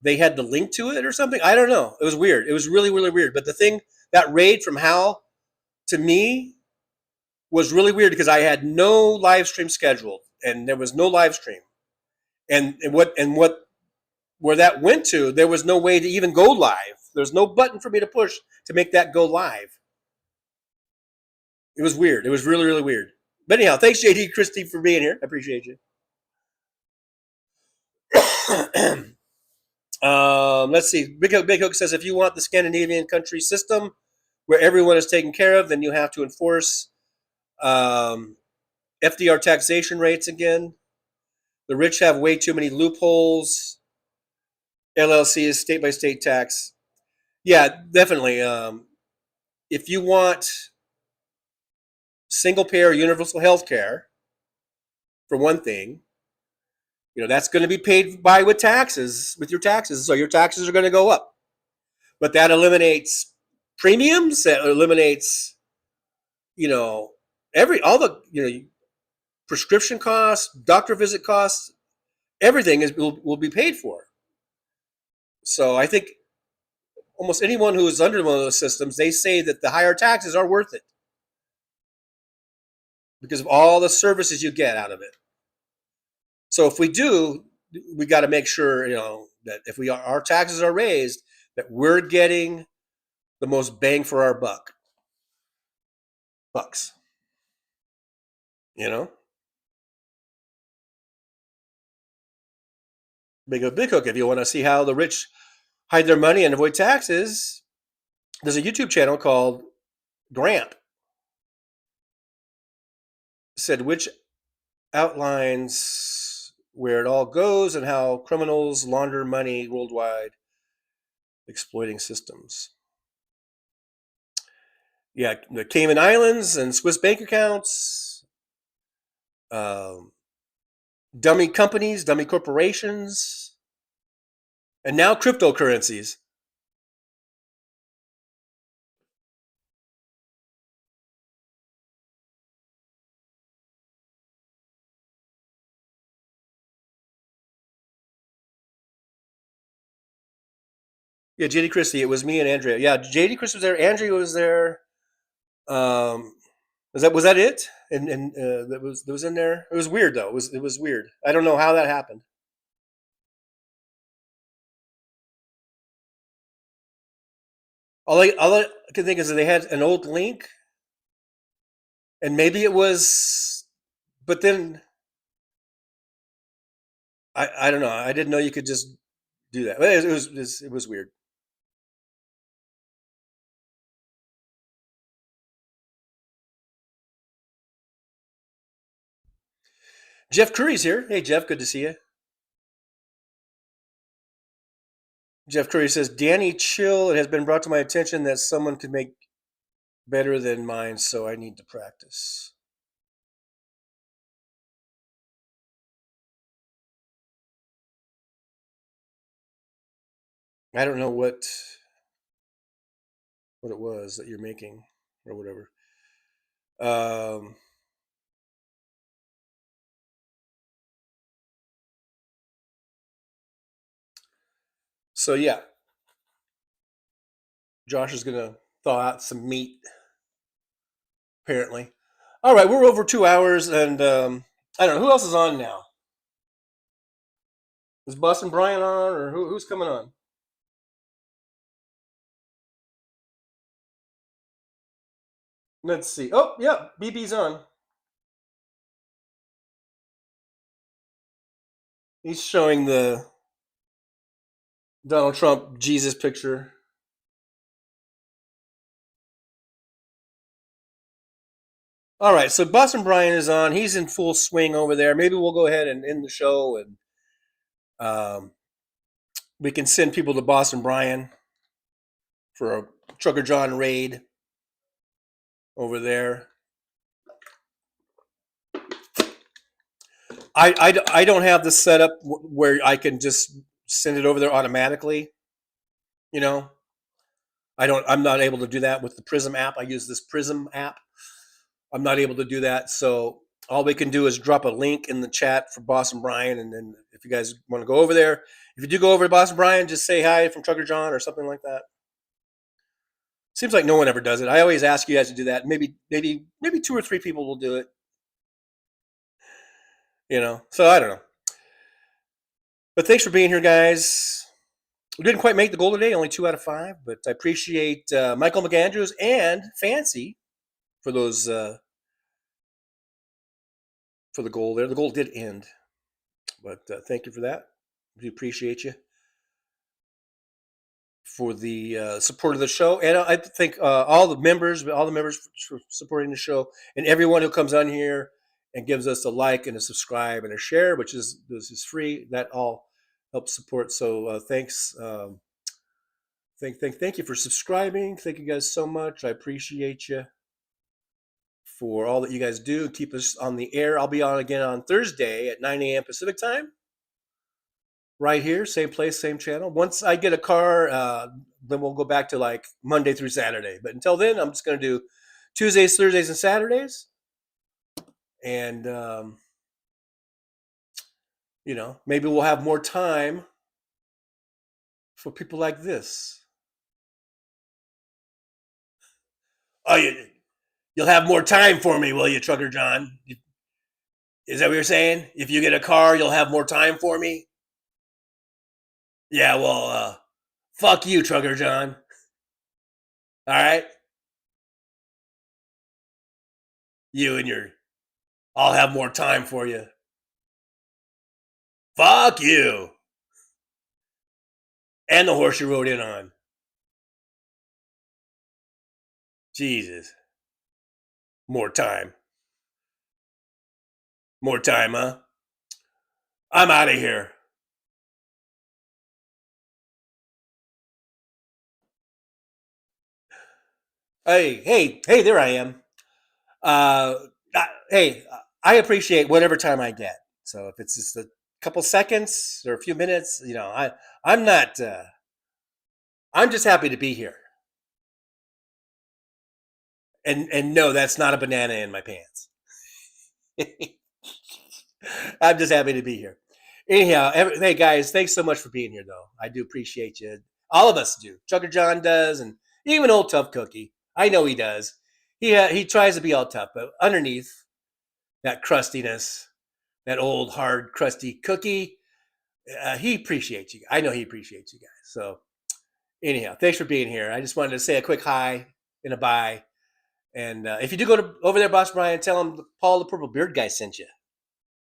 they had the link to it or something. I don't know. It was weird. It was really, really weird. But that raid from Hal to me was really weird, because I had no live stream scheduled, and there was no live stream. And where that went to, there was no way to even go live. There's no button for me to push to make that go live. It was weird. It was really, really weird. But anyhow, thanks, JD Christie, for being here. I appreciate you. Let's see. Big Hook says, if you want the Scandinavian country system where everyone is taken care of, then you have to enforce FDR taxation rates again. The rich have way too many loopholes. LLC is state-by-state tax. Yeah, definitely. If you want single-payer universal health care, for one thing, that's going to be paid with your taxes. So your taxes are going to go up. But that eliminates premiums. That eliminates, all the prescription costs, doctor visit costs. everything will be paid for. So I think almost anyone who is under one of those systems, they say that the higher taxes are worth it because of all the services you get out of it. So if we do, we got to make sure, that if our taxes are raised, that we're getting the most bang for our bucks. Big hook. If you want to see how the rich hide their money and avoid taxes, there's a YouTube channel called Gramp. Said which outlines where it all goes and how criminals launder money worldwide, exploiting systems. Yeah, the Cayman Islands and Swiss bank accounts, dummy companies, dummy corporations, and now cryptocurrencies. Yeah, JD Christie. It was me and Andrea. Yeah, JD Christie was there. Andrea was there. Was that it? And that was in there. It was weird though. It was weird. I don't know how that happened. All I can think is that they had an old link, and maybe it was, but then I don't know. I didn't know you could just do that. But it was weird. Jeff Curry's here. Hey Jeff, good to see you. Jeff Curry says, Danny, chill. It has been brought to my attention that someone could make better than mine, so I need to practice. I don't know what it was that you're making or whatever. So yeah, Josh is gonna thaw out some meat. Apparently. All right, we're over 2 hours, and I don't know who else is on now. Is Boston Brian on, or who's coming on? Let's see. Oh, yeah, BB's on. He's showing the Donald Trump Jesus picture. All right, so Boston Brian is on. He's in full swing over there. Maybe we'll go ahead and end the show, and we can send people to Boston Brian for a Trucker John raid over there. I don't have this set up where I can just send it over there automatically. I'm not able to do that with the Prism app. I use this Prism app. I'm not able to do that. So all we can do is drop a link in the chat for Boston Brian. And then if you guys want to go over there, if you do go over to Boston Brian, just say hi from Trucker John or something like that. Seems like no one ever does it. I always ask you guys to do that. Maybe 2 or 3 people will do it. So I don't know. But thanks for being here, guys. We didn't quite make the goal today, only 2 out of 5. But I appreciate Michael McAndrews and Fancy for those for the goal there. The goal did end, but thank you for that. We appreciate you for the support of the show, and I think all the members for supporting the show, and everyone who comes on here and gives us a like and a subscribe and a share, which is free. That all helps support. So thanks. Thank you for subscribing. Thank you guys so much. I appreciate you for all that you guys do. Keep us on the air. I'll be on again on Thursday at 9 a.m. Pacific time. Right here, same place, same channel. Once I get a car, then we'll go back to like Monday through Saturday. But until then, I'm just going to do Tuesdays, Thursdays, and Saturdays. And maybe we'll have more time for people like this. Oh, you'll have more time for me, will you, Trucker John? Is that what you're saying? If you get a car, you'll have more time for me? Yeah, well, fuck you, Trucker John. All right? You and your, I'll have more time for you. Fuck you. And the horse you rode in on. Jesus. More time. More time, huh? I'm out of here. Hey, there I am. Hey, I appreciate whatever time I get. So if it's just a couple seconds or a few minutes, I'm not, I'm just happy to be here. And no, that's not a banana in my pants. I'm just happy to be here. Anyhow, hey guys, thanks so much for being here, though. I do appreciate you. All of us do. Trucker John does, and even old Tough Cookie. I know he does. He tries to be all tough, but underneath that crustiness, that old hard crusty cookie, he appreciates you. I know he appreciates you guys. So anyhow, thanks for being here. I just wanted to say a quick hi and a bye. And if you do go over there, Boss Brian, tell him Paul the Purple Beard guy sent you.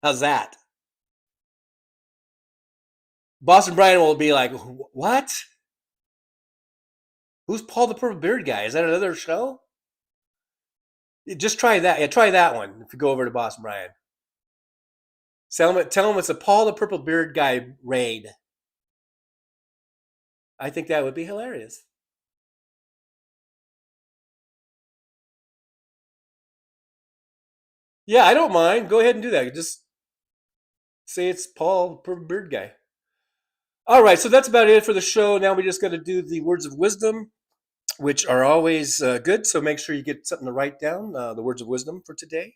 How's that? Boston Brian will be like, what? Who's Paul the Purple Beard guy? Is that another show? Just try that. Yeah, try that one if you go over to Boston Brian. Tell him it's a Paul the Purple Beard guy raid. I think that would be hilarious. Yeah, I don't mind. Go ahead and do that. Just say it's Paul the Purple Beard guy. All right, so that's about it for the show. Now we just got to do the words of wisdom, which are always good. So make sure you get something to write down, the words of wisdom for today.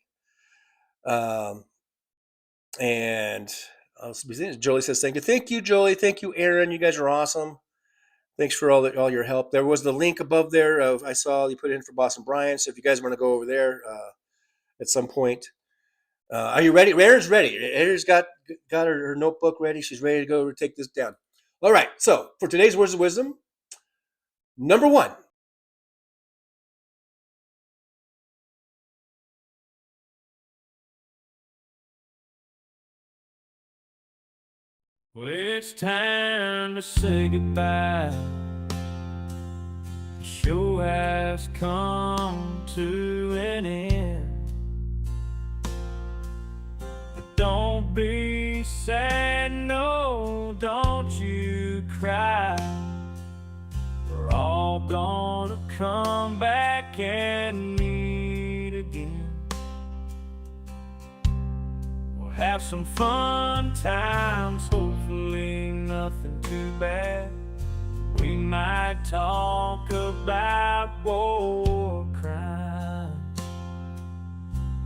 And Jolie says, thank you. Thank you, Jolie. Thank you, Aaron. You guys are awesome. Thanks for all your help. There was the link above there. I saw you put it in for Boston Brian. So if you guys want to go over there at some point. Are you ready? Aaron's ready. Aaron's got her notebook ready. She's ready to go take this down. All right. So for today's words of wisdom, number 1. Well, it's time to say goodbye. The show has come to an end. But don't be sad, no, don't you cry. We're all gonna come back and meet again. Have some fun times, hopefully nothing too bad. We might talk about war crimes.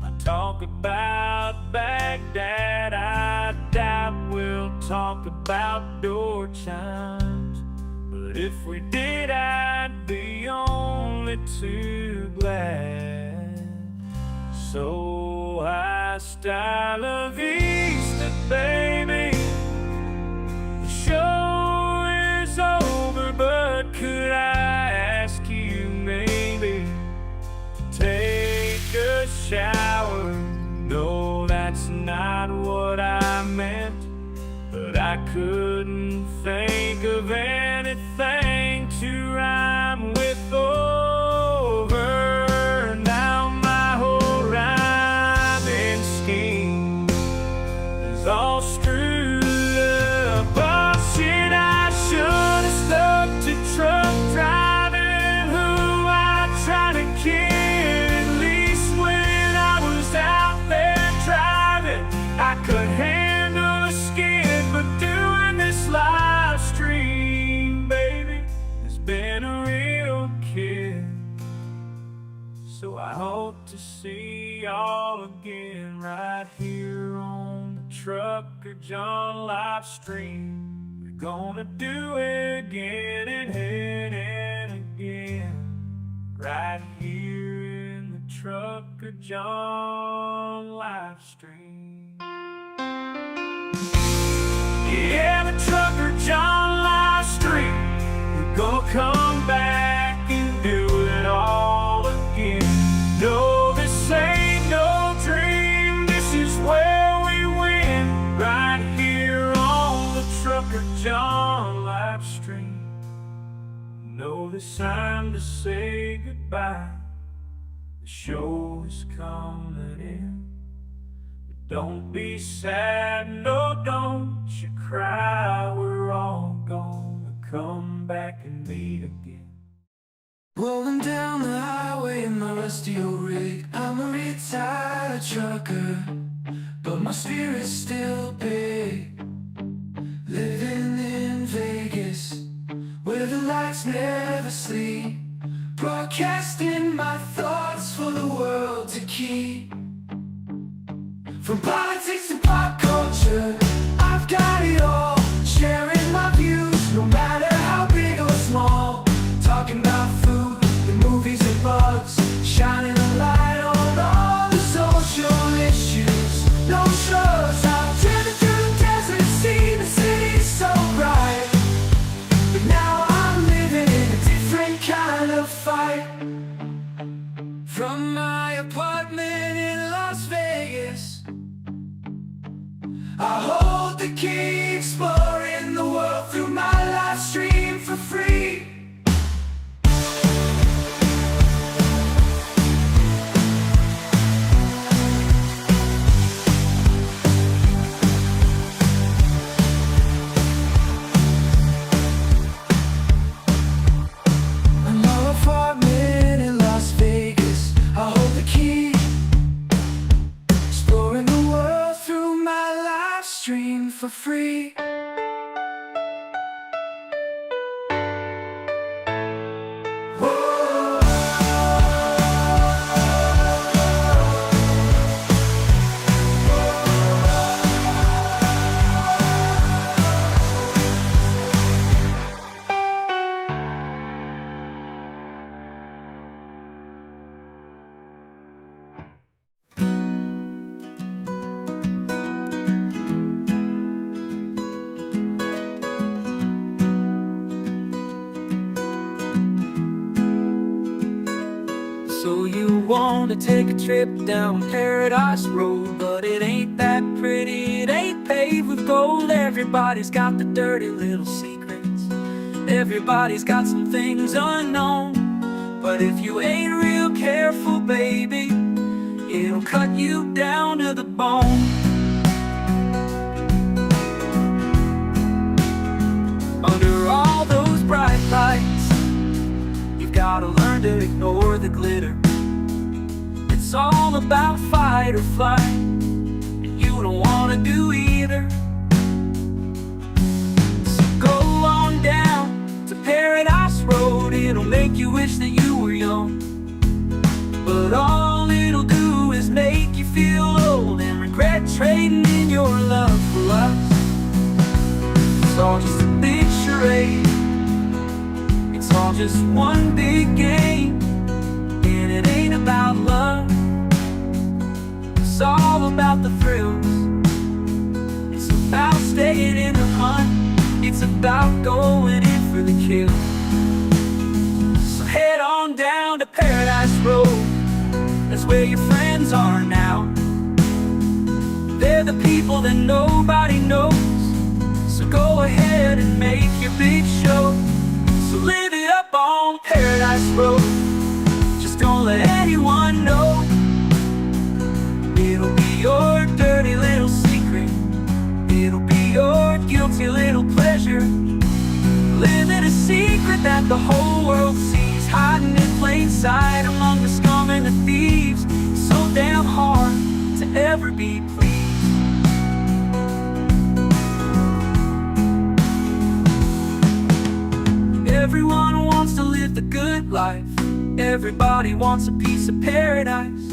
Might talk about Baghdad. I doubt we'll talk about door chimes. But if we did, I'd be only too glad. So hasta la vista, baby. The show is over, but could I ask you maybe to take a shower? No, that's not what I meant, but I couldn't think of anything to rhyme with over. Now my whole rhyming scheme is all screwed up. Oh shit, I should have stuck to truck driving, who I tried to kid. At least when I was out there driving, I could handle a skid, but doing this live stream Trucker John Livestream. We're gonna do it again and again, right here in the Trucker John Livestream. Yeah, the Trucker John Livestream. We're gonna come back and do it all again. No, this ain't no dream. This is where we win, right here on the Trucker John Livestream. No, this time to say goodbye. The show is coming in. Don't be sad, no, don't you cry. We're all gonna come back and meet again. Rolling down the highway in my rusty old rig. I'm a retired trucker, but my spirit's still big. Living in Vegas, where the lights never sleep. Broadcasting my thoughts for the world to keep. From politics to pop culture, I've got it all. Sharing my views, no matter how big or small. Talking about food, the movies and bugs. Shining a light on all the social issues. No shrugs, I've driven through the desert, seen the city so bright. But now I'm living in a different kind of fight. From my apartment in Las Vegas, I hold the key, exploring the world through my live stream for free. My apartment in Las Vegas, I hold the key, exploring the world through my live stream for free. So you want to take a trip down Paradise Road, but it ain't that pretty, it ain't paved with gold. Everybody's got the dirty little secrets, everybody's got some things unknown. But if you ain't real careful, baby, it'll cut you down to the bone. Under all those bright lights, you've gotta learn to ignore the glitter. It's all about fight or flight, and you don't wanna do either. So go on down to Paradise Road, it'll make you wish that you were young. But all it'll do is make you feel old and regret trading in your love for lust. It's all just a big charade, it's all just one big game, and it ain't about love. It's all about the thrills, it's about staying in the hunt, it's about going in for the kill. So head on down to Paradise Road, that's where your friends are now. They're the people that nobody knows. So go ahead and make your big show. So live it up on Paradise Road, just don't let anyone know. It'll be your dirty little secret, it'll be your guilty little pleasure. Living a secret that the whole world sees, hiding in plain sight among the scum and the thieves. It's so damn hard to ever be pleased. Everyone wants to live the good life, everybody wants a piece of paradise.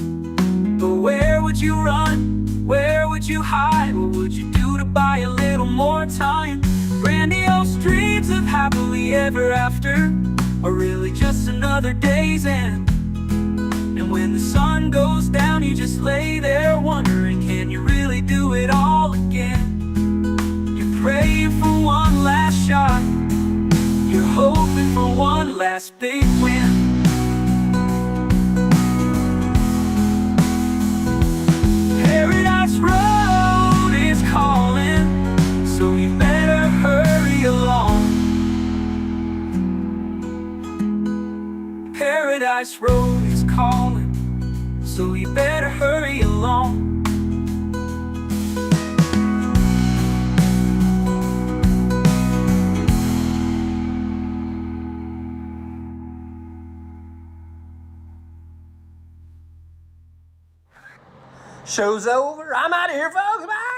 But where would you run? Where would you hide? What would you do to buy a little more time. Grandiose dreams of happily ever after are really just another day's end. And when the sun goes down, you just lay there wondering, can you really do it all again? You're praying for one last shot, you're hoping for one last big win. Paradise Road is calling, so you better hurry along. Paradise Road is calling, so you better hurry along. Show's over. I'm out of here, folks. Bye.